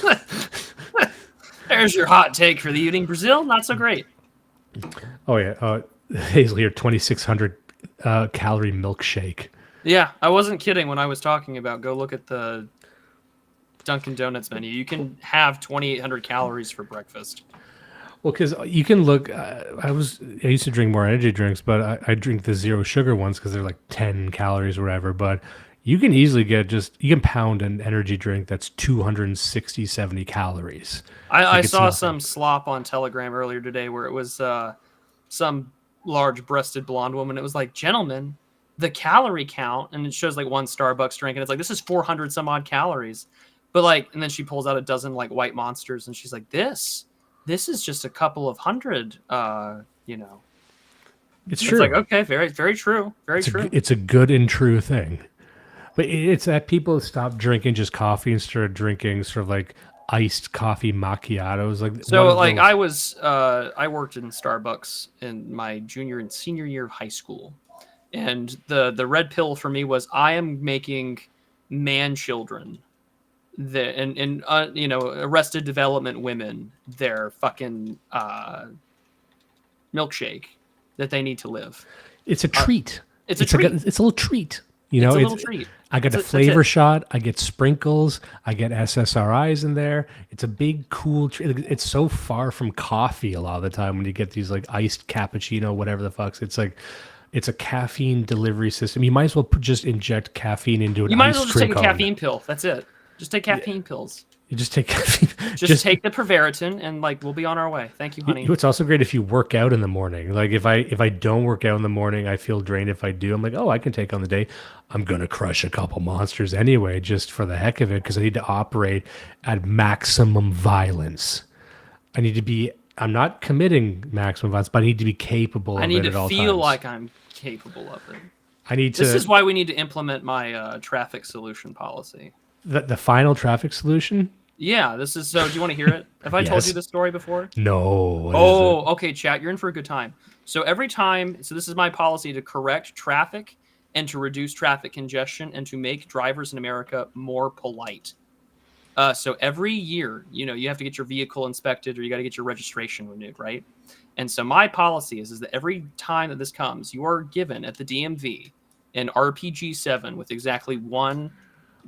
There's your hot take for the evening. Brazil, not so great. Oh yeah, Hazel here, 2,600 calorie milkshake. Yeah, I wasn't kidding when I was talking about go look at the Dunkin' Donuts menu. You can have 2,800 calories for breakfast. Well, because you can look. I used to drink more energy drinks, but I drink the zero sugar ones because they're like 10 calories or whatever. But you can easily you can pound an energy drink that's 260, 70 calories. I saw some slop on Telegram earlier today where it was some large-breasted blonde woman. It was like, gentlemen, the calorie count, and it shows like one Starbucks drink, and it's like, this is 400 some odd calories. But like, and then she pulls out a dozen like white monsters, and she's like, "This is just a couple of hundred." You know, it's true. It's like, okay, very, very true, true. It's a good and true thing, but it's that people stop drinking just coffee and started drinking sort of like iced coffee macchiatos. Like so, like I worked in Starbucks in my junior and senior year of high school, and the red pill for me was I am making man children. Arrested development women, their fucking milkshake that they need to live. It's a treat. It's a treat. It's a little treat. You know, it's a little treat. I get a flavor shot. I get sprinkles. I get SSRIs in there. It's a big, cool treat. It's so far from coffee a lot of the time when you get these like iced cappuccino, whatever the fuck. It's like, it's a caffeine delivery system. You might as well just inject caffeine into an ice cream cone. You might as well just take a caffeine pill. That's it. Just take caffeine pills. You just take caffeine. Just take the Prevaritin, and like we'll be on our way. Thank you, honey. It's also great if you work out in the morning. Like if I don't work out in the morning, I feel drained. If I do, I'm like, oh, I can take on the day. I'm gonna crush a couple monsters anyway, just for the heck of it, because I need to operate at maximum violence. I'm not committing maximum violence, but I need to be capable of it at all times. I need to feel like I'm capable of it. This is why we need to implement my traffic solution policy. The final traffic solution? Yeah, this is so. Do you want to hear it? Have I told you this story before? No. Okay, chat. You're in for a good time. So every time, this is my policy to correct traffic and to reduce traffic congestion and to make drivers in America more polite. So every year, you have to get your vehicle inspected or you got to get your registration renewed, right? And so my policy is that every time that this comes, you are given at the DMV an RPG-7 with exactly one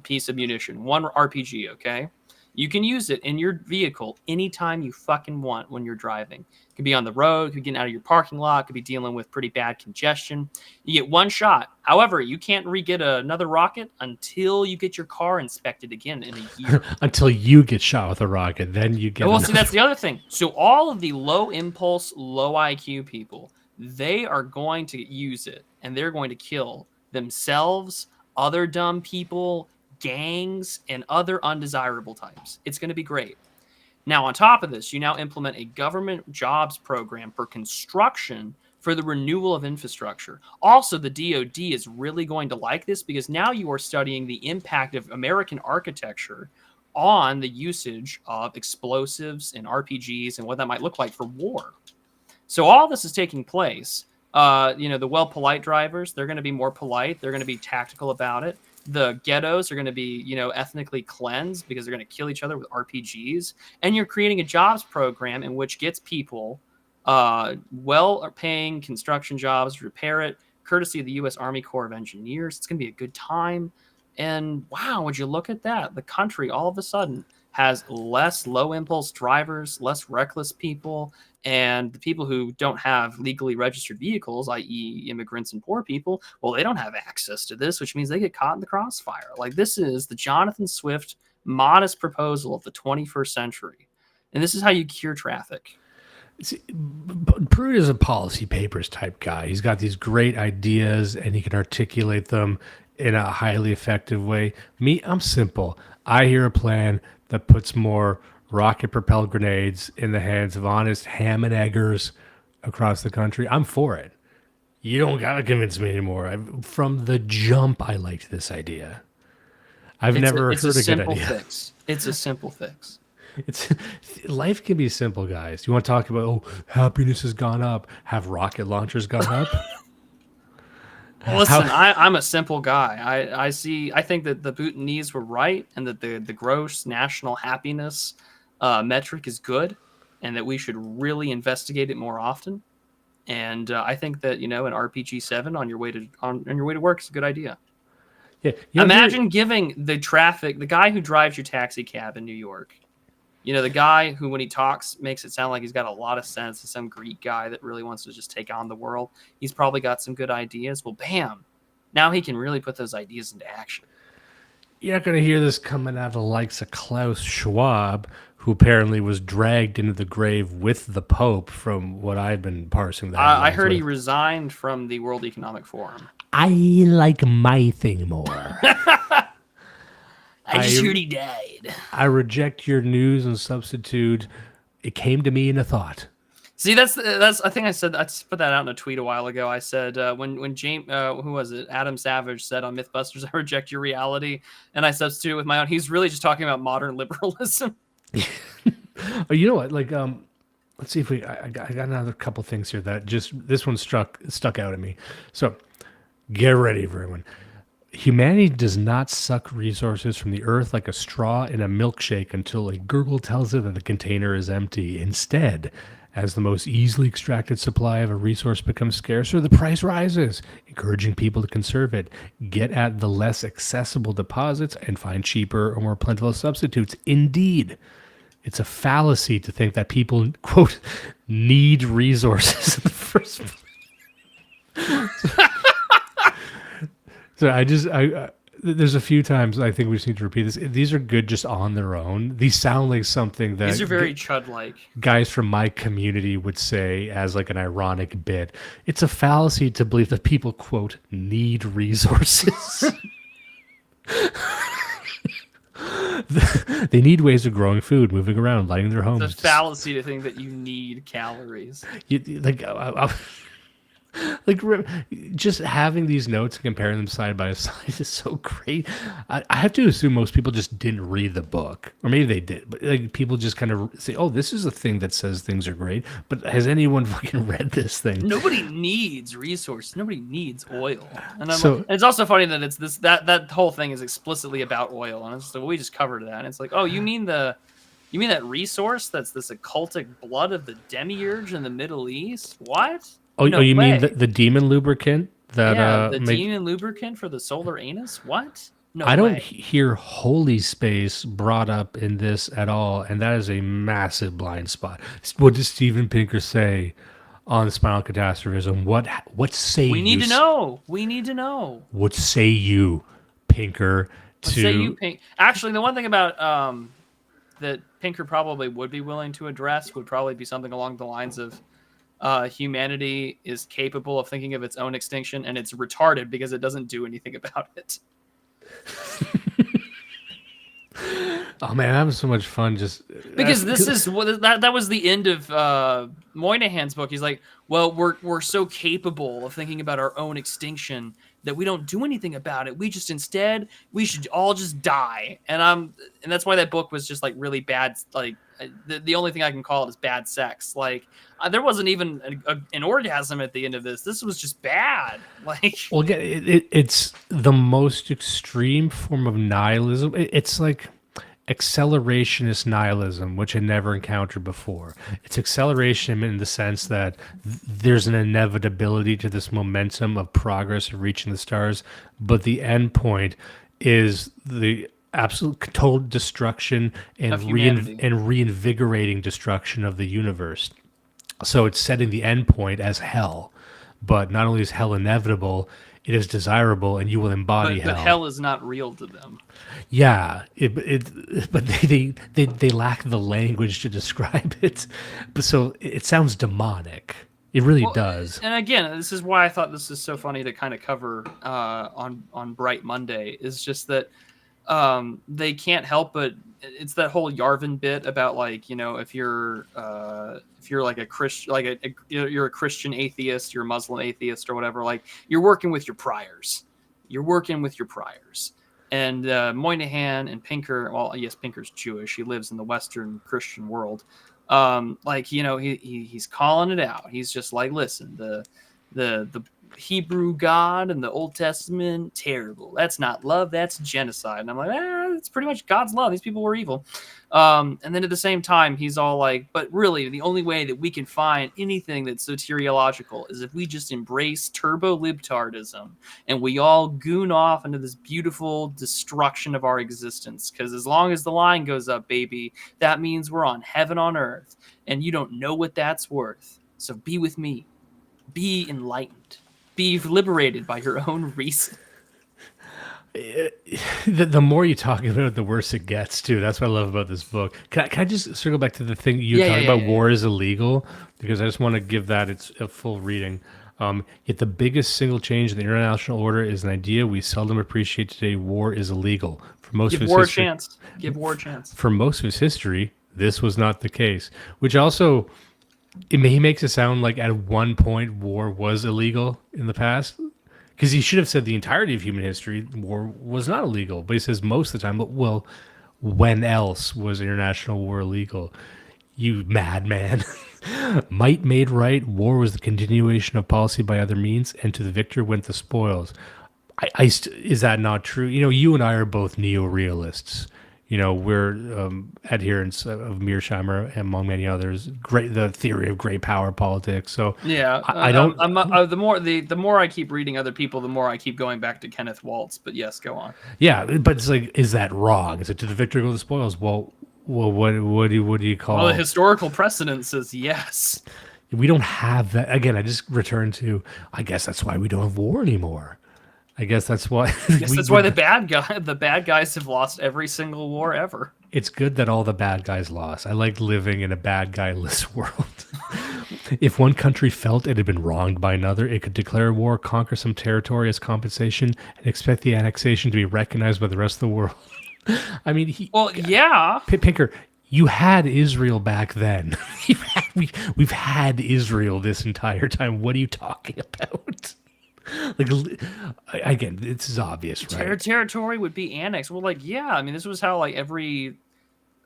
piece of munition, one RPG, okay? You can use it in your vehicle anytime you fucking want when you're driving. It could be on the road, it could be getting out of your parking lot, it could be dealing with pretty bad congestion. You get one shot. However, you can't re-get another rocket until you get your car inspected again in a year. Until you get shot with a rocket, then you get. Well, see, that's the other thing. So all of the low impulse, low IQ people, they are going to use it, and they're going to kill themselves, other dumb people, gangs, and other undesirable types. It's going to be great. Now, on top of this, you now implement a government jobs program for construction for the renewal of infrastructure. Also, the DoD is really going to like this because now you are studying the impact of American architecture on the usage of explosives and RPGs and what that might look like for war. So all this is taking place. The well-polite drivers, they're going to be more polite. They're going to be tactical about it. The ghettos are going to be, ethnically cleansed because they're going to kill each other with RPGs. And you're creating a jobs program in which gets people well-paying construction jobs, repair it, courtesy of the U.S. Army Corps of Engineers. It's going to be a good time. And wow, would you look at that? The country all of a sudden has less low-impulse drivers, less reckless people, and the people who don't have legally registered vehicles, i.e. immigrants and poor people, well, they don't have access to this, which means they get caught in the crossfire. Like, this is the Jonathan Swift modest proposal of the 21st century. And this is how you cure traffic. See, Prude is a policy papers type guy. He's got these great ideas and he can articulate them in a highly effective way. Me, I'm simple. I hear a plan that puts more rocket-propelled grenades in the hands of honest ham and eggers across the country. I'm for it. You don't got to convince me anymore. From the jump, I liked this idea. I've never heard a good idea. Fix. It's a simple fix. Life can be simple, guys. You want to talk about, happiness has gone up. Have rocket launchers gone up? Listen, I'm a simple guy. I think that the Bhutanese were right and that the gross national happiness metric is good and that we should really investigate it more often. And I think that, an RPG-7 on your way to work is a good idea. Yeah, imagine giving the guy who drives your taxi cab in New York, the guy who, when he talks, makes it sound like he's got a lot of sense, some Greek guy that really wants to just take on the world. He's probably got some good ideas. Well, bam, now he can really put those ideas into action. You're not going to hear this coming out of the likes of Klaus Schwab, who apparently was dragged into the grave with the Pope, from what I've been parsing. I heard he resigned from the World Economic Forum. I like my thing more. I just heard he died. I reject your news and substitute. It came to me in a thought. See, that's. I think I put that out in a tweet a while ago. I said when James, who was it? Adam Savage said on MythBusters, "I reject your reality," and I substitute it with my own. He's really just talking about modern liberalism. Oh, you know what? Like, let's see if I got another couple things here that this one stuck out at me. So, get ready, everyone. Humanity does not suck resources from the earth like a straw in a milkshake until a gurgle tells it that the container is empty. Instead, as the most easily extracted supply of a resource becomes scarcer, the price rises, encouraging people to conserve it, get at the less accessible deposits, and find cheaper or more plentiful substitutes. Indeed, it's a fallacy to think that people, quote, need resources in the first place. So there's a few times I think we just need to repeat this. These are good just on their own. These sound like something that these are very Chud-like. Guys from my community would say as like an ironic bit. It's a fallacy to believe that people, quote, need resources. They need ways of growing food, moving around, lighting their homes. It's a fallacy to think that you need calories. Like just having these notes and comparing them side by side is so great. I have to assume most people just didn't read the book, or maybe they did, but like people just kind of say, "Oh, this is a thing that says things are great." But has anyone fucking read this thing? Nobody needs resources. Nobody needs oil. And So- and it's also funny that it's this that whole thing is explicitly about oil, and it's like, well, we just covered that. And it's like, oh, you mean that resource that's this occultic blood of the demiurge in the Middle East? What? Oh, No you mean way. the demon lubricant that Yeah, the demon lubricant for the solar anus? What? No I don't way. hear holy space brought up in this at all, and that is a massive blind spot. What does Steven Pinker say on Spinal Catastrophism? What say We you? need to know. We need to know. What say you, Pinker? Let's say you Pink. Actually, the one thing about that Pinker probably would be willing to address would probably be something along the lines of humanity is capable of thinking of its own extinction, and it's retarded because it doesn't do anything about it. Oh man, I'm having so much fun just Because this is what that was the end of Moynihan's book. He's like, well, we're so capable of thinking about our own extinction that we don't do anything about it. We should all just die. And that's why that book was just like really bad. Like the only thing I can call it is bad sex. Like there wasn't even an orgasm at the end of this. This was just bad. Like, well, again, it's the most extreme form of nihilism. It's like accelerationist nihilism, which I never encountered before. It's acceleration in the sense that there's an inevitability to this momentum of progress of reaching the stars, but the end point is the absolute total destruction and reinvigorating destruction of the universe. So it's setting the end point as hell, but not only is hell inevitable, it is desirable, and you will embody hell. But hell is not real to them. Yeah, but they lack the language to describe it. But so it sounds demonic. It really does. And again, this is why I thought this is so funny to kind of cover on Bright Monday. Is just that they can't help but it's that whole Yarvin bit about, like, you know, if you're like a Christian, like you're a Christian atheist, you're a Muslim atheist or whatever, like you're working with your priors. And Moynihan and Pinker, well, yes, Pinker's Jewish. He lives in the Western Christian world. Like, you know, he's calling it out. He's just like, listen, the Hebrew God and the Old Testament, terrible. That's not love, that's genocide. And I'm like, it's pretty much God's love. These people were evil. And then at the same time, he's all like, but really, the only way that we can find anything that's soteriological is if we just embrace turbo-libtardism and we all goon off into this beautiful destruction of our existence. Because as long as the line goes up, baby, that means we're on heaven on earth. And you don't know what that's worth. So be with me. Be enlightened. Be liberated by your own reason. The more you talk about it, the worse it gets, too. That's what I love about this book. Can I just circle back to the thing you talked about, war is illegal? Because I just want to give that a full reading. Yet the biggest single change in the international order is an idea we seldom appreciate today. War is illegal. For most Give of war its a history, chance. Give war a chance. For most of its history, this was not the case. Which also, he makes it sound like at one point war was illegal in the past. Because he should have said the entirety of human history, war was not illegal. But he says most of the time, but well, when else was international war illegal? You madman. Might made right, war was the continuation of policy by other means, and to the victor went the spoils. Is that not true? You know, you and I are both neo-realists. You know, we're adherents of Mearsheimer and among many others. The theory of great power politics. So yeah, I don't. The more I keep reading other people, the more I keep going back to Kenneth Waltz. But yes, go on. Yeah, but it's like, is that wrong? Is it to the victor go the spoils? Well, what do you call? Well, the historical precedent says yes. We don't have that. Again, I just return to. I guess that's why we don't have war anymore. I guess that's why. That's why the bad guys have lost every single war ever. It's good that all the bad guys lost. I like living in a bad guy-less world. If one country felt it had been wronged by another, it could declare war, conquer some territory as compensation, and expect the annexation to be recognized by the rest of the world. I mean, yeah. Pinker, you had Israel back then. You had we've had Israel this entire time. What are you talking about? Like, again, this is obvious, right? Territory would be annexed. Well, like, yeah, I mean, this was how like a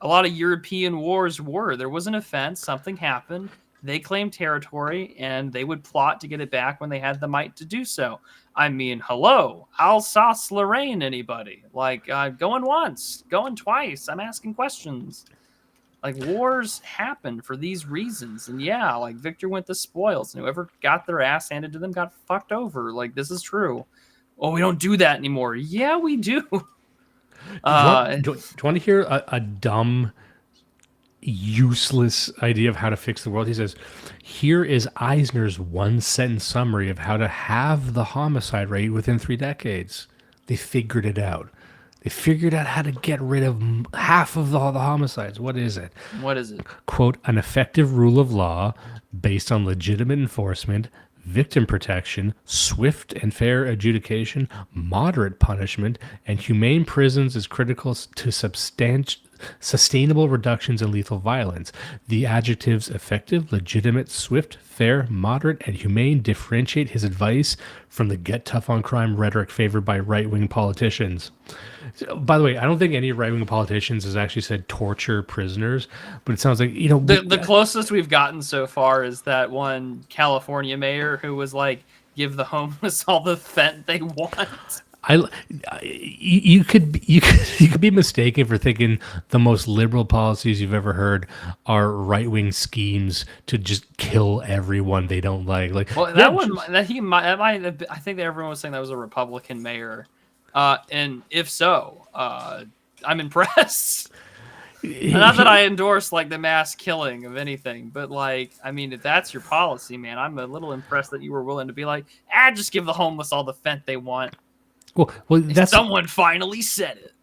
lot of European wars were. There was an offense, something happened, they claimed territory, and they would plot to get it back when they had the might to do so. I mean, hello, Alsace-Lorraine, anybody? Like, going once, going twice. I'm asking questions. Like, wars happen for these reasons. And yeah, like, Victor went the spoils, and whoever got their ass handed to them got fucked over. Like, this is true. Oh, we don't do that anymore. Yeah, we do. Do you want to hear a dumb, useless idea of how to fix the world? He says, here is Eisner's one-sentence summary of how to halve the homicide rate within 3 decades. They figured it out. They figured out how to get rid of half of all the homicides. What is it? What is it? Quote, an effective rule of law based on legitimate enforcement, victim protection, swift and fair adjudication, moderate punishment, and humane prisons is critical to sustainable reductions in lethal violence. The adjectives effective, legitimate, swift, fair, moderate, and humane differentiate his advice from the get tough on crime rhetoric favored by right-wing politicians. By the way, I don't think any right-wing politicians has actually said torture prisoners, but it sounds like, you know, the closest we've gotten so far is that one California mayor who was like, give the homeless all the fent they want. You could be mistaken for thinking the most liberal policies you've ever heard are right-wing schemes to just kill everyone they don't like. Like, well, that one I think that everyone was saying that was a Republican mayor, and if so, I'm impressed. Not that I endorse like the mass killing of anything, but like, I mean, if that's your policy, man, I'm a little impressed that you were willing to be like, just give the homeless all the fent they want. Well, that's someone finally said it.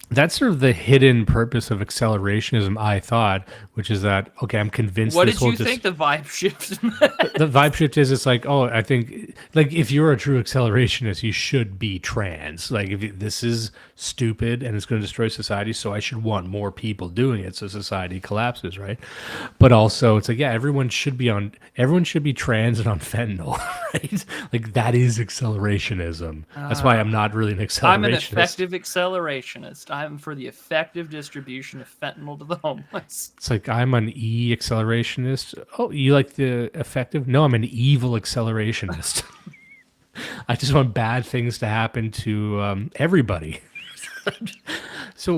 That's sort of the hidden purpose of accelerationism, I thought, which is that, okay, I'm convinced. What did you think the vibe shift meant? The vibe shift is, it's like, oh, I think, like, if you're a true accelerationist, you should be trans. Like, if this is stupid and it's going to destroy society, so I should want more people doing it so society collapses, right? But also, it's like, yeah, everyone should be trans and on fentanyl, right? Like, that is accelerationism. That's why I'm not really an accelerationist. I'm an effective accelerationist. I'm for the effective distribution of fentanyl to the homeless. It's like, I'm an accelerationist. Oh, you like the effective? No, I'm an evil accelerationist. I just want bad things to happen to everybody. So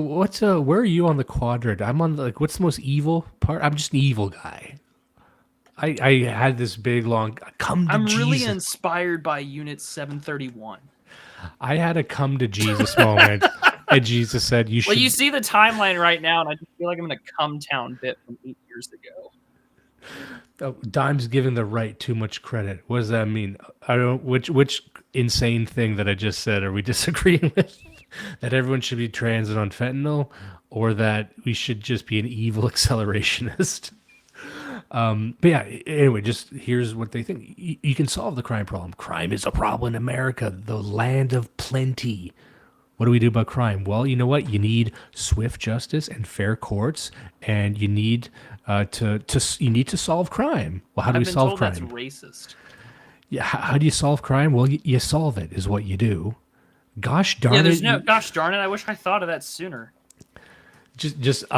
where are you on the quadrant? I'm on like, what's the most evil part? I'm just an evil guy. I had this big long come to I'm Jesus. really inspired by Unit 731. I had a come to Jesus moment. And Jesus said, you should. Well, you see the timeline right now, and I just feel like I'm in a come town bit from 8 years ago. Oh, Dime's giving the right too much credit. What does that mean? I don't. Which insane thing that I just said are we disagreeing with? That everyone should be trans and on fentanyl, or that we should just be an evil accelerationist? But yeah, anyway, just here's what they think. You can solve the crime problem. Crime is a problem in America, the land of plenty. What do we do about crime? Well, you know what? You need swift justice and fair courts, and you need to solve crime. Well, how do we solve crime? That's racist. Yeah, how do you solve crime? Well, you solve it is what you do. Gosh darn it! Yeah, there's no gosh darn it. I wish I thought of that sooner. Just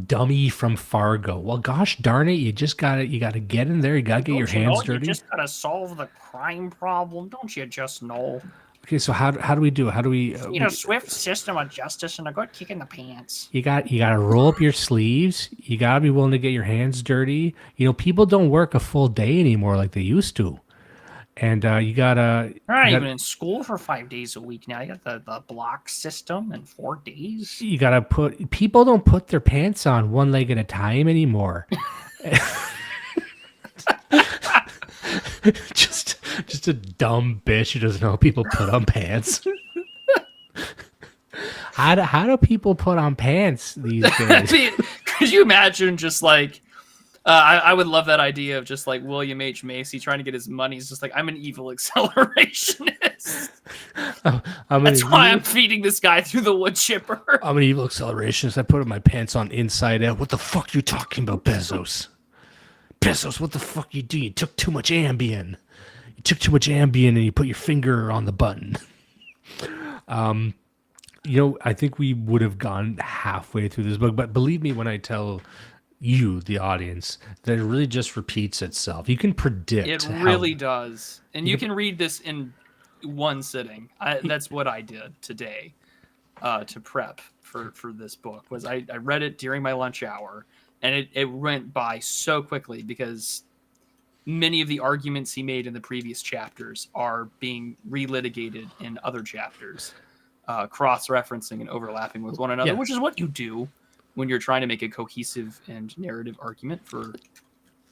dummy from Fargo. Well, gosh darn it! You gotta get in there. You gotta get your hands dirty. You just gotta solve the crime problem. Don't you just know? Okay, so how do we do it? How do we? Swift system of justice and a good kick in the pants. You gotta roll up your sleeves. You gotta be willing to get your hands dirty. You know, people don't work a full day anymore like they used to, and you gotta. They're not even in school for 5 days a week now. You got the block system in 4 days. You gotta people don't put their pants on one leg at a time anymore. Just a dumb bitch who doesn't know how people put on pants. How do people put on pants these days? Could you imagine just like I would love that idea of just like William H. Macy trying to get his money. He's just like, I'm an evil accelerationist. That's why I'm feeding this guy through the wood chipper. I'm an evil accelerationist. I put my pants on inside out. What the fuck are you talking about, Bezos? Pesos, what the fuck you do? You took too much Ambien. You took too much Ambien and you put your finger on the button. I think we would have gone halfway through this book, but believe me when I tell you, the audience, that it really just repeats itself. You can predict. It really does. And you can read this in one sitting. That's what I did today to prep for this book. Was I read it during my lunch hour, and it went by so quickly because many of the arguments he made in the previous chapters are being relitigated in other chapters, cross-referencing and overlapping with one another, which is what you do when you're trying to make a cohesive and narrative argument for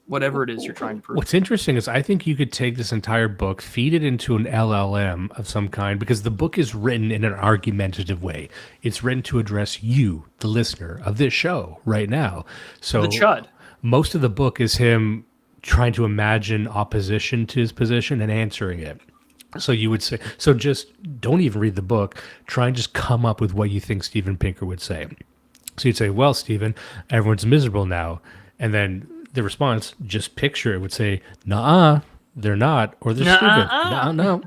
whatever it is you're trying to prove. What's interesting is I think you could take this entire book, feed it into an LLM of some kind, because the book is written in an argumentative way. It's written to address you, the listener of this show right now. So the chud. Most of the book is him trying to imagine opposition to his position and answering it. So you would say, so just don't even read the book. Try and just come up with what you think Steven Pinker would say. So you'd say, well, Steven, everyone's miserable now. And then the response, just picture it, would say, nuh-uh, they're not, or they're stupid. No.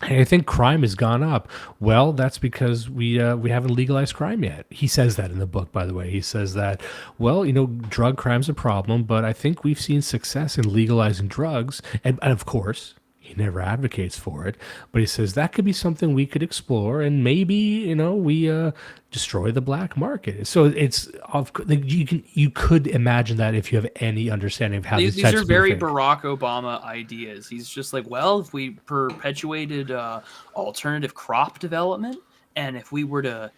And I think crime has gone up. Well, that's because we haven't legalized crime yet. He says that in the book, by the way. He says that, well, drug crime's a problem, but I think we've seen success in legalizing drugs. And of course, he never advocates for it, but he says that could be something we could explore, and maybe we destroy the black market. So it's you could imagine that if you have any understanding of how these are very Barack Obama ideas. He's just like, well, if we perpetuated alternative crop development, and if we were to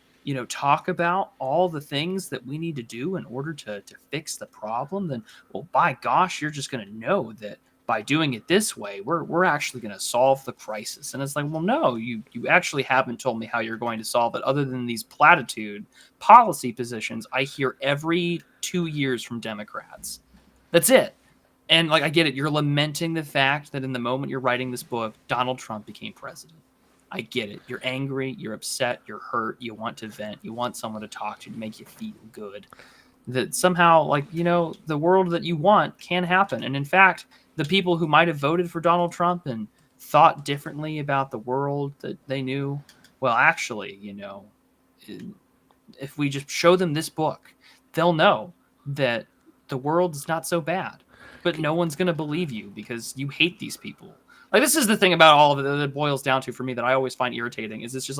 talk about all the things that we need to do in order to fix the problem, then, well, by gosh, you're just going to know that by doing it this way, we're actually going to solve the crisis. And it's like, well, no, you actually haven't told me how you're going to solve it, other than these platitude policy positions I hear every 2 years from Democrats. That's it. And I get it. You're lamenting the fact that in the moment you're writing this book, Donald Trump became president. I get it. You're angry, you're upset, you're hurt, you want to vent, you want someone to talk to make you feel good. That somehow, the world that you want can happen. And in fact, the people who might have voted for Donald Trump and thought differently about the world that they knew, well, actually, if we just show them this book, they'll know that the world is not so bad. But no one's going to believe you because you hate these people. This is the thing about all of it that it boils down to for me that I always find irritating, is it's just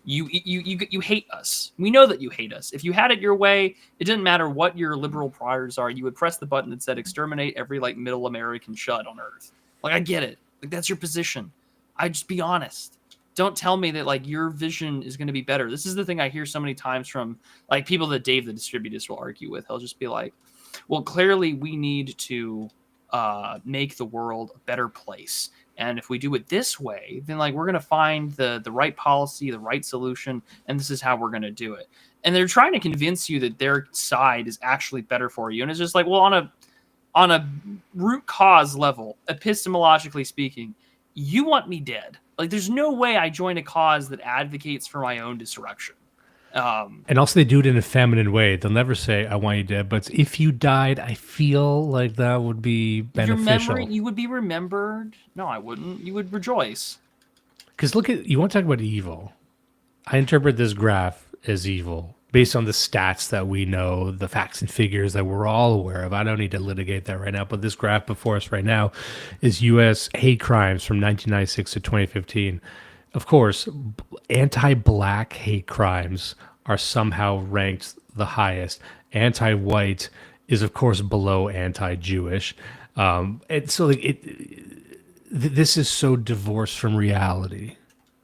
you hate us. We know that you hate us. If you had it your way, it didn't matter what your liberal priors are. You would press the button that said exterminate every middle American chud on earth. I get it. That's your position. I just be honest. Don't tell me that your vision is going to be better. This is the thing I hear so many times from people that Dave the Distributist will argue with. He'll just be like, well, clearly we need to make the world a better place. And if we do it this way, then we're going to find the right policy, the right solution, and this is how we're going to do it. And they're trying to convince you that their side is actually better for you. And it's just well, on a root cause level, epistemologically speaking, you want me dead. There's no way I join a cause that advocates for my own destruction. And also they do it in a feminine way. They'll never say, I want you dead, but if you died, I feel like that would be beneficial. You would be remembered. No, I wouldn't. You would rejoice. Because you want to talk about evil. I interpret this graph as evil based on the stats that we know, the facts and figures that we're all aware of. I don't need to litigate that right now, but this graph before us right now is U.S. hate crimes from 1996 to 2015. Of course, anti-black hate crimes are somehow ranked the highest. Anti-white is, of course, below anti-Jewish. And so this is so divorced from reality.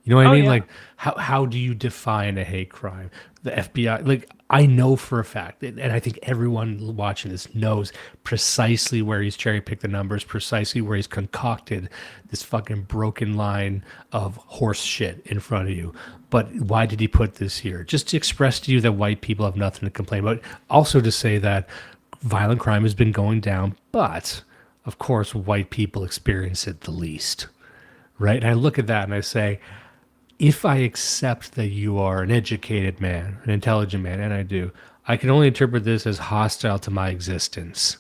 You know what I mean? Yeah. How do you define a hate crime? The FBI, I know for a fact, and I think everyone watching this knows precisely where he's cherry-picked the numbers, precisely where he's concocted this fucking broken line of horse shit in front of you. But why did he put this here? Just to express to you that white people have nothing to complain about. Also to say that violent crime has been going down, but, of course, white people experience it the least. Right? And I look at that and I say, if I accept that you are an educated man, an intelligent man, and I do, I can only interpret this as hostile to my existence.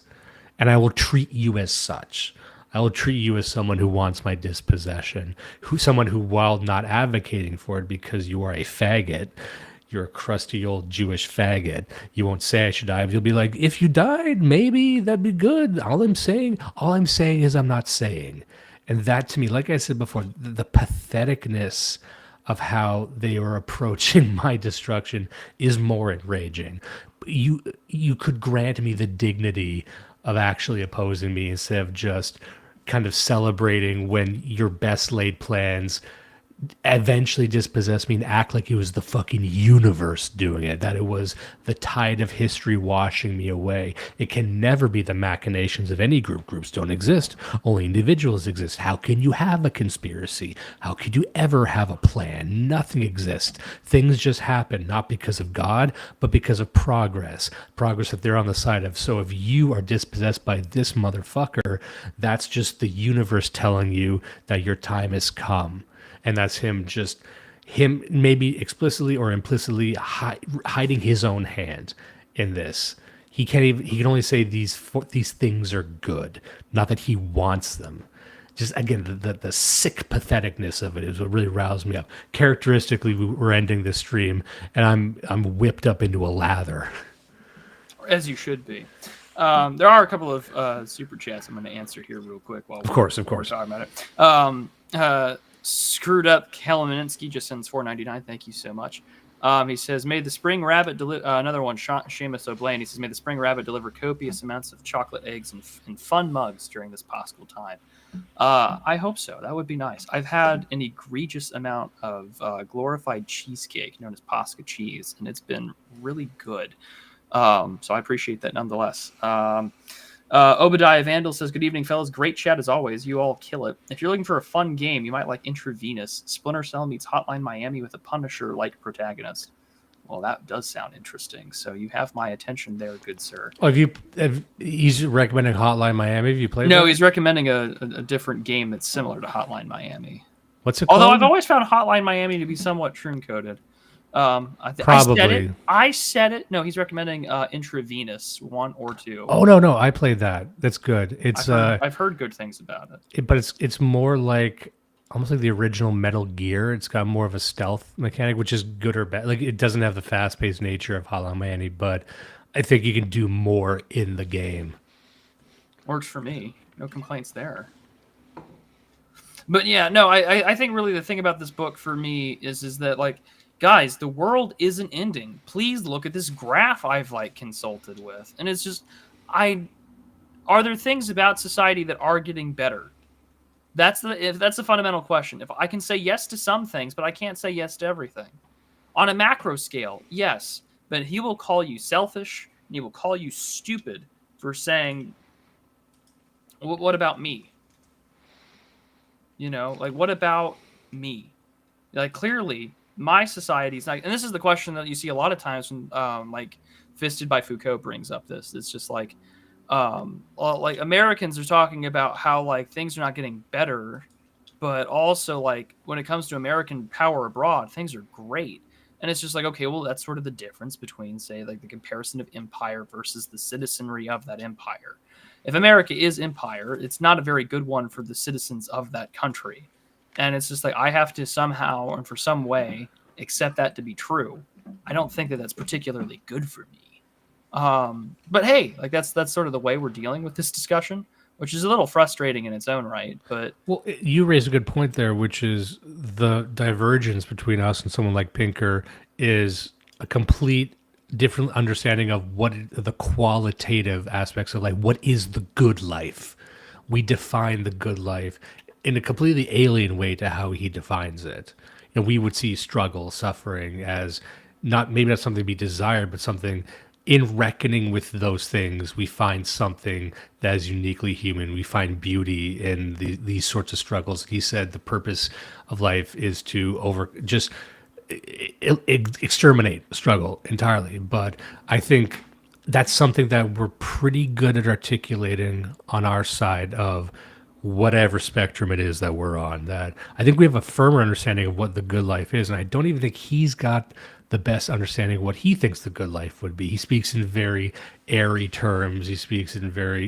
and I will treat you as such. I will treat you as someone who wants my dispossession, someone who, while not advocating for it because you are a faggot, you're a crusty old Jewish faggot, you won't say I should die, but you'll be like, if you died, maybe that'd be good. All I'm saying is I'm not saying. And that, to me, like I said before, the patheticness of how they are approaching my destruction is more enraging. You could grant me the dignity of actually opposing me instead of just kind of celebrating when your best laid plans eventually dispossess me and act like it was the fucking universe doing it, that it was the tide of history washing me away. It can never be the machinations of any group. Groups don't exist. Only individuals exist. How can you have a conspiracy? How could you ever have a plan? Nothing exists. Things just happen, not because of God, but because of progress. Progress that they're on the side of. So if you are dispossessed by this motherfucker, that's just the universe telling you that your time has come. And that's him maybe explicitly or implicitly hiding his own hand in this. He can only say these things are good, not that he wants them. Just again, the sick patheticness of it is what really roused me up. Characteristically, we're ending this stream, and I'm whipped up into a lather. As you should be. There are a couple of super chats I'm going to answer here real quick. While of course. We're talking about it. Screwed up Kalaminsky just sends $4.99. Thank you so much. He says, "May the spring rabbit another one, Seamus O'Blaine. He says, "May the spring rabbit deliver copious amounts of chocolate eggs and fun mugs during this possible time." I hope so. That would be nice. I've had an egregious amount of glorified cheesecake known as Posca cheese, and it's been really good. So I appreciate that nonetheless. Obadiah Vandal says, "Good evening, fellas. Great chat as always. You all kill it. If you're looking for a fun game, you might like Intravenous. Splinter Cell meets Hotline Miami with a Punisher-like protagonist." Well, that does sound interesting. So you have my attention there, good sir. Oh, he's recommending Hotline Miami? Have you played No, that? he's recommending a different game that's similar to Hotline Miami. What's it called? Although I've always found Hotline Miami to be somewhat trim-coded. Probably. I said it. No, he's recommending Intravenous 1 or 2. Oh no, I played that. That's good. It's I've heard good things about it. but it's more like almost like the original Metal Gear. It's got more of a stealth mechanic, which is good or bad. Like it doesn't have the fast-paced nature of Hotline Miami, but I think you can do more in the game. Works for me. No complaints there. But yeah, no, I think really the thing about this book for me is that, like, guys, the world isn't ending. Please look at this graph I've consulted with. And it's just, are there things about society that are getting better? That's the fundamental question. If I can say yes to some things, but I can't say yes to everything. On a macro scale, yes, but he will call you selfish and he will call you stupid for saying, what about me? You know, like, what about me? Like, clearly, my society's not, and this is the question that you see a lot of times when, Fisted by Foucault brings up this. It's just like Americans are talking about how things are not getting better, but also when it comes to American power abroad, things are great. And it's just like, okay, well, that's sort of the difference between, say, the comparison of empire versus the citizenry of that empire. If America is empire, it's not a very good one for the citizens of that country. And it's just I have to somehow or for some way accept that to be true. I don't think that that's particularly good for me. But hey, that's sort of the way we're dealing with this discussion, which is a little frustrating in its own right. But well, you raise a good point there, which is the divergence between us and someone like Pinker is a complete different understanding of what the qualitative aspects of life. What is the good life? We define the good life in a completely alien way to how he defines it. You know, we would see struggle, suffering as maybe not something to be desired, but something in reckoning with those things. We find something that is uniquely human. We find beauty in these sorts of struggles. He said the purpose of life is to exterminate struggle entirely. But I think that's something that we're pretty good at articulating on our side of whatever spectrum it is that we're on. That I think we have a firmer understanding of what the good life is, and I don't even think he's got the best understanding of what he thinks the good life would be. He speaks in very airy terms. He speaks in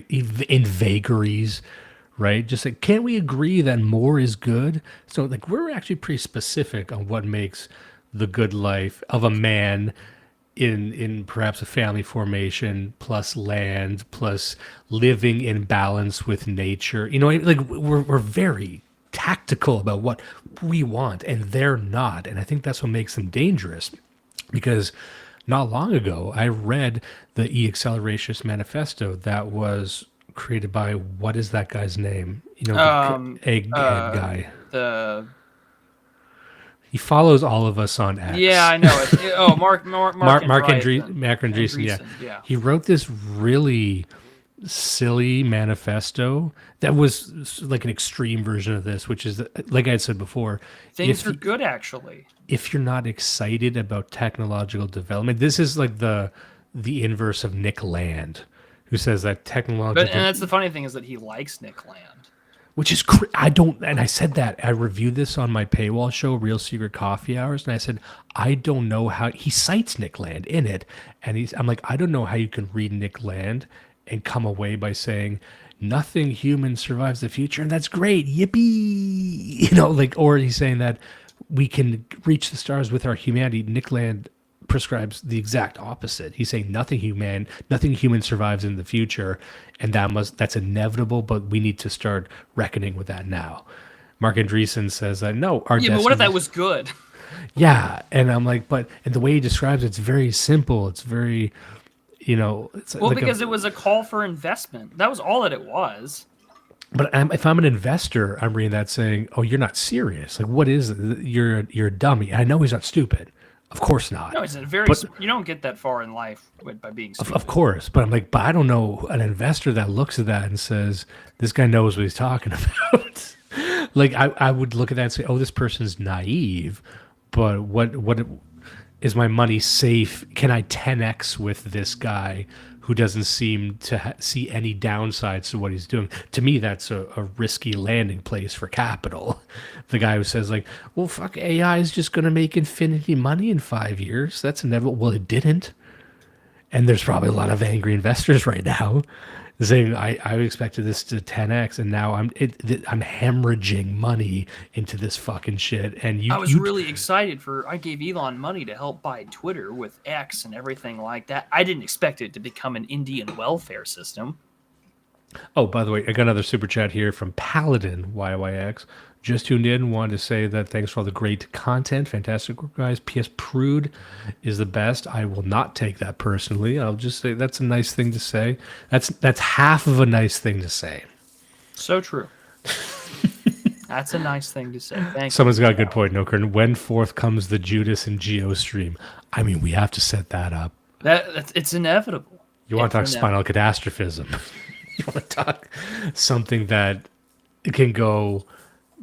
in vagaries, right? Just like, can't we agree that more is good? So like, we're actually pretty specific on what makes the good life of a man in perhaps a family formation, plus land, plus living in balance with nature. You know, like we're very tactical about what we want, and they're not. And I think that's what makes them dangerous, because not long ago I read the E-Accelerationist Manifesto that was created by, what is that guy's name? You know, the egghead guy. He follows all of us on X. Yeah, I know it. Mark Andreessen. Yeah. He wrote this really silly manifesto that was like an extreme version of this, which is, like I had said before, things are good actually. If you're not excited about technological development, this is like the inverse of Nick Land, who says that technological. And that's the funny thing, is that he likes Nick Land. Which is, and I said that, I reviewed this on my paywall show, Real Secret Coffee Hours, and I said, I don't know how, he cites Nick Land in it, and I'm like, I don't know how you can read Nick Land and come away by saying, nothing human survives the future, and that's great, yippee, you know, like, or he's saying that we can reach the stars with our humanity. Nick Land prescribes the exact opposite. He's saying nothing human survives in the future, and that's inevitable, but we need to start reckoning with that now. Mark Andreessen says that no, but what if that was good? Yeah, and I'm like, and the way he describes it's very simple. It's very, you know, it's well, like because it was a call for investment. That was all that it was. But if I'm an investor, I'm reading that saying, "Oh, you're not serious. Like, what is it? You're a dummy." I know he's not stupid. Of course not. No, it's you don't get that far in life by being stupid. Of course, but I'm like, but I don't know an investor that looks at that and says, this guy knows what he's talking about. Like, I would look at that and say, oh, this person's naive, but what is my money safe? Can I 10x with this guy who doesn't seem to see any downsides to what he's doing? To me, that's a risky landing place for capital. The guy who says, like, well, fuck, AI is just going to make infinity money in 5 years. That's inevitable. Well, it didn't. And there's probably a lot of angry investors right now saying, I expected this to 10x, and now I'm hemorrhaging money into this fucking shit. And I was really excited I gave Elon money to help buy Twitter with X and everything like that. I didn't expect it to become an Indian welfare system. Oh, by the way, I got another super chat here from Paladin YYX. Just tuned in. Wanted to say that thanks for all the great content. Fantastic work, guys. P.S. Prude is the best. I will not take that personally. I'll just say that's a nice thing to say. That's half of a nice thing to say. So true. That's a nice thing to say. Thank you. Someone's got a good point, Nokern. When forth comes the Judas and Geo stream? I mean, we have to set that up. It's inevitable. You want to talk spinal catastrophism? You want to talk something that can go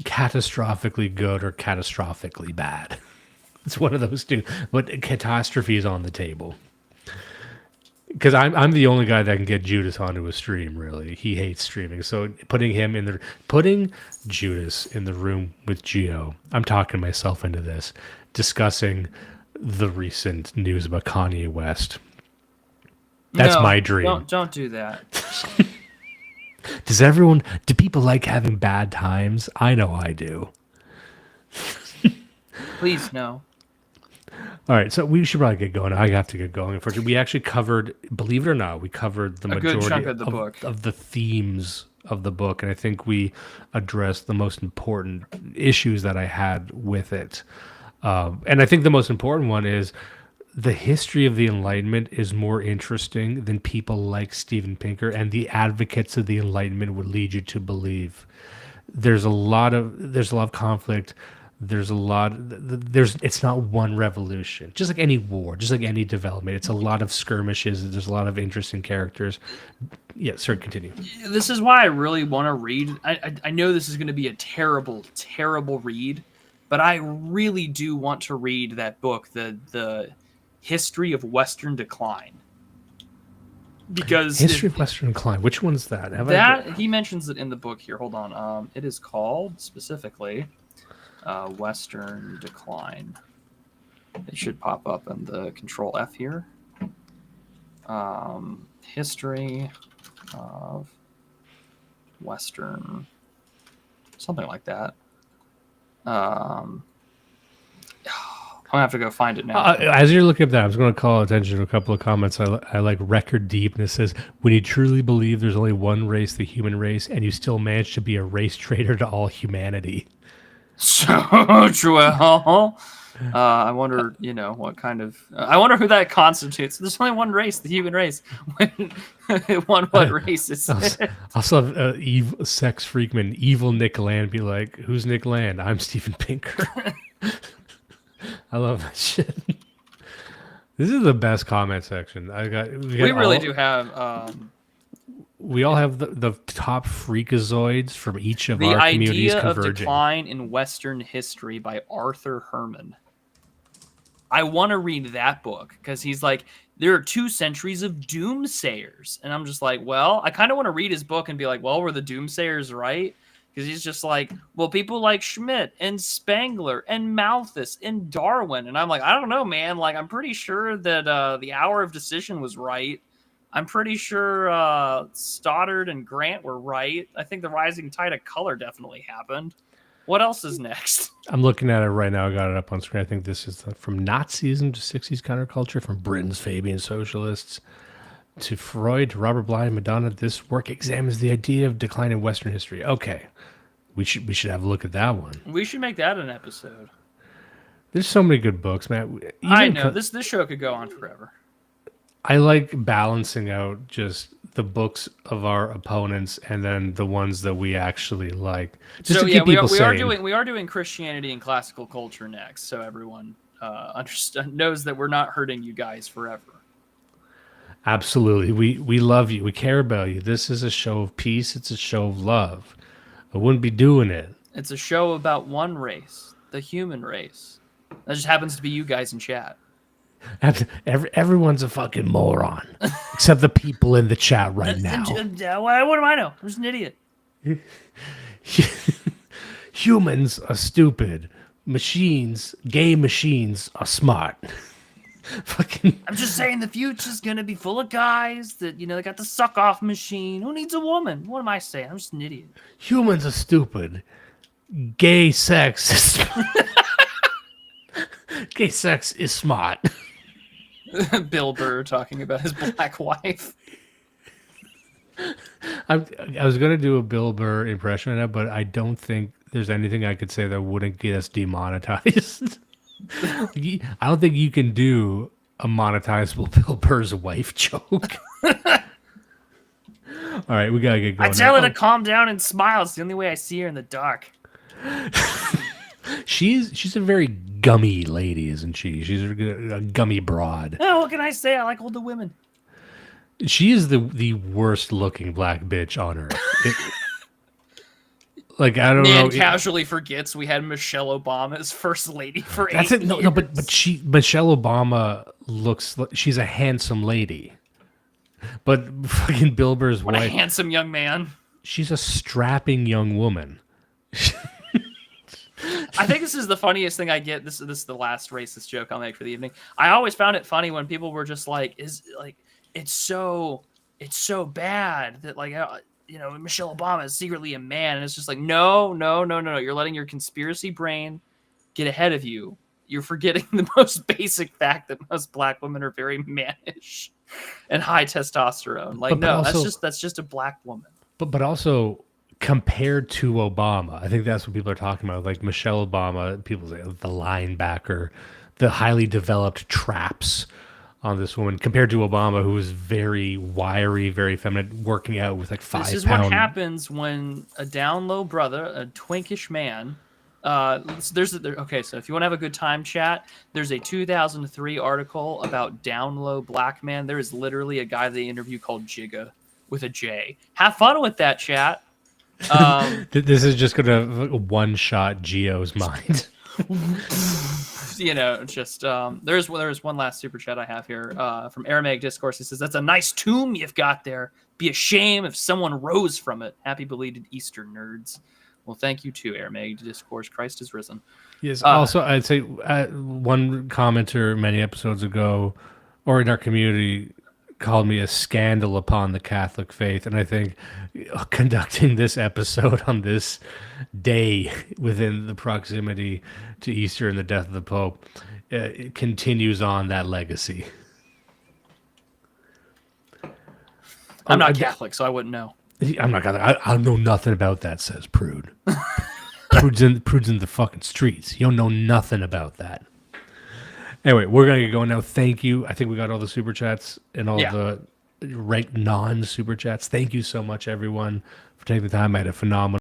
catastrophically good or catastrophically bad. It's one of those two. But catastrophe is on the table. Because I'm the only guy that can get Judas onto a stream, really. He hates streaming. So putting Judas in the room with Geo, I'm talking myself into this, discussing the recent news about Kanye West. That's my dream. Don't do that. Do people like having bad times? I know I do. Please, no. All right, so we should probably get going. I have to get going. Unfortunately, we actually covered, believe it or not, the majority good chunk of the book. Of the themes of the book, and I think we addressed the most important issues that I had with it. And I think the most important one is the history of the Enlightenment is more interesting than people like Steven Pinker and the advocates of the Enlightenment would lead you to believe. There's a lot of conflict. It's not one revolution, just like any war, just like any development. It's a lot of skirmishes. There's a lot of interesting characters. Yeah, sir, continue. This is why I really want to read. I know this is going to be a terrible, terrible read, but I really do want to read that book, the History of Western Decline. Because History of Western Decline. Which one's that? He mentions it in the book here. Hold on. It is called specifically Western Decline. It should pop up in the Control F here. History of Western, something like that. I'm gonna have to go find it now. As you're looking at that, I was going to call attention to a couple of comments. I like Record Deep, and it says, when you truly believe there's only one race, the human race, and you still manage to be a race traitor to all humanity. So true. I wonder, what kind of... I wonder who that constitutes. There's only one race, the human race. What race is it? Also have evil Sex Freakman, evil Nick Land be like, who's Nick Land? I'm Steven Pinker. I love that shit. This is the best comment section. We really do have... we all have the top freakazoids from each of our communities converging. The Idea of Decline in Western History by Arthur Herman. I want to read that book because he's like, there are 2 centuries of doomsayers. And I'm just like, well, I kind of want to read his book and be like, well, were the doomsayers right? Because he's just like, well, people like Schmidt and Spengler and Malthus and Darwin. And I'm like, I don't know, man. Like, I'm pretty sure that the Hour of Decision was right. I'm pretty sure Stoddard and Grant were right. I think the rising tide of color definitely happened. What else is next? I'm looking at it right now. I got it up on screen. I think this is from Nazism to 60s counterculture, from Britain's Fabian socialists to Freud to Robert Bly and Madonna. This work examines the idea of decline in Western history. Okay, we should have a look at that one. We should make that an episode. There's so many good books, man. I know this show could go on forever. I like balancing out just the books of our opponents and then the ones that we actually like. Just to keep people sane. We are doing Christianity and classical culture next, so everyone knows that we're not hurting you guys forever. Absolutely, we love you. We care about you. This is a show of peace. It's a show of love. I wouldn't be doing it. It's a show about one race, the human race. That just happens to be you guys in chat. Everyone's a fucking moron, except the people in the chat right now. What do I know? I'm just an idiot. Humans are stupid. Gay machines are smart. Fucking. I'm just saying the future's gonna be full of guys that they got the suck off machine. Who needs a woman? What am I saying? I'm just an idiot. Humans are stupid. Gay sex is Gay sex is smart. Bill Burr talking about his black wife. I was going to do a Bill Burr impression of that, but I don't think there's anything I could say that wouldn't get us demonetized. I don't think you can do a monetizable Bill Burr's wife joke. All right, we got to get going. I tell her to calm down and smile. It's the only way I see her in the dark. She's a very gummy lady, isn't she? She's a gummy broad. Oh, what can I say? I like older women. She is the worst looking black bitch on earth. I don't know. Man casually forgets we had Michelle Obama as first lady for 8 years. No, but Michelle Obama looks like she's a handsome lady. But fucking Bill Burr's wife. What a handsome young man. She's a strapping young woman. I think this is the funniest thing I get. This is the last racist joke I'll make for the evening. I always found it funny when people were just like, it's so bad that Michelle Obama is secretly a man, and it's just like, no. You're letting your conspiracy brain get ahead of you. You're forgetting the most basic fact that most black women are very mannish and high testosterone. That's just a black woman. But also, compared to Obama, I think that's what people are talking about. Like Michelle Obama, people say the linebacker, the highly developed traps on this woman, compared to Obama, who was very wiry, very feminine, working out with 5 pounds. This is what happens when a down low brother, a twinkish man. Okay, so if you want to have a good time, chat, there's a 2003 article about down low black man. There is literally a guy they interview called Jigga with a J. Have fun with that, chat. This is just gonna one-shot Geo's mind. There's one last super chat I have here from Aramaic Discourse. He says, "That's a nice tomb you've got there. Be a shame if someone rose from it. Happy belated Easter, nerds." Well, thank you too, Air Meg Discourse. Christ is risen. Yes. Also, I'd say one commenter many episodes ago, or in our community, called me a scandal upon the Catholic faith, and I think conducting this episode on this day within the proximity to Easter and the death of the Pope, it continues on that legacy. I'm not Catholic, so I wouldn't know. I'm not gonna. I know nothing about that, says Prude. Prude's in the fucking streets. You don't know nothing about that. Anyway, we're gonna get going now. Thank you. I think we got all the super chats and all the non super chats. Thank you so much, everyone, for taking the time. I had a phenomenal